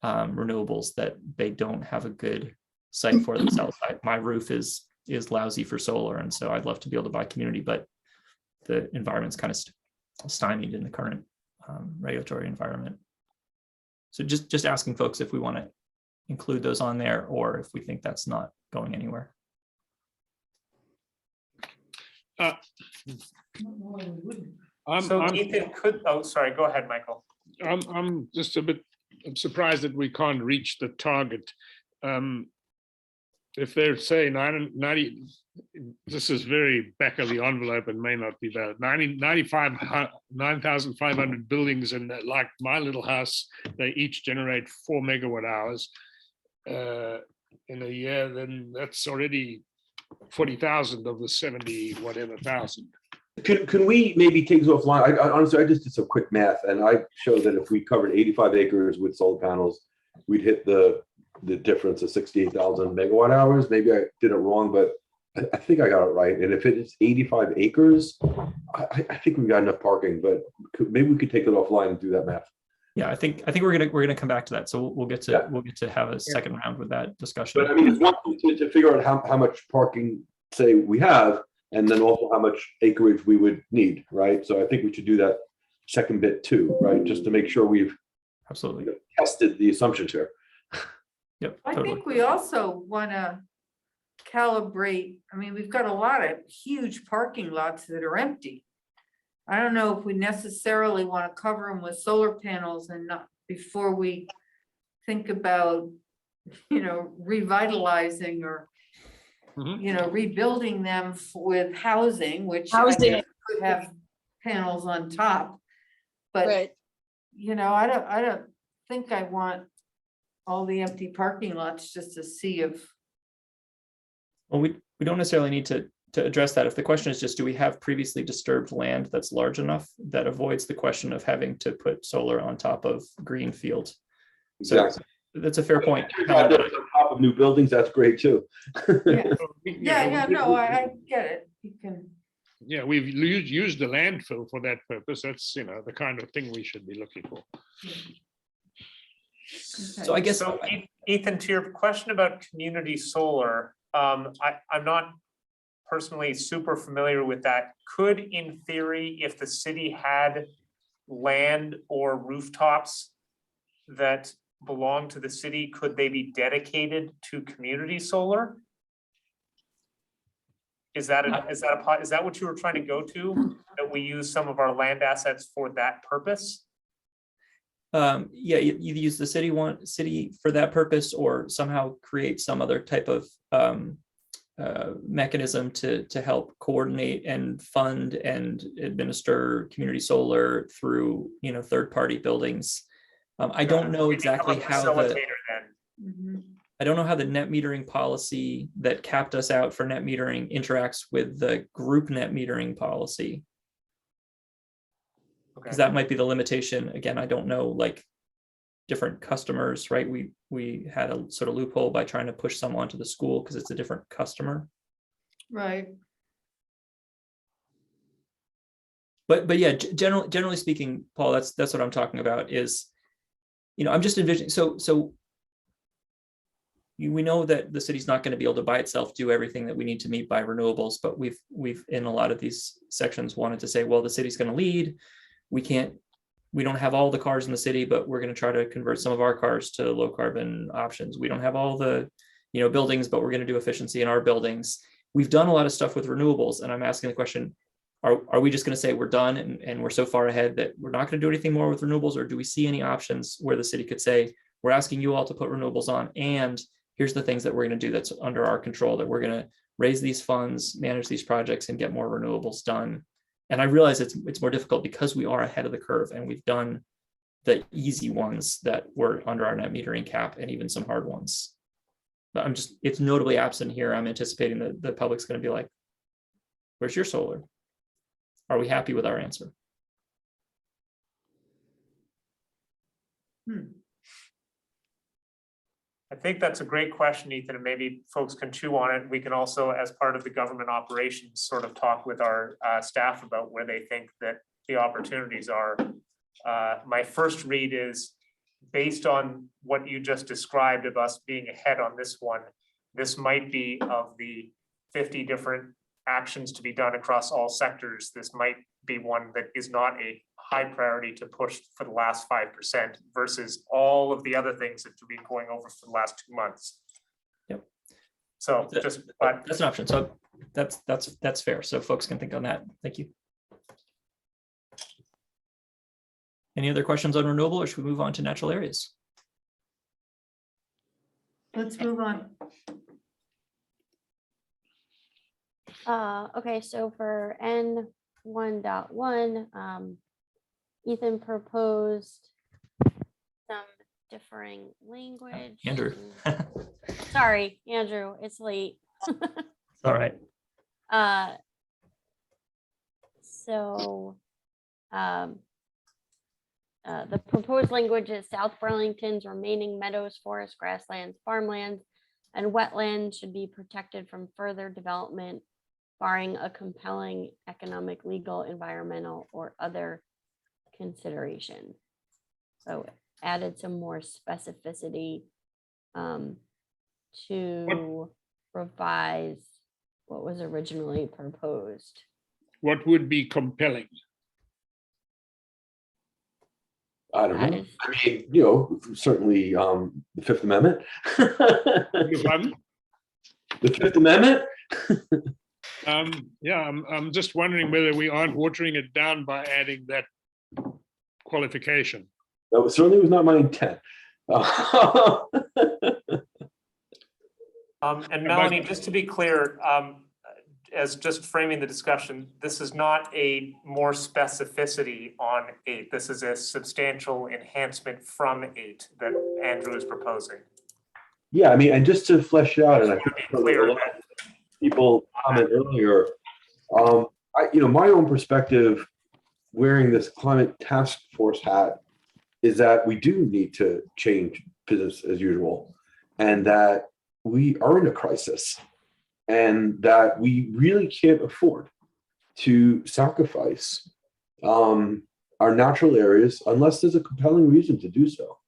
renewables that they don't have a good site for themselves. My roof is lousy for solar, and so I'd love to be able to buy community, but the environment's kind of stymied in the current regulatory environment. So just asking folks if we want to include those on there, or if we think that's not going anywhere. Ethan could, oh, sorry, go ahead, Michael. I'm just a bit surprised that we can't reach the target. If they're saying 90, this is very back of the envelope and may not be valid. 9,500 buildings, and like my little house, they each generate 4 megawatt hours in a year. Then that's already 40,000 of the 70 whatever thousand. Can we maybe take this offline? I honestly, I just did some quick math, and I showed that if we covered 85 acres with solar panels, we'd hit the difference of 68,000 megawatt hours. Maybe I did it wrong, but I think I got it right. And if it's 85 acres, I think we've got enough parking, but maybe we could take it offline and do that math. Yeah, I think we're gonna come back to that. So we'll get to have a second round with that discussion. But I mean, it's one thing to figure out how much parking, say, we have, and then also how much acreage we would need, right? So I think we should do that second bit too, right? Just to make sure we've absolutely tested the assumptions here. Yep. I Totally. think we also want to calibrate, I mean, we've got a lot of huge parking lots that are empty. I don't know if we necessarily want to cover them with solar panels, and not before we think about, you know, revitalizing or Mhm. you know, rebuilding them with housing, which I Housing. guess could have panels on top. But, Right. you know, I don't think I want all the empty parking lots just a sea of, Well, we don't necessarily need to address that. If the question is just, do we have previously disturbed land that's large enough that avoids the question of having to put solar on top of green field? So Exactly. that's a fair point. If you got those on top of new buildings, that's great too. yeah, You know, no, I get it. You can, Yeah, we've used the landfill for that purpose. That's, you know, the kind of thing we should be looking for. So I guess So Ethan, to your question about community solar, I'm not personally super familiar with that. Could, in theory, if the city had land or rooftops that belong to the city, could they be dedicated to community solar? Is that what you were trying to go to? That we use some of our land assets for that purpose? yeah, you use the city for that purpose, or somehow create some other type of mechanism to help coordinate and fund and administer community solar through, you know, third-party buildings. I don't know exactly how I don't know how the net metering policy that capped us out for net metering interacts with the group net metering policy. Because that might be the limitation. Again, I don't know, like, different customers, right? We had a sort of loophole by trying to push some onto the school because it's a different customer. right. But yeah, generally speaking, Paul, that's what I'm talking about is, you know, I'm just envisioning, so we know that the city's not going to be able to by itself do everything that we need to meet by renewables, but we've in a lot of these sections wanted to say, well, the city's going to lead. We don't have all the cars in the city, but we're going to try to convert some of our cars to low carbon options. We don't have all the, you know, buildings, but we're going to do efficiency in our buildings. We've done a lot of stuff with renewables, and I'm asking the question, are we just going to say we're done and we're so far ahead that we're not going to do anything more with renewables? Or do we see any options where the city could say, we're asking you all to put renewables on, and here's the things that we're going to do that's under our control, that we're going to raise these funds, manage these projects, and get more renewables done. And I realize it's more difficult because we are ahead of the curve and we've done the easy ones that were under our net metering cap and even some hard ones. But it's notably absent here. I'm anticipating that the public's going to be like, where's your solar? Are we happy with our answer? I think that's a great question, Ethan, and maybe folks can chew on it. We can also, as part of the government operations, sort of talk with our staff about where they think that the opportunities are. My first read is, based on what you just described of us being ahead on this one, this might be, of the 50 different actions to be done across all sectors, this might be one that is not a high priority to push for the last 5% versus all of the other things that have been going over for the last 2 months. Yep. So that's an option. So that's fair. So folks can think on that. Thank you. Any other questions on renewable, or should we move on to natural areas? Let's move on. Okay, so for N1.1, Ethan proposed some differing language. Andrew. Sorry, Andrew, it's late. All right. So the proposed language is South Burlington's remaining meadows, forests, grasslands, farmlands, and wetlands should be protected from further development, barring a compelling economic, legal, environmental, or other consideration. So added some more specificity to revise what was originally proposed. What would be compelling? I don't know. I mean, you know, certainly the Fifth Amendment. The Fifth Amendment. Yeah, I'm just wondering whether we aren't watering it down by adding that qualification. That certainly was not my intent. And Melanie, just to be clear, as just framing the discussion, this is not a more specificity on 8. This is a substantial enhancement from 8 that Andrew is proposing. Yeah, I mean, and just to flesh it out, and I think Be clear a lot of people comment earlier, my own perspective wearing this climate task force hat is that we do need to change business as usual, and that we are in a crisis, and that we really can't afford to sacrifice our natural areas unless there's a compelling reason to do so.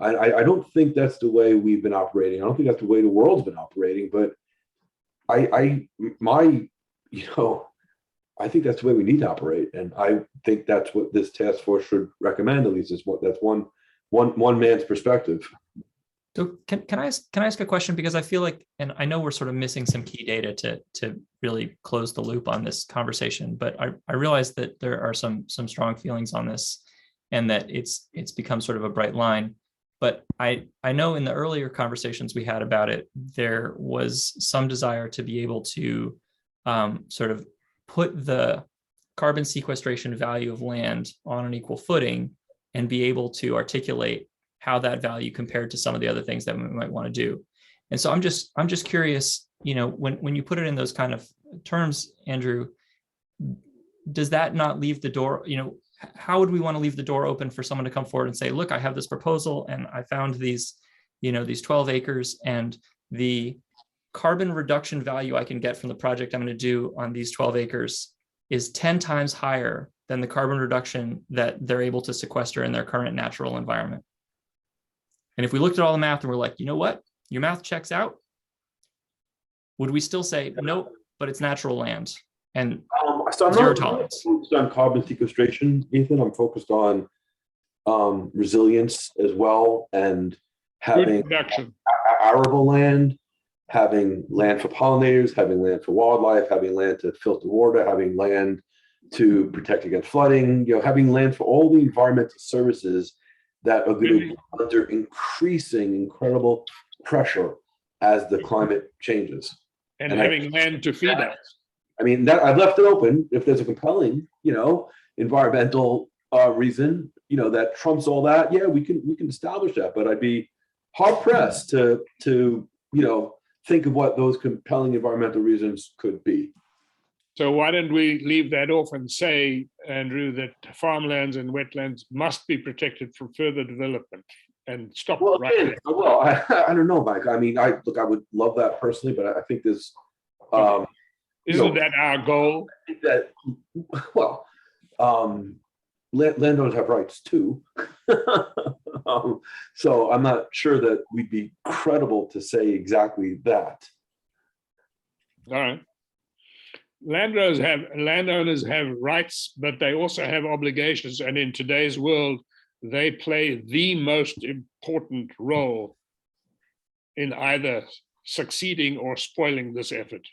I don't think that's the way we've been operating. I don't think that's the way the world's been operating, but I think that's the way we need to operate. And I think that's what this task force should recommend, at least that's one man's perspective. So can I ask a question? Because I feel like, and I know we're sort of missing some key data to really close the loop on this conversation, but I realize that there are some strong feelings on this, and that it's become sort of a bright line. But I know in the earlier conversations we had about it, there was some desire to be able to sort of put the carbon sequestration value of land on an equal footing and be able to articulate how that value compared to some of the other things that we might want to do. And so I'm just curious, when you put it in those kind of terms, Andrew, does that not leave the door, how would we want to leave the door open for someone to come forward and say, look, I have this proposal and I found these 12 acres, and the carbon reduction value I can get from the project I'm going to do on these 12 acres is 10 times higher than the carbon reduction that they're able to sequester in their current natural environment. And if we looked at all the math and we're like, you know what, your math checks out, would we still say, nope, but it's natural land and so I'm zero not tolerance? focused on carbon sequestration, Ethan. I'm focused on resilience as well, and having arable land, having land for pollinators, having land for wildlife, having land to filter water, having land to protect against flooding, having land for all the environmental services that are going to be under incredible pressure as the climate changes. And having land to feed us. I mean, that I've left it open. If there's a compelling, environmental reason, that trumps all that, yeah, we can establish that. But I'd be hard pressed to think of what those compelling environmental reasons could be. So why don't we leave that off and say, Andrew, that farmlands and wetlands must be protected from further development, and stop right there. Well, I don't know, Mike. I mean, I would love that personally, but I think there's isn't that our goal? That landowners have rights too. So I'm not sure that we'd be credible to say exactly that. All right. Landowners have rights, but they also have obligations. And in today's world, they play the most important role in either succeeding or spoiling this effort.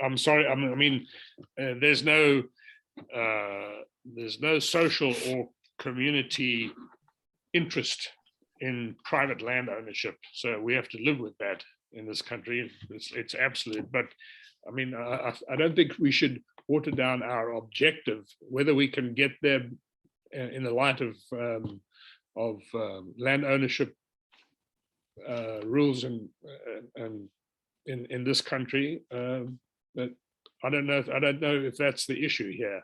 I'm sorry. I mean, there's no social or community interest in private land ownership. So we have to live with that in this country. It's absolute. But I mean, I don't think we should water down our objective, whether we can get there in the light of land ownership rules and in this country. But I don't know if that's the issue here.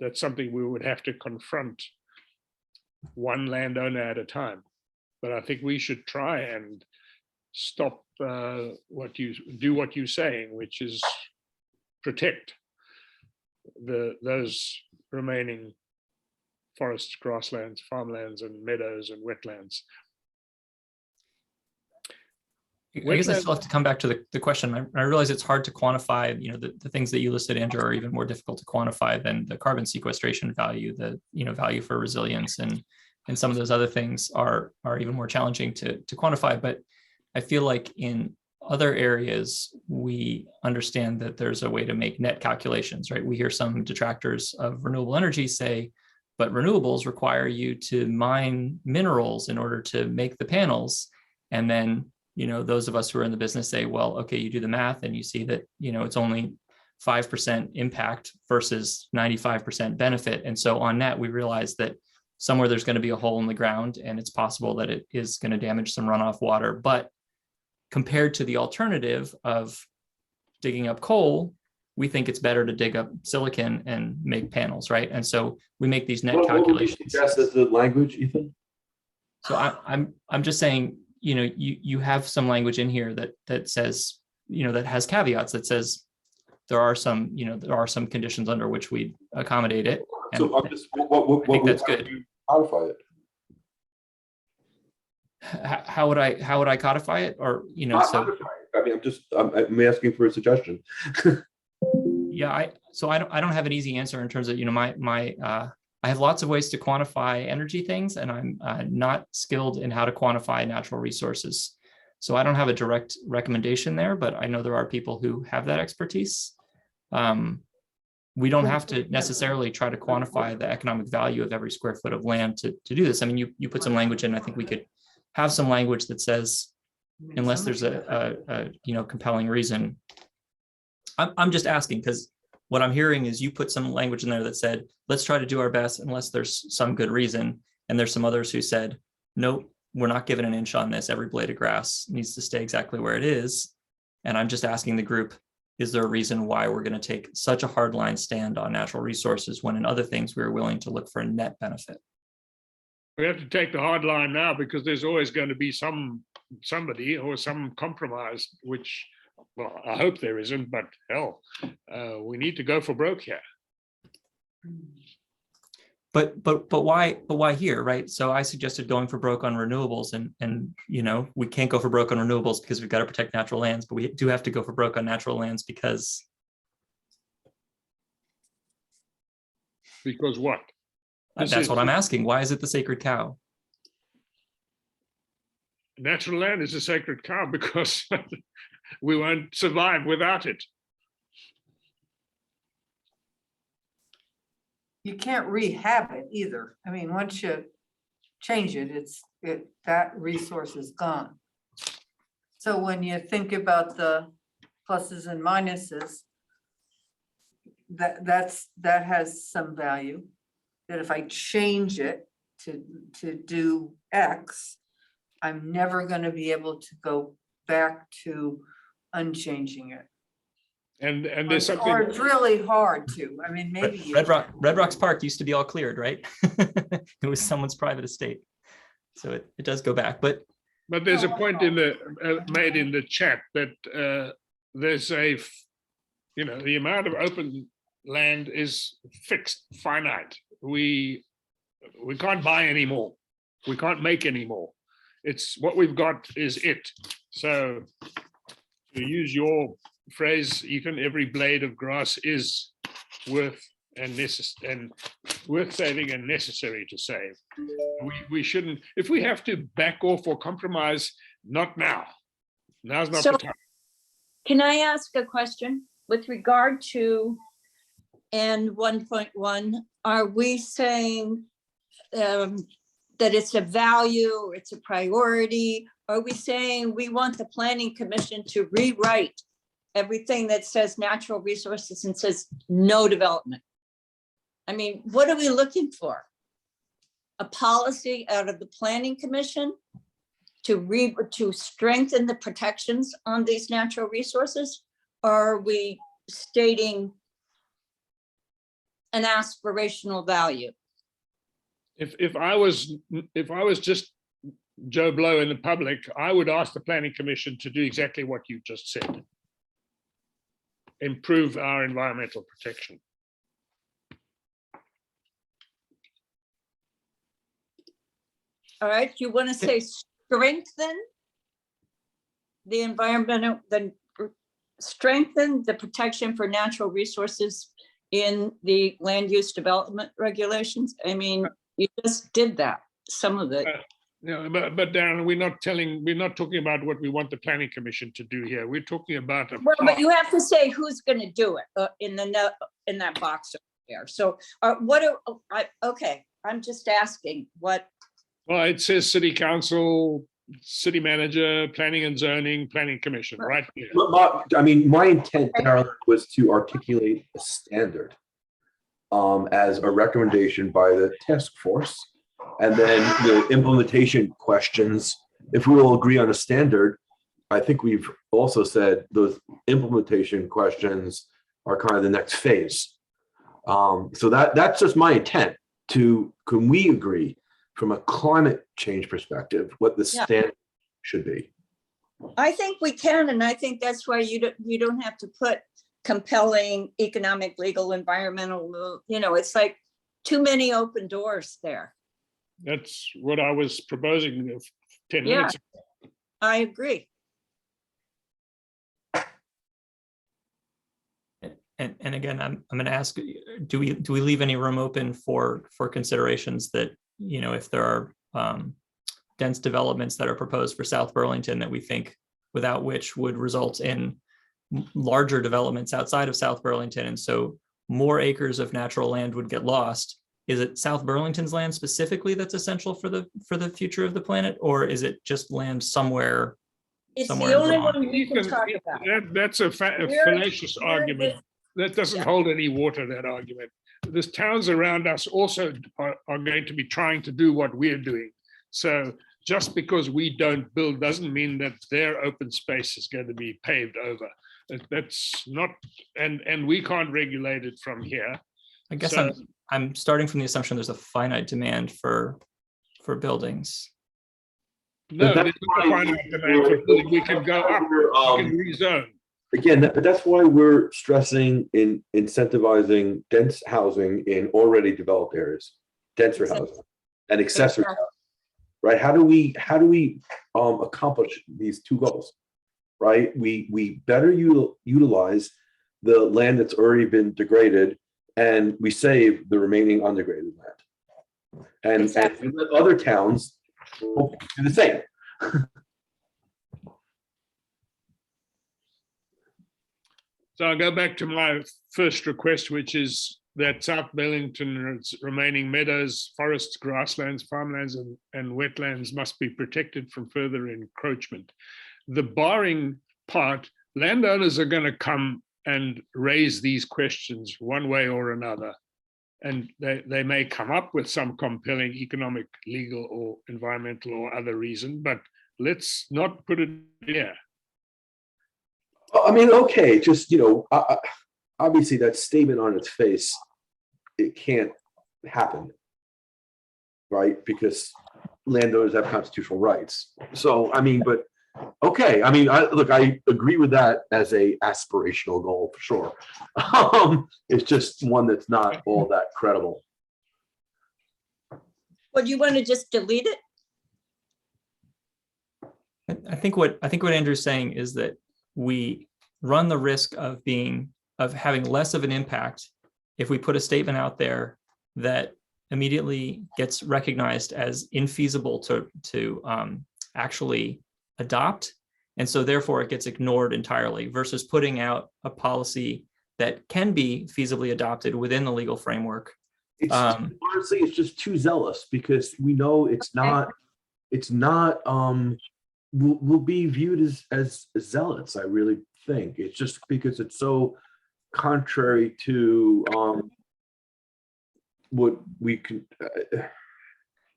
That's something we would have to confront one landowner at a time. But I think we should try and stop what you're saying, which is protect those remaining forests, grasslands, farmlands, and meadows and wetlands. I guess I still have to come back to the question. I realize it's hard to quantify, the things that you listed, Andrew, are even more difficult to quantify than the carbon sequestration value, the value for resilience, and some of those other things are even more challenging to quantify. But I feel like in other areas, we understand that there's a way to make net calculations, right? We hear some detractors of renewable energy say, but renewables require you to mine minerals in order to make the panels. And then those of us who are in the business say, well, okay, you do the math and you see that, it's only 5% impact versus 95% benefit. And so on net, we realize that somewhere there's going to be a hole in the ground, and it's possible that it is going to damage some runoff water. But compared to the alternative of digging up coal, we think it's better to dig up silicon and make panels, right? And so we make these net calculations. What would you suggest as the language, Ethan? So I'm just saying, you have some language in here that says, that has caveats, that says there are some conditions under which we accommodate it. And So I'm just, what that's how good. do you codify it? How would I codify it? Or, Not so codify it. I'm asking for a suggestion. yeah, I don't have an easy answer in terms of, I have lots of ways to quantify energy things, and I'm not skilled in how to quantify natural resources. So I don't have a direct recommendation there, but I know there are people who have that expertise. We don't have to necessarily try to quantify the economic value of every square foot of land to do this. I mean, you put some language in. I think we could have some language that says, unless there's a compelling reason. I'm just asking, because what I'm hearing is you put some language in there that said, let's try to do our best unless there's some good reason. And there's some others who said, nope, we're not giving an inch on this. Every blade of grass needs to stay exactly where it is. And I'm just asking the group, is there a reason why we're going to take such a hardline stand on natural resources when in other things we're willing to look for a net benefit? We have to take the hard line now because there's always going to be somebody or some compromise, which, well, I hope there isn't, but hell, we need to go for broke here. But why here, right? So I suggested going for broke on renewables, and we can't go for broke on renewables because we've got to protect natural lands, but we do have to go for broke on natural lands because what? That's what I'm asking. Why is it the sacred cow? Natural land is a sacred cow because we won't survive without it. You can't rehab it either. I mean, once you change it, that resource is gone. So when you think about the pluses and minuses, that has some value. That if I change it to do X, I'm never going to be able to go back to unchanging it. And there's something. Or it's really hard to. I mean, maybe Red Rocks Park used to be all cleared, right? It was someone's private estate, so it does go back. But there's a point made in the chat that there's the amount of open land is fixed, finite. We can't buy anymore. We can't make anymore. It's what we've got is it. So to use your phrase, Ethan, every blade of grass is worth worth saving and necessary to save. We shouldn't, if we have to back off or compromise, not now. Now's not the time. Can I ask a question with regard to N 1.1? Are we saying that it's a value or it's a priority? Are we saying we want the Planning Commission to rewrite everything that says natural resources and says no development? I mean, what are we looking for? A policy out of the Planning Commission to strengthen the protections on these natural resources? Or are we stating an aspirational value? If I was just Joe Blow in the public, I would ask the Planning Commission to do exactly what you just said. Improve our environmental protection. All right, you want to say strengthen the environmental, strengthen the protection for natural resources in the land use development regulations? I mean, you just did that, some of it. No, but Darren, we're not talking about what we want the Planning Commission to do here. We're talking about Well, but you have to say who's going to do it in that box over there. So okay, I'm just asking what. Well, it says City Council, city manager, planning and zoning, planning commission, right? there. I mean, my intent, Carolyn, was to articulate a standard as a recommendation by the task force. And then the implementation questions, if we will agree on a standard, I think we've also said those implementation questions are kind of the next phase. So that's just my intent can we agree from a climate change perspective, what the standard should be? I think we can, and I think that's why you don't have to put compelling economic, legal, environmental, it's like too many open doors there. That's what I was proposing 10 Yeah, minutes ago. I agree. And again, I'm going to ask, do we leave any room open for considerations that, if there are dense developments that are proposed for South Burlington that we think without which would result in larger developments outside of South Burlington, and so more acres of natural land would get lost? Is it South Burlington's land specifically that's essential for the future of the planet, or is it just land somewhere? It's somewhere the in only Vermont? one we can talk about. That's a fallacious argument. That doesn't hold any water, that argument. The towns around us also are going to be trying to do what we're doing. So just because we don't build doesn't mean that their open space is going to be paved over. That's not, and we can't regulate it from here. I guess So- I'm starting from the assumption there's a finite demand for buildings. No, But there's that's not a why finite demand for building. We can go up, we can rezone. Again, that's why we're stressing in incentivizing dense housing in already developed areas, denser housing and accessory housing, right? How do we accomplish these two goals, right? We better utilize the land that's already been degraded, and we save the remaining undegraded land. And other towns do the same. So I'll go back to my first request, which is that South Burlington's remaining meadows, forests, grasslands, farmlands, and wetlands must be protected from further encroachment. The barring part, landowners are going to come and raise these questions one way or another. And they may come up with some compelling economic, legal, or environmental or other reason, but let's not put it there. I mean, okay, just, obviously that statement on its face, it can't happen, right? Because landowners have constitutional rights. So, I mean, but, okay, I mean, I agree with that as a aspirational goal for sure. It's just one that's not all that credible. Well, do you want to just delete it? I think what Andrew's saying is that we run the risk of having less of an impact if we put a statement out there that immediately gets recognized as infeasible to actually adopt, and so therefore it gets ignored entirely, versus putting out a policy that can be feasibly adopted within the legal framework. Honestly, it's just too zealous, because we know it's not will be viewed as zealots. I really think it's just because it's so contrary to what we can.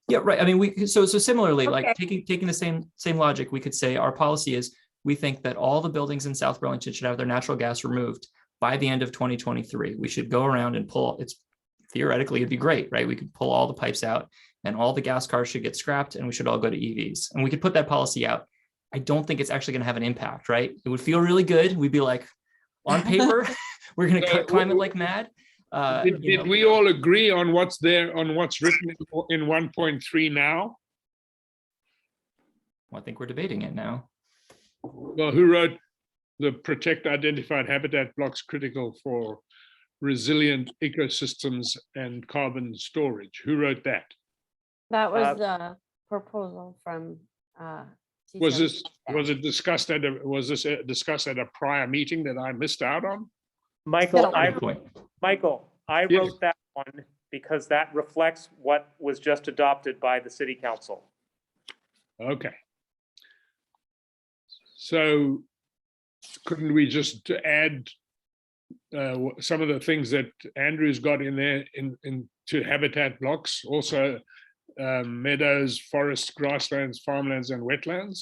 Yeah, right. I mean, so similarly, Okay. like taking the same logic, we could say our policy is we think that all the buildings in South Burlington should have their natural gas removed by the end of 2023. We should go around and theoretically it'd be great, right? We could pull all the pipes out and all the gas cars should get scrapped and we should all go to EVs, and we could put that policy out. I don't think it's actually going to have an impact, right? It would feel really good. We'd be like, on paper, we're going to cut climate like mad. Did we all agree on what's there, on what's written in 1.3 now? Well, I think we're debating it now. Well, who wrote the protect identified habitat blocks critical for resilient ecosystems and carbon storage? Who wrote that? That was the proposal from. Was this discussed at a prior meeting that I missed out on? Michael, Point. I Yes. wrote that one because that reflects what was just adopted by the city council. Okay. So couldn't we just add some of the things that Andrew's got in there into habitat blocks, also meadows, forests, grasslands, farmlands, and wetlands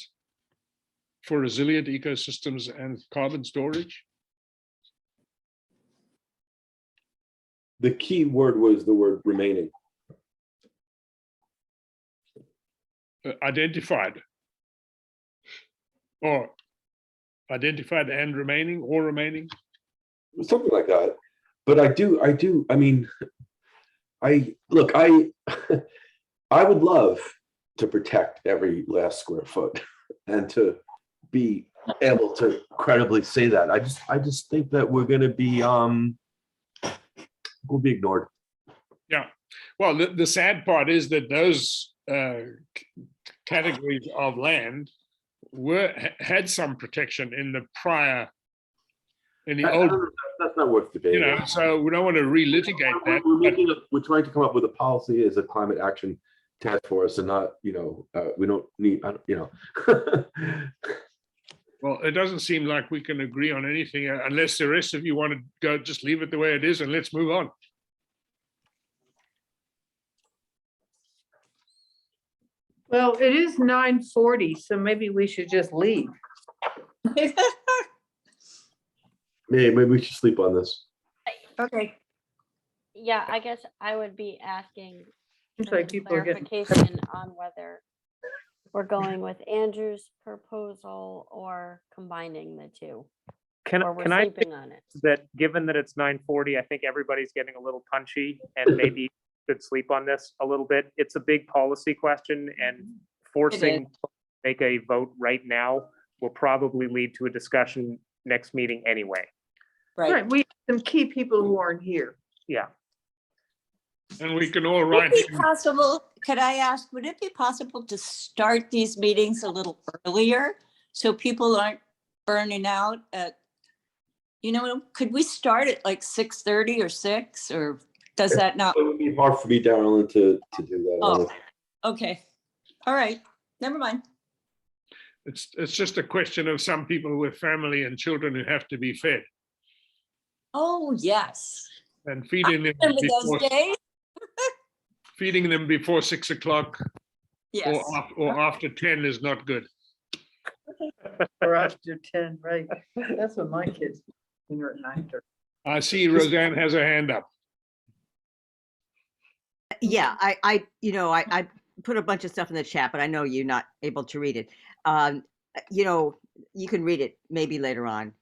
for resilient ecosystems and carbon storage? The key word was the word remaining. Identified. Or identified and remaining, or remaining. Something like that. But I mean, I would love to protect every last square foot and to be able to credibly say that. I just think that we're going to be we'll be ignored. Yeah. Well, the sad part is that those categories of land had some protection in the prior, in the old. That's not worth debating. You know, so we don't want to relitigate that. We're trying to come up with a policy as a climate action task force, and not, we don't need, Well, it doesn't seem like we can agree on anything unless the rest of you want to go, just leave it the way it is and let's move on. Well, it is 9:40, so maybe we should just leave. Maybe we should sleep on this. Okay. Yeah, I guess I would be asking Seems for like people are getting. clarification on whether we're going with Andrew's proposal or combining the two, Can or we're I sleeping on it. that given that it's 9:40, I think everybody's getting a little punchy and maybe should sleep on this a little bit. It's a big policy question, and forcing to make a vote right now will probably lead to a discussion next meeting anyway. Right, we have some key people who aren't here. Yeah. And we can all Would write. it be possible, could I ask, would it be possible to start these meetings a little earlier so people aren't burning out at, could we start at like 6:30 or 6, or does that not? It would be hard for me, Darrell, to do that. Oh, okay. All right. Never mind. It's just a question of some people with family and children who have to be fed, Oh, yes. and feeding them Remember before, those days? feeding them before 6 o'clock Yes. or after 10 is not good. Or after 10, right? That's what my kids, when they're at 9:30. I see Roseanne has her hand up. Yeah, I put a bunch of stuff in the chat, but I know you're not able to read it. You can read it maybe later on,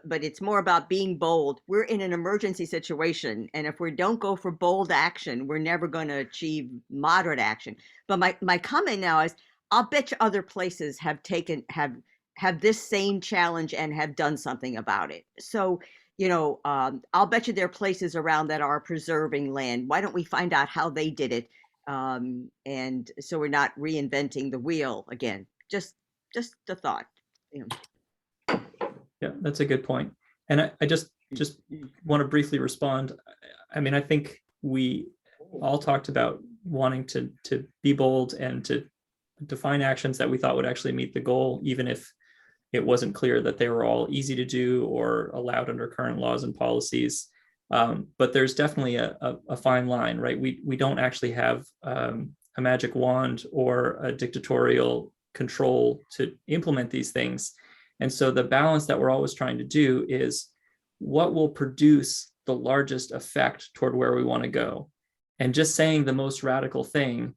but it's more about being bold. We're in an emergency situation, and if we don't go for bold action, we're never going to achieve moderate action. But my comment now is, I'll bet you other places have this same challenge and have done something about it. So, I'll bet you there are places around that are preserving land. Why don't we find out how they did it? And so we're not reinventing the wheel again. Just a thought. Yeah, that's a good point. And I just want to briefly respond. I mean, I think we all talked about wanting to be bold and to define actions that we thought would actually meet the goal, even if it wasn't clear that they were all easy to do or allowed under current laws and policies. But there's definitely a fine line, right? We don't actually have a magic wand or a dictatorial control to implement these things. And so the balance that we're always trying to do is what will produce the largest effect toward where we want to go. And just saying the most radical thing,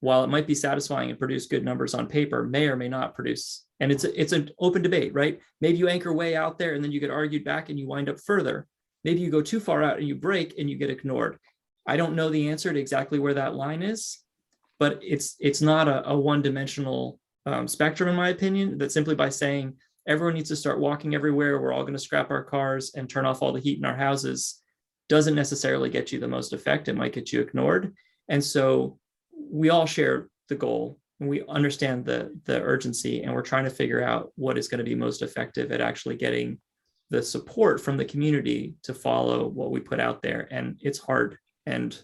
while it might be satisfying and produce good numbers on paper, may or may not produce. And it's an open debate, right? Maybe you anchor way out there and then you get argued back and you wind up further. Maybe you go too far out and you break and you get ignored. I don't know the answer to exactly where that line is, but it's not a one-dimensional spectrum, in my opinion, that simply by saying everyone needs to start walking everywhere, we're all going to scrap our cars and turn off all the heat in our houses, doesn't necessarily get you the most effect. It might get you ignored. And so we all share the goal and we understand the urgency, and we're trying to figure out what is going to be most effective at actually getting the support from the community to follow what we put out there. And it's hard. And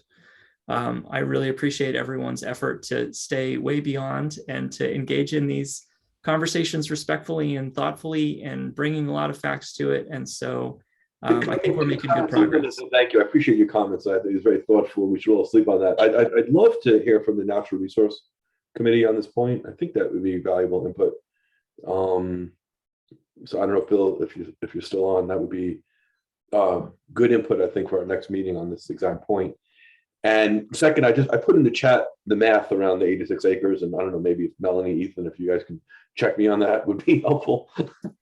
I really appreciate everyone's effort to stay way beyond and to engage in these conversations respectfully and thoughtfully and bringing a lot of facts to it. And so I think we're making good progress. Thank you. I appreciate your comments. I think it was very thoughtful. We should all sleep on that. I'd love to hear from the Natural Resource Committee on this point. I think that would be valuable input. So I don't know, Bill, if you're still on, that would be good input, I think, for our next meeting on this exact point. And second, I put in the chat the math around the 86 acres, and I don't know, maybe if Melanie, Ethan, if you guys can check me on that, would be helpful.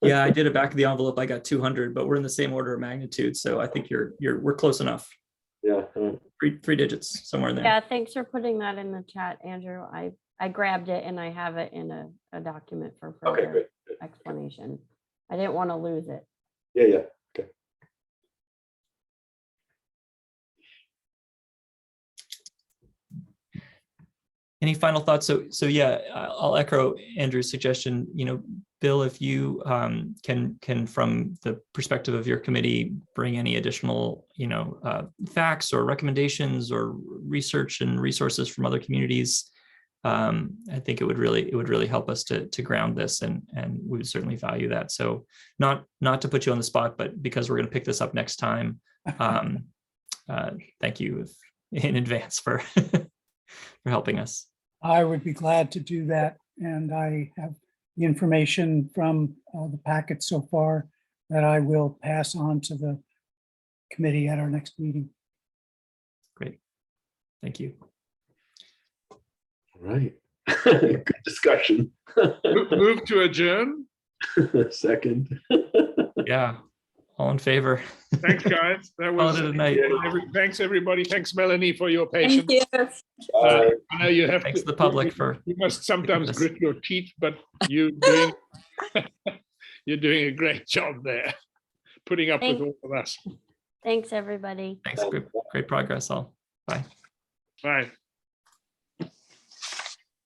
Yeah, I did it back of the envelope. I got 200, but we're in the same order of magnitude. So I think we're close enough. Yeah. Three digits somewhere in there. Yeah, thanks for putting that in the chat, Andrew. I grabbed it and I have it in a document for Okay, further great. explanation. I didn't want to lose it. Yeah. Okay. Any final thoughts? So yeah, I'll echo Andrew's suggestion. Bill, if you can, from the perspective of your committee, bring any additional, facts or recommendations or research and resources from other communities, I think it would really help us to ground this, and we would certainly value that. So not to put you on the spot, but because we're going to pick this up next time, thank you in advance for for helping us. I would be glad to do that, and I have the information from the packet so far that I will pass on to the committee at our next meeting. Great, thank you. All right. Good discussion. Move to adjourn. Second. Yeah, all in favor. Thanks, guys. That was Call it a night. Thanks, everybody. Thanks, Melanie, for your patience. Thank you. I know you have Thanks to, to the public for. you must sometimes this. grit your teeth, but you're doing a great job there, putting up with all of us. Thanks, everybody. Thanks. Great progress all. Bye. Bye.